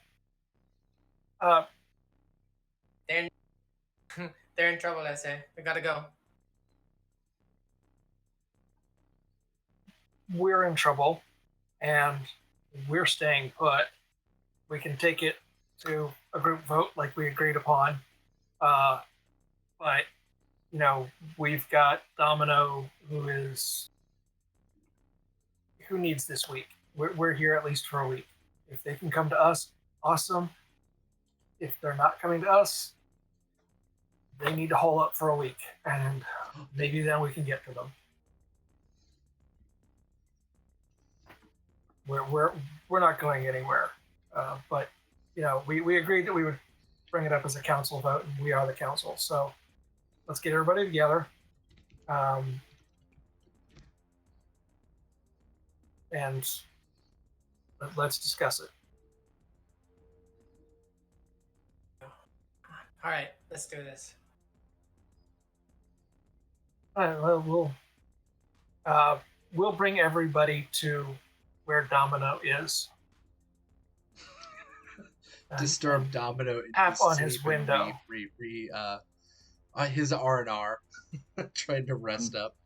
They're they're in trouble. I say we gotta go. we're in trouble, and we're staying put. We can take it to a group vote like we agreed upon. But you know, we've got Domino, who needs this week. We're here at least for a week. If they can come to us, awesome. If they're not coming to us, they need to hole up for a week, and maybe then we can get to them. We're not going anywhere. But you know, we agreed that we would bring it up as a council vote, and we are the council. So let's get everybody together, and let's discuss it. All right, let's do this. All right, well, we'll bring everybody to where Domino is. Disturb Domino into tap on his sleep and window. His R&R, trying to rest up.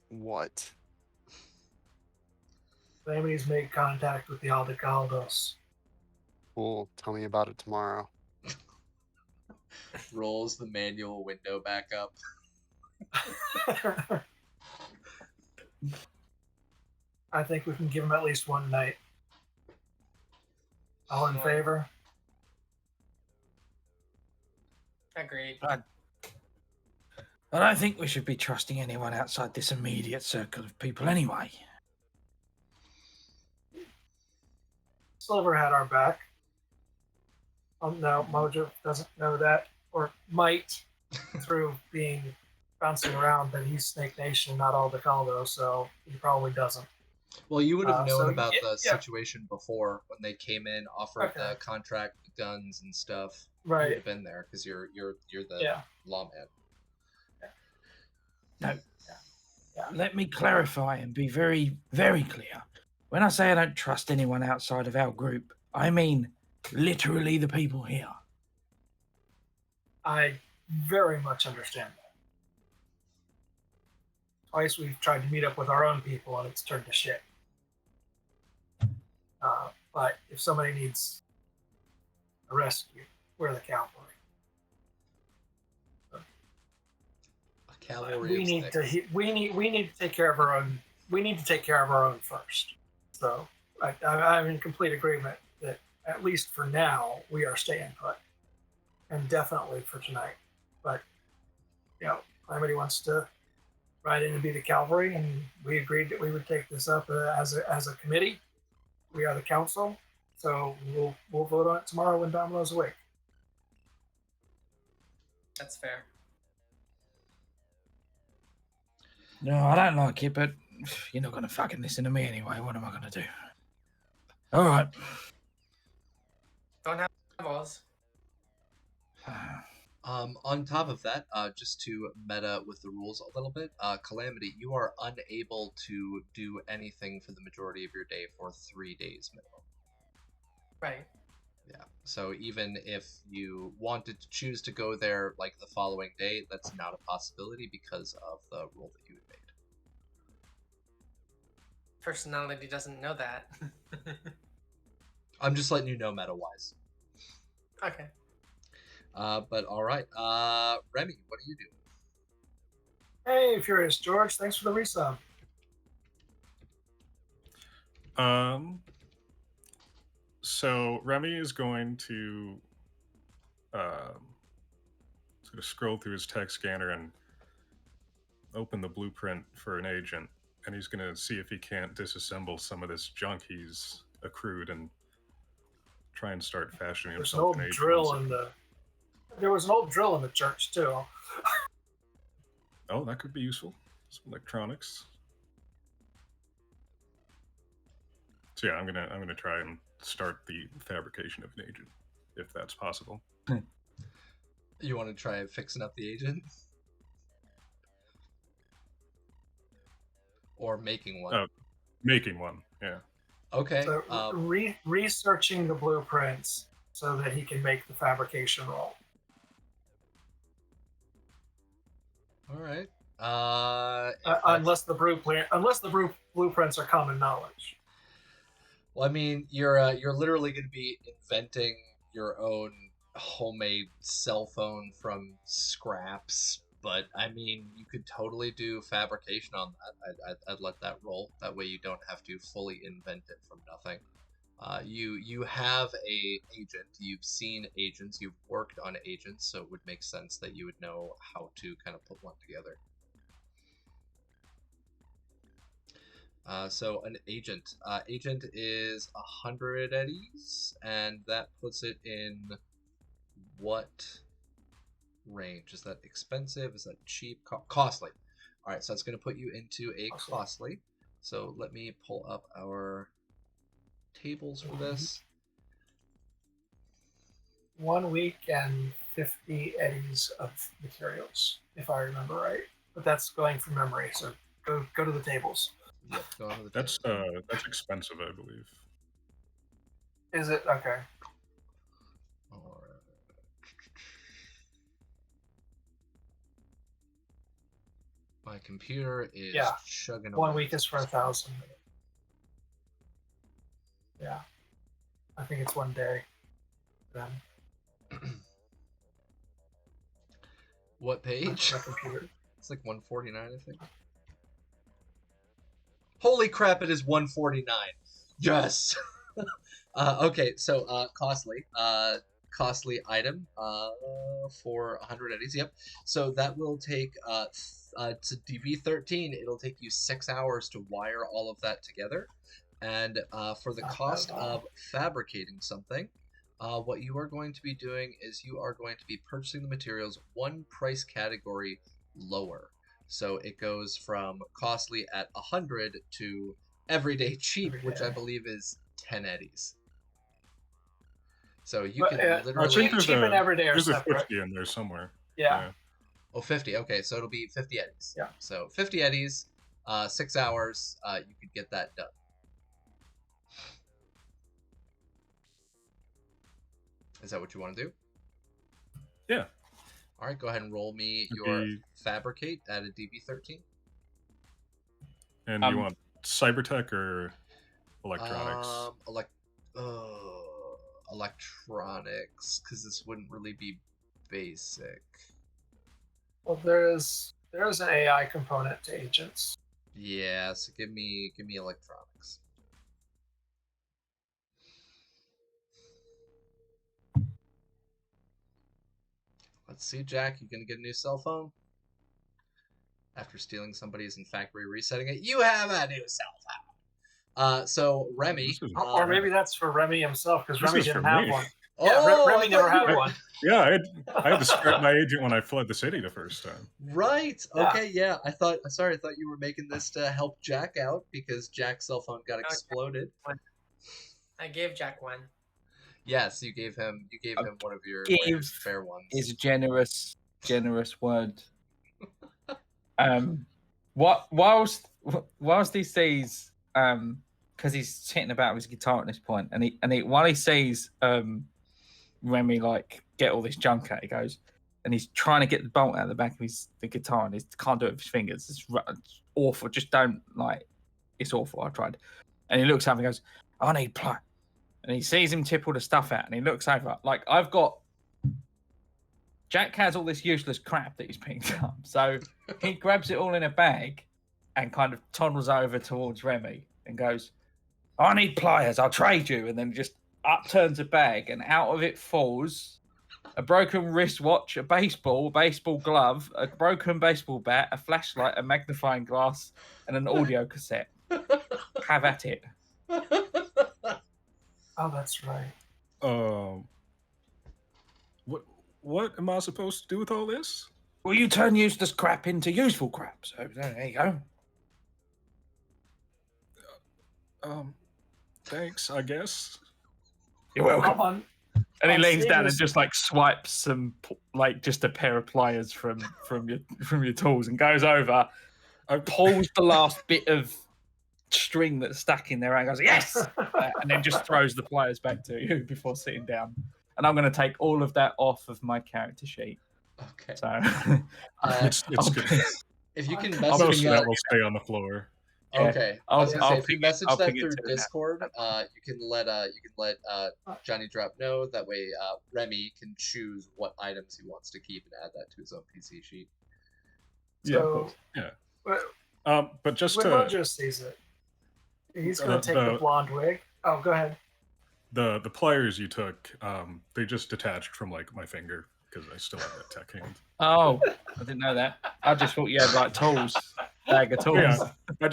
What? Family's made contact with the Aldecaldos. Cool. Tell me about it tomorrow. Rolls the manual window back up. I think we can give him at least one night. All in favor? Agreed. I don't think we should be trusting anyone outside this immediate circle of people anyway. Silver had our back. No, Mojo doesn't know that, or might through being bouncing around, but he's Snake Nation, not Aldecaldo, so he probably doesn't. Well, you would have known so, about the yeah. situation before when they came in, offered the contract, the guns and stuff. Right. You would have been there because you're the lawman. No. Let me clarify and be very, very clear. When I say I don't trust anyone outside of our group, I mean literally the people here. I very much understand that. Twice we've tried to meet up with our own people and it's turned to shit. But if somebody needs a rescue, we're the cavalry. Cavalry. We need to take care of our own. We need to take care of our own first. So I'm in complete agreement that at least for now we are staying put, and definitely for tonight. But you know, Calamity wants to ride in and be the cavalry, and we agreed that we would take this up as a committee. We are the council, so we'll vote on it tomorrow when Domino's awake. That's fair. No, I don't like it, but you're not going to fucking listen to me anyway. What am I going to do? All right. Don't have balls. On top of that, just to meta with the rules a little bit, Calamity, you are unable to do anything for the majority of your day for 3 days minimum. Right. Yeah. So even if you wanted to choose to go there like the following day, that's not a possibility because of the rule that you had made. Personality doesn't know that. I'm just letting you know meta-wise. Okay. But all right. Remy, what are you doing? Hey, Furious George, thanks for the resub. So Remy is going to gonna scroll through his tech scanner and open the blueprint for an agent, and he's gonna see if he can't disassemble some of this junk he's accrued and try and start fashioning There's an himself old an agent. drill in the. There was an old drill in the church too. Oh, that could be useful. Some electronics. So yeah, I'm gonna try and start the fabrication of an agent, if that's possible. You want to try fixing up the agent? Or making one? Oh, making one, yeah. Okay. So researching the blueprints so that he can make the fabrication roll. All right. Unless the blueprints are common knowledge. Well, I mean, you're literally going to be inventing your own homemade cell phone from scraps. But I mean, you could totally do fabrication on that. I'd let that roll. That way, you don't have to fully invent it from nothing. You have a agent. You've seen agents. You've worked on agents, so it would make sense that you would know how to kind of put one together. So an agent. Agent is 100 eddies, and that puts it in what range? Is that expensive? Is that cheap? Costly. All right, so that's going to put you into a costly. So let me pull up our tables for this. 1 week and 50 eddies of materials, if I remember right. But that's going from memory, so go to the tables. Yep, go on to the That's table. that's expensive, I believe. Is it? Okay. All right. My computer is chugging away. 1 week is for 1,000. Yeah. I think it's 1 day. Then. What page? My computer. It's like 149, I think. Holy crap, it is 149. Yes! Okay, so costly. Costly item for 100 eddies. Yep. So that will take to DB13. It'll take you 6 hours to wire all of that together, and for the cost of fabricating something, what you are going to be doing is you are going to be purchasing the materials one price category lower. So it goes from costly at 100 to everyday cheap, which I believe is 10 eddies. So you can literally... There's cheap and everyday are there's a separate. 50 in there somewhere. Yeah. Oh, 50. Okay, so it'll be 50 eddies. Yeah. So 50 eddies, 6 hours, you could get that done. Is that what you want to do? Yeah. All right, go ahead and roll me your fabricate at a DB13. And you want cybertech or electronics? Electronics, because this wouldn't really be basic. Well, there is an AI component to agents. Yeah, so give me electronics. Let's see, Jack, you gonna get a new cell phone? After stealing somebody's in factory, resetting it, you have a new cell phone. So Remy, or maybe that's for Remy himself, because Remy didn't have one. Oh, Yeah, Remy never had one. Yeah, I had to scrap my agent when I fled the city the first time. Right. Okay. Yeah. I thought you were making this to help Jack out because Jack's cell phone got exploded. I gave Jack one. Yes, you gave him one of your spare ones. Is a generous word. Whilst he sees because he's sitting about with his guitar at this point, and while he sees Remy like get all this junk out, he goes and he's trying to get the bolt out of the back of the guitar, and he can't do it with his fingers. It's awful. Just don't it's awful. I tried, and he looks up and goes, "I need pliers." And he sees him tip all the stuff out, and he looks over. Jack has all this useless crap that he's picked up, so he grabs it all in a bag and kind of toddles over towards Remy and goes, "I need pliers. I'll trade you." And then just upturns a bag, and out of it falls a broken wristwatch, a baseball glove, a broken baseball bat, a flashlight, a magnifying glass, and an audio cassette. Have at it. Oh, that's right. What am I supposed to do with all this? Well, you turn useless crap into useful crap. So there you go. Thanks, I guess. You're welcome. Come on. And he I'm leans seeing down this- and just like swipes some, like just a pair of pliers from your tools and goes over, pulls the last bit of string that's stuck in there and goes, yes! And then just throws the pliers back to you before sitting down. And I'm going to take all of that off of my character sheet. Okay. So It's good. If you can I'll message Most of that, that will stay on the floor. Yeah. okay. I was gonna say, if you message I'll that ping it through to him now. Discord, you can let Johnny Drop know. That way, Remy can choose what items he wants to keep and add that to his own PC sheet. Yeah, of So, course. Yeah. But just when to Mojo sees it, he's going to take the blonde wig. Oh, go ahead. the pliers you took, they just detached from like my finger because I still have that tech hand. Oh, I didn't know that. I just thought you had like tools, bag of tools. Yeah,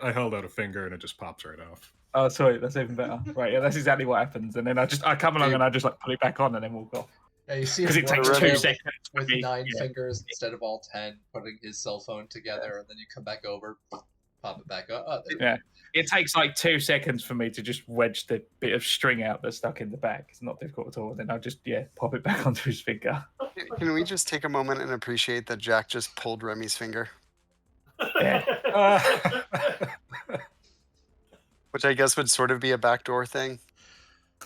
I held out a finger and it just pops right off. Oh, sorry, that's even better. Right, yeah, that's exactly what happens. And then I come along and I just like put it back on and then walk off. Yeah, you see Because him it takes walk 2 around seconds for with me. 9 Yeah. fingers instead of all 10, putting his cell phone together, and then you come back over, pop it back up. Oh, there we Yeah. It takes like 2 seconds for me to just wedge the bit of string out that's stuck in the back. It's not difficult at all. Then I'll just pop it back onto his finger. Can we just take a moment and appreciate that Jack just pulled Remy's finger? Yeah. Which I guess would sort of be a backdoor thing.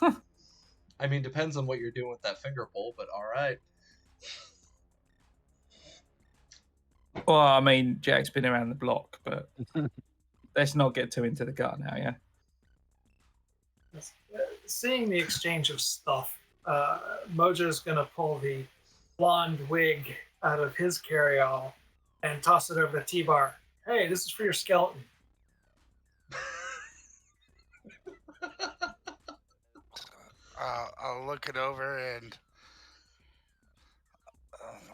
I mean, depends on what you're doing with that finger pull, but all right. Well, I mean, Jack's been around the block, but let's not get too into the gut now, yeah? Seeing the exchange of stuff, Mojo's going to pull the blonde wig out of his carry-all and toss it over to T-Bar. Hey, this is for your skeleton. I'll look it over and.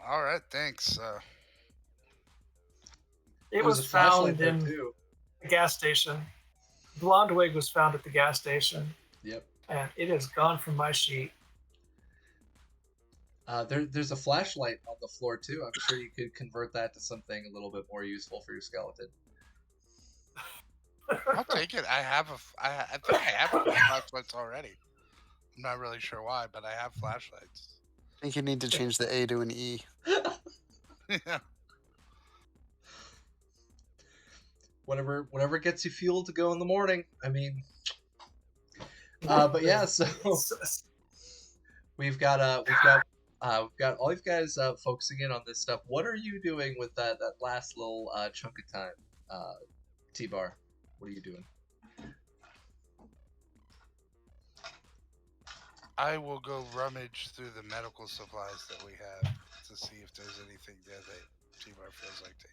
All right, thanks. It There's was a flashlight found there, in too. the gas station. Blonde wig was found at the gas station, Yep. and it is gone from my sheet. There's a flashlight on the floor too. I'm sure you could convert that to something a little bit more useful for your skeleton. I'll take it. I think I have flashlights already. I'm not really sure why, but I have flashlights. I think you need to change the A to an E. Yeah. Whatever gets you fuel to go in the morning. I mean, but yeah. So we've got all you guys focusing in on this stuff. What are you doing with that last little chunk of time, T-Bar? What are you doing? I will go rummage through the medical supplies that we have to see if there's anything there that T-Bar feels like taking.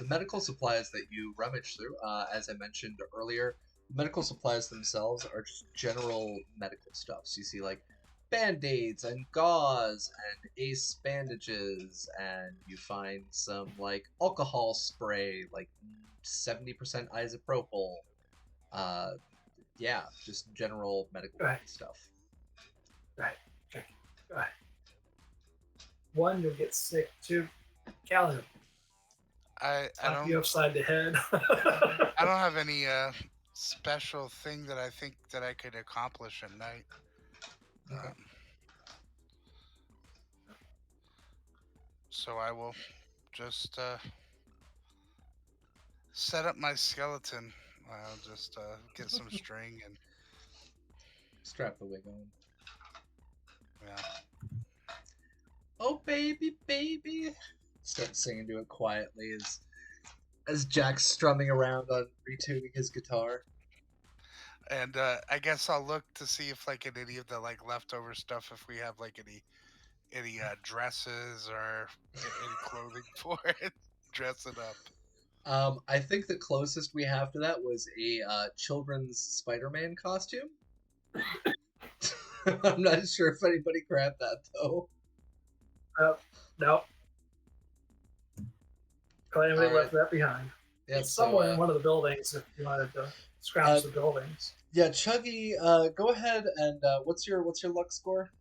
The medical supplies that you rummage through, as I mentioned earlier, medical supplies themselves are just general medical stuff. So you see like band-aids and gauze and ace bandages, and you find some like alcohol spray, like 70% isopropyl. Yeah, just general medical stuff. Right. One, you'll get sick. Two, Calhoun. I Slap you don't upside the head. I don't have any special thing that I think that I could accomplish at night. So I will just set up my skeleton. I'll just get some string and Strap the wig on. yeah. Oh baby, baby. Start singing to it quietly as Jack's strumming around on retuning his guitar. And I guess I'll look to see if like in any of the like leftover stuff, if we have like any dresses or any clothing for it. Dress it up. I think the closest we have to that was a children's Spider-Man costume. I'm not sure if anybody grabbed that though. No. Calamity All left that behind. Yeah, It's somewhere in one of the buildings if you wanted to scrounge the buildings. Yeah, Chuggy, go ahead and what's your luck score?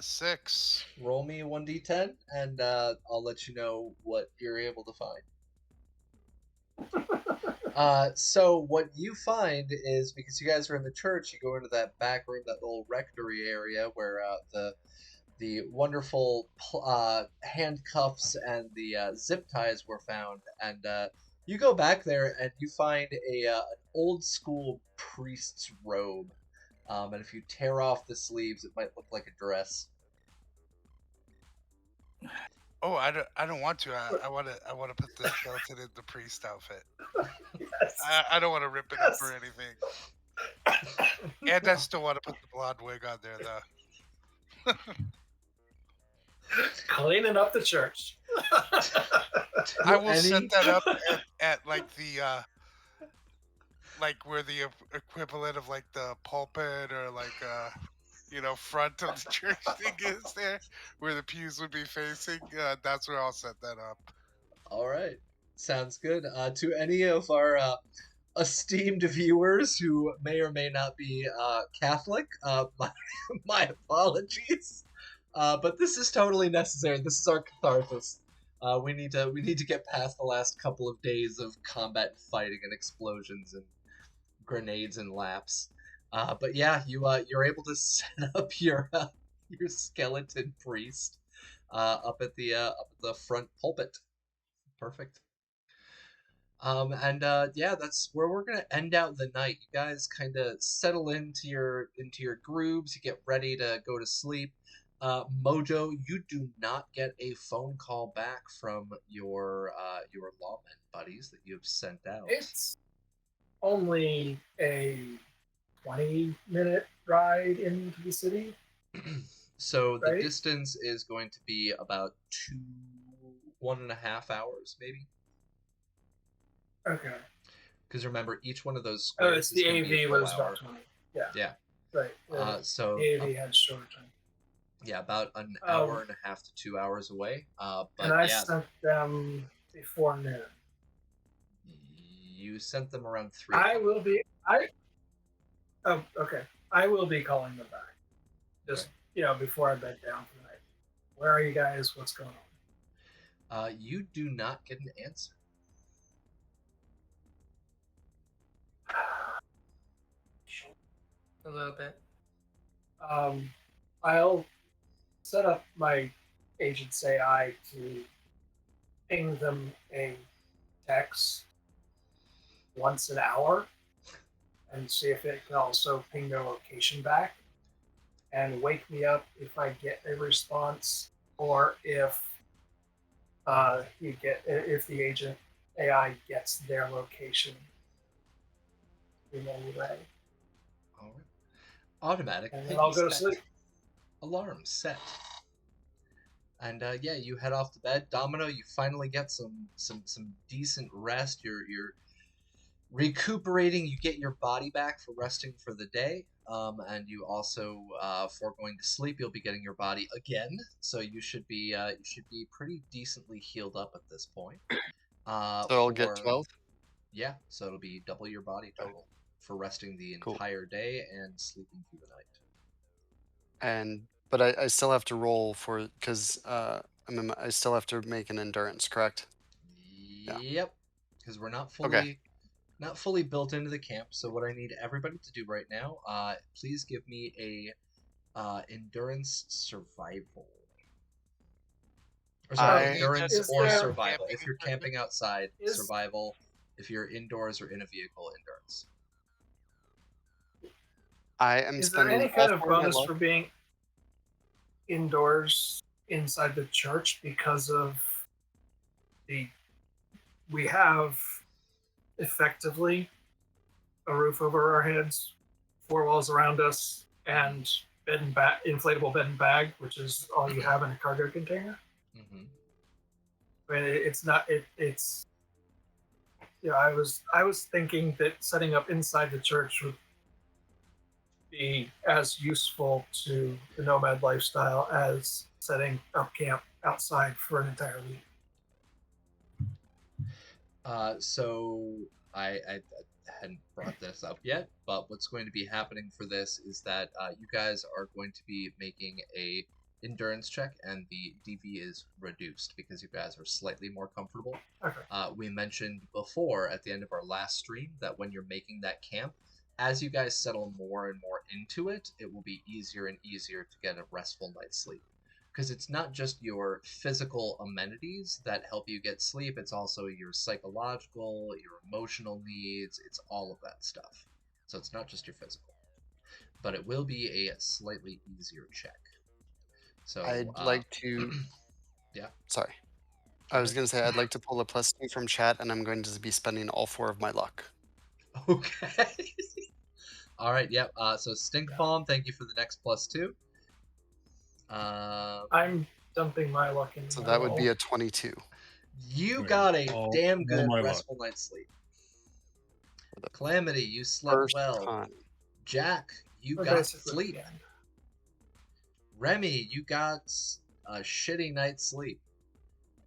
6. Roll me 1d10, and I'll let you know what you're able to find. So what you find is, because you guys are in the church, you go into that back room, that little rectory area where the wonderful handcuffs and the zip ties were found, and you go back there and you find an old school priest's robe, and if you tear off the sleeves, it might look like a dress. Oh, I don't want to. I want to put the skeleton in the priest outfit. Yes. I don't want to rip it up or anything. And I still want to put the blonde wig on there though. Cleaning up the church. I will set that up at like the like where the equivalent of like the pulpit or like front of the church thing is there, where the pews would be facing. That's where I'll set that up. All right, sounds good. To any of our esteemed viewers who may or may not be Catholic, my apologies. But this is totally necessary. This is our catharsis. We need to get past the last couple of days of combat and fighting and explosions and grenades and laps. But yeah, you're able to set up your skeleton priest up at the front pulpit. Perfect. And yeah, that's where we're gonna end out the night. You guys kind of settle into your grooves. You get ready to go to sleep. Mojo, you do not get a phone call back from your lawmen buddies that you have sent out. It's only a 20-minute ride into the city. So the Right? distance is going to be about 1.5 hours, maybe. Okay. Because remember, each one of those Oh, squares it's is the going to be a AV full was hour. about 20. Yeah. Yeah. Right. So the AV had short time. yeah, about an hour and a half to 2 hours away. But and I yeah, sent them before noon. you sent them around 3 I o'clock. will be. Oh, okay. I will be calling them back. Just before I bed down for the night. Where are you guys? What's going on? You do not get an answer. A little bit. I'll set up my agent's AI to ping them a text once an hour and see if it can also ping their location back and wake me up if I get a response or if the agent AI gets their location in any way. All right. Automatic. And then I'll go to set. sleep. Alarm set. And yeah, you head off to bed. Domino, you finally get some decent rest. You're recuperating. You get your body back for resting for the day. And you also, for going to sleep, you'll be getting your body again. So you should be pretty decently healed up at this point. So I'll get 12? Yeah, so it'll be double your body total for resting the entire day and sleeping through the night. But I still have to roll for, because I still have to make an endurance, correct? Yep, because we're not fully built into the camp. So what I need everybody to do right now, please give me a endurance survival. Or sorry, endurance or survival. If you're camping outside, survival. If you're indoors or in a vehicle, endurance. I am Is there spending any kind all of four of my bonus luck. for being indoors inside the church because of we have effectively a roof over our heads, 4 walls around us, and inflatable bed and bag, which is all you have in a cargo container. Mm-hmm. I mean, it's not. It's. I was thinking that setting up inside the church would be as useful to the nomad lifestyle as setting up camp outside for an entire week. So I hadn't brought this up yet, but what's going to be happening for this is that you guys are going to be making a endurance check, and the DV is reduced because you guys are slightly more comfortable. Okay. We mentioned before at the end of our last stream that when you're making that camp, as you guys settle more and more into it, it will be easier and easier to get a restful night's sleep. Because it's not just your physical amenities that help you get sleep, it's also your psychological, your emotional needs, it's all of that stuff. So it's not just your physical. But it will be a slightly easier check. So I'd like to. Yeah. Sorry. I was going to say I'd like to pull a +2 from chat, and I'm going to be spending all 4 of my luck. Okay. All right. Yep. So Stink Palm, thank you for the next +2. I'm dumping my luck in. So that would be a 22. You Wait, got a all- damn all good my luck. restful night's sleep. Calamity, you slept First well. time. Jack, you Or got basically sleep. the end. Remy, you got a shitty night's sleep.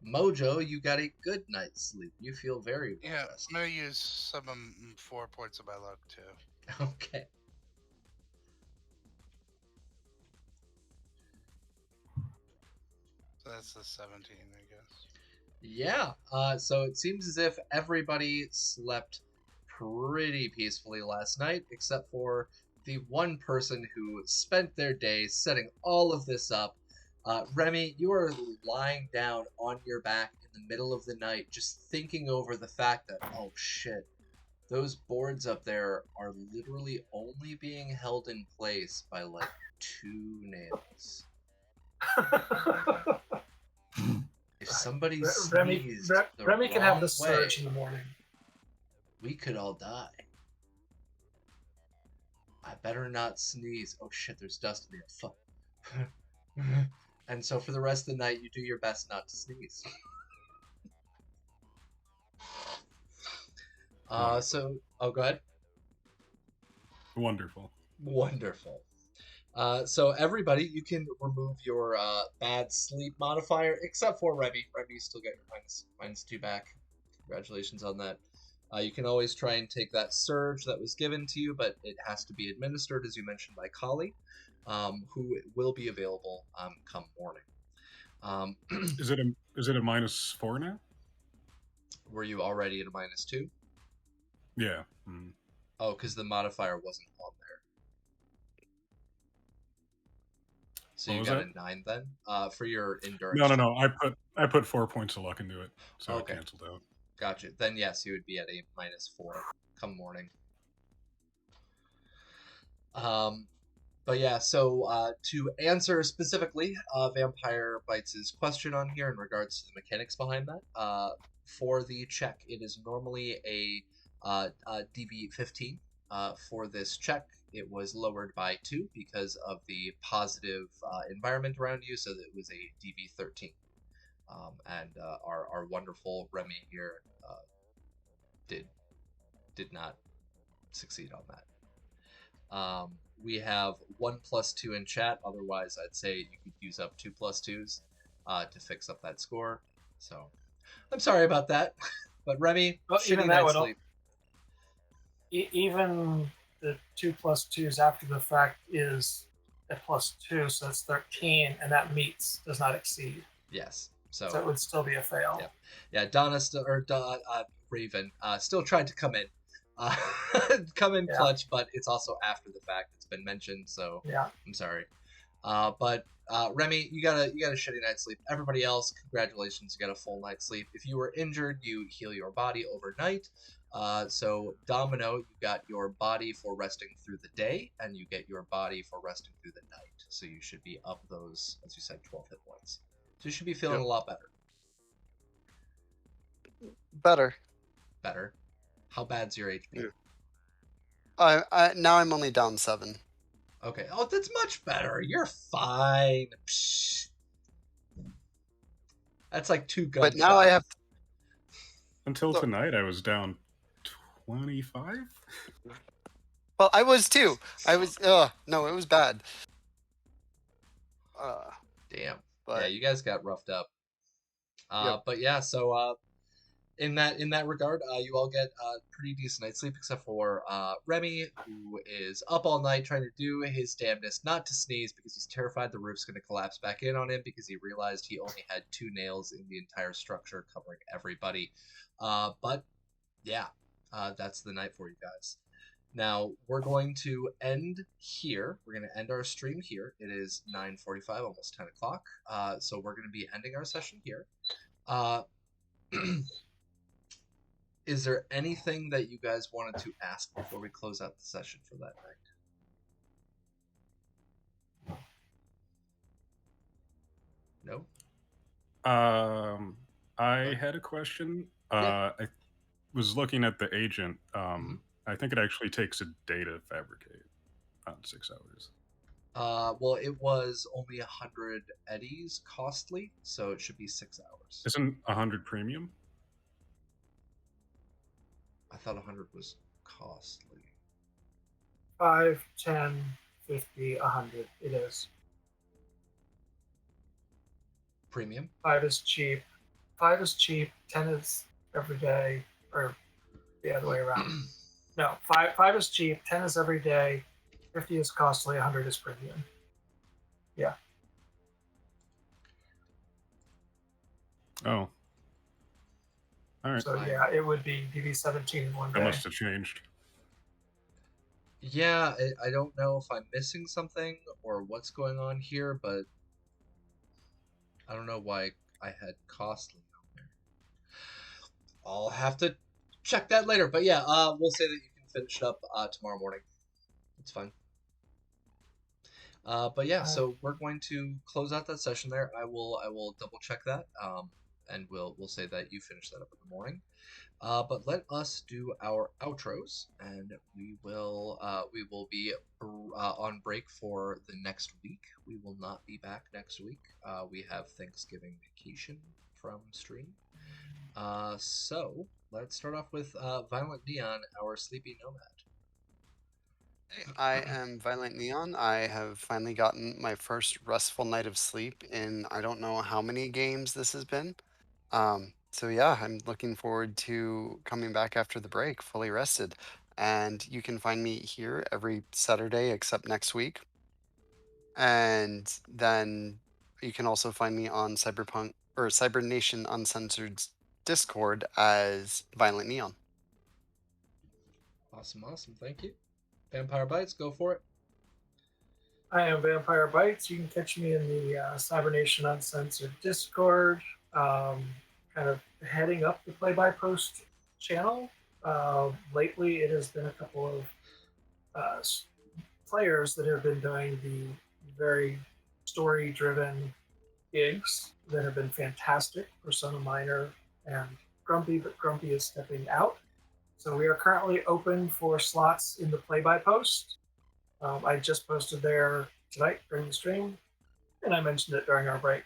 Mojo, you got a good night's sleep. You feel very well Yeah, rested. I'm gonna use some of 4 points of my luck too. Okay. So that's the 17, I guess. Yeah. So it seems as if everybody slept pretty peacefully last night, except for the one person who spent their day setting all of this up. Remy, you are lying down on your back in the middle of the night, just thinking over the fact that, oh shit, those boards up there are literally only being held in place by like 2 nails. If somebody Remy, sneezed the Remy can have wrong the surge way, in the morning. we could all die. I better not sneeze. Oh shit, there's dust in here. Fuck. And so for the rest of the night, you do your best not to sneeze. Oh, go ahead. Wonderful. Wonderful. So everybody, you can remove your bad sleep modifier, except for Remy. Remy, you still get your -2 back. Congratulations on that. You can always try and take that surge that was given to you, but it has to be administered, as you mentioned, by Kali, who will be available come morning. Is it a -4 now? Were you already at a -2? Yeah. Mm. Oh, because the modifier wasn't on there. So What you was got that? a 9 then for your endurance. No. I put 4 points of luck into it, so Okay. it canceled out. Gotcha. Then yes, you would be at a -4 come morning. But yeah, so to answer specifically Vampire Bites' question on here in regards to the mechanics behind that, for the check, it is normally a DB 15. For this check, it was lowered by 2 because of the positive environment around you, so that it was a DB 13. And our wonderful Remy here did not succeed on that. We have 1 +2 in chat. Otherwise, I'd say you could use up 2 +2s to fix up that score. So I'm sorry about that, but Remy, Well, shitty even that night's would sleep. Even the 2 +2s after the fact is a +2, so that's 13, and that meets, does not exceed. Yes. So it would still be a fail. Yeah, yeah. Donna Raven still tried to come in, come in clutch, but it's also after the fact. It's been mentioned, so yeah. I'm sorry. But Remy, you got a shitty night's sleep. Everybody else, congratulations, you got a full night's sleep. If you were injured, you heal your body overnight. So Domino, you got your body for resting through the day, and you get your body for resting through the night. So you should be up those, as you said, 12 hit points. So you should be feeling a lot better. Better. How bad's your HP? Now I'm only down 7. Okay. Oh, that's much better. You're fine. Psh. That's like 2 gunshots. But now I have. Until tonight, I was down 25. Well, I was too. I was. No, it was bad. Damn. But Yeah, you guys got roughed up. Yep. But yeah, so in that regard, you all get a pretty decent night's sleep, except for Remy, who is up all night trying to do his damnedest not to sneeze because he's terrified the roof's going to collapse back in on him because he realized he only had 2 nails in the entire structure covering everybody. But yeah, that's the night for you guys. Now we're going to end here. We're going to end our stream here. It is 9:45, almost 10 o'clock. So we're going to be ending our session here. Is there anything that you guys wanted to ask before we close out the session for that night? No? I had a question. Yeah. I was looking at the agent. I think it actually takes a day to fabricate, not 6 hours. Well, it was only 100 eddies costly, so it should be 6 hours. Isn't 100 premium? I thought 100 was costly. 5, 10, 50, 100. It is. Premium? 5 is cheap. 5 is cheap. 10 is every day, or the other way around. No, 5 is cheap. 10 is every day. 50 is costly. 100 is premium. Yeah. Oh. All right. So yeah, it would be DD17 in one That day. must have changed. Yeah, I don't know if I'm missing something or what's going on here, but I don't know why I had costly on there. I'll have to check that later. But yeah, we'll say that you can finish it up tomorrow morning. It's fine. But yeah, so we're going to close out that session there. I will double check that, and we'll say that you finish that up in the morning. But let us do our outros, and we will be on break for the next week. We will not be back next week. We have Thanksgiving vacation from stream. So let's start off with Violent Neon, our sleepy nomad. I am Violent Neon. I have finally gotten my first restful night of sleep in I don't know how many games this has been. So yeah, I'm looking forward to coming back after the break, fully rested. And you can find me here every Saturday except next week. And then you can also find me on Cyberpunk or Cybernation Uncensored's Discord as Violent Neon. Awesome, thank you. Vampire Bites, go for it. I am Vampire Bites. You can catch me in the Cybernation Uncensored Discord, kind of heading up the Play by Post channel. Lately, it has been a couple of players that have been doing the very story-driven gigs that have been fantastic. Persona Minor and Grumpy, but Grumpy is stepping out. So we are currently open for slots in the Play by Post. I just posted there tonight during the stream, and I mentioned it during our break.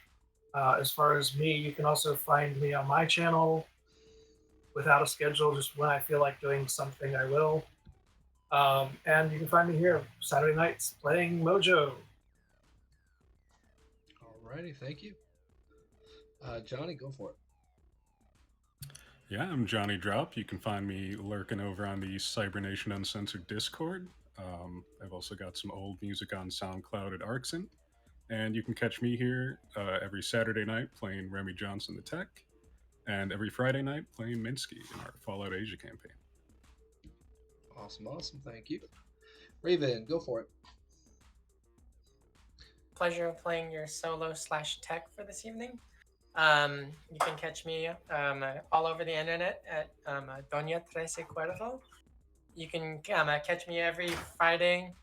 As far as me, you can also find me on my channel without a schedule. Just when I feel like doing something, I will. And you can find me here Saturday nights playing Mojo. Alrighty, thank you. Johnny, go for it. Yeah, I'm Johnny Drop. You can find me lurking over on the Cybernation Uncensored Discord. I've also got some old music on SoundCloud at Arxent. And you can catch me here every Saturday night playing Remy Johnson the Tech, and every Friday night playing Minsky in our Fallout Asia campaign. Awesome, thank you. Raven, go for it. Pleasure of playing your solo/tech for this evening. You can catch me all over the internet at Doña Trece Cuervo. You can catch me every Friday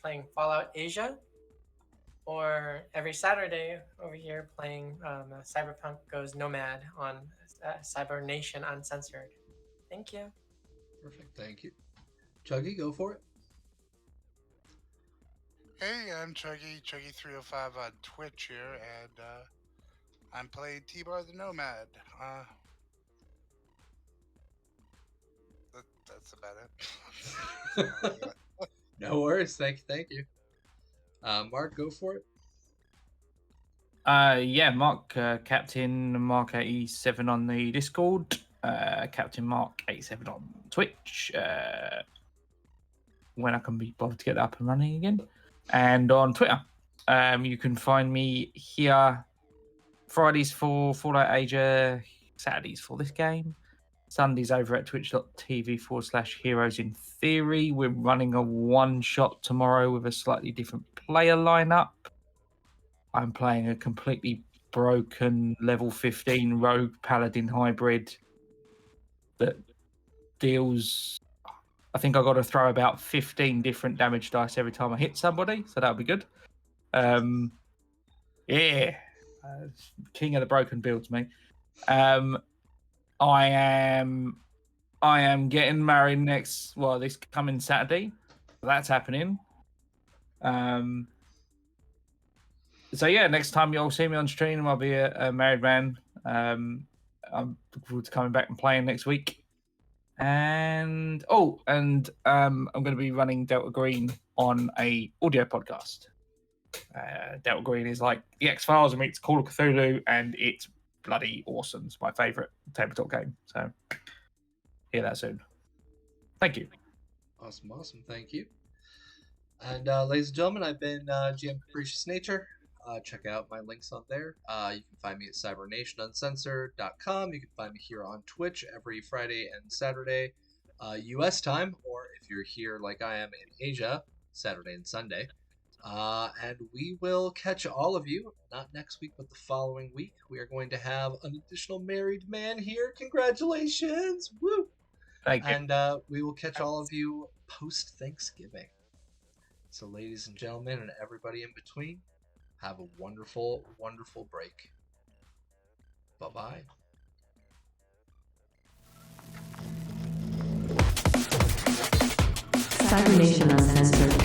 playing Fallout Asia, or every Saturday over here playing Cyberpunk Goes Nomad on Cybernation Uncensored. Thank you. Perfect, thank you. Chuggy, go for it. Hey, I'm Chuggy305 on Twitch here, and I'm playing T-Bar the Nomad. That's that's about it. No worries. Thank you. Mark, go for it. Yeah, Mark, Captain Mark 87 on the Discord, Captain Mark 87 on Twitch. When I can be bothered to get that up and running again, and on Twitter. You can find me here Fridays for Fallout Asia, Saturdays for this game, Sundays over at twitch.tv/Heroes in Theory. We're running a one shot tomorrow with a slightly different player lineup. I'm playing a completely broken level 15 rogue paladin hybrid that deals. I think I got to throw about 15 different damage dice every time I hit somebody, so that'll be good. Yeah, king of the broken builds, mate. I am getting married this coming Saturday. That's happening. So yeah, next time you'll see me on stream, I'll be a married man. I'm looking forward to coming back and playing next week. And I'm going to be running Delta Green on a audio podcast. Delta Green is like the X-Files meets Call of Cthulhu, and it's bloody awesome. It's my favourite tabletop game. So hear that soon. Thank you. Awesome. Thank you. And ladies and gentlemen, I've been GM Capricious Nature. Check out my links on there. You can find me at cybernationuncensored.com. You can find me here on Twitch every Friday and Saturday, U.S. time, or if you're here like I am in Asia, Saturday and Sunday. And we will catch all of you, not next week, but the following week. We are going to have an additional married man here. Congratulations! Woo! Thank you. And we will catch all of you post-Thanksgiving. So ladies and gentlemen, and everybody in between, have a wonderful, wonderful break. Bye-bye. Cybernation Uncensored.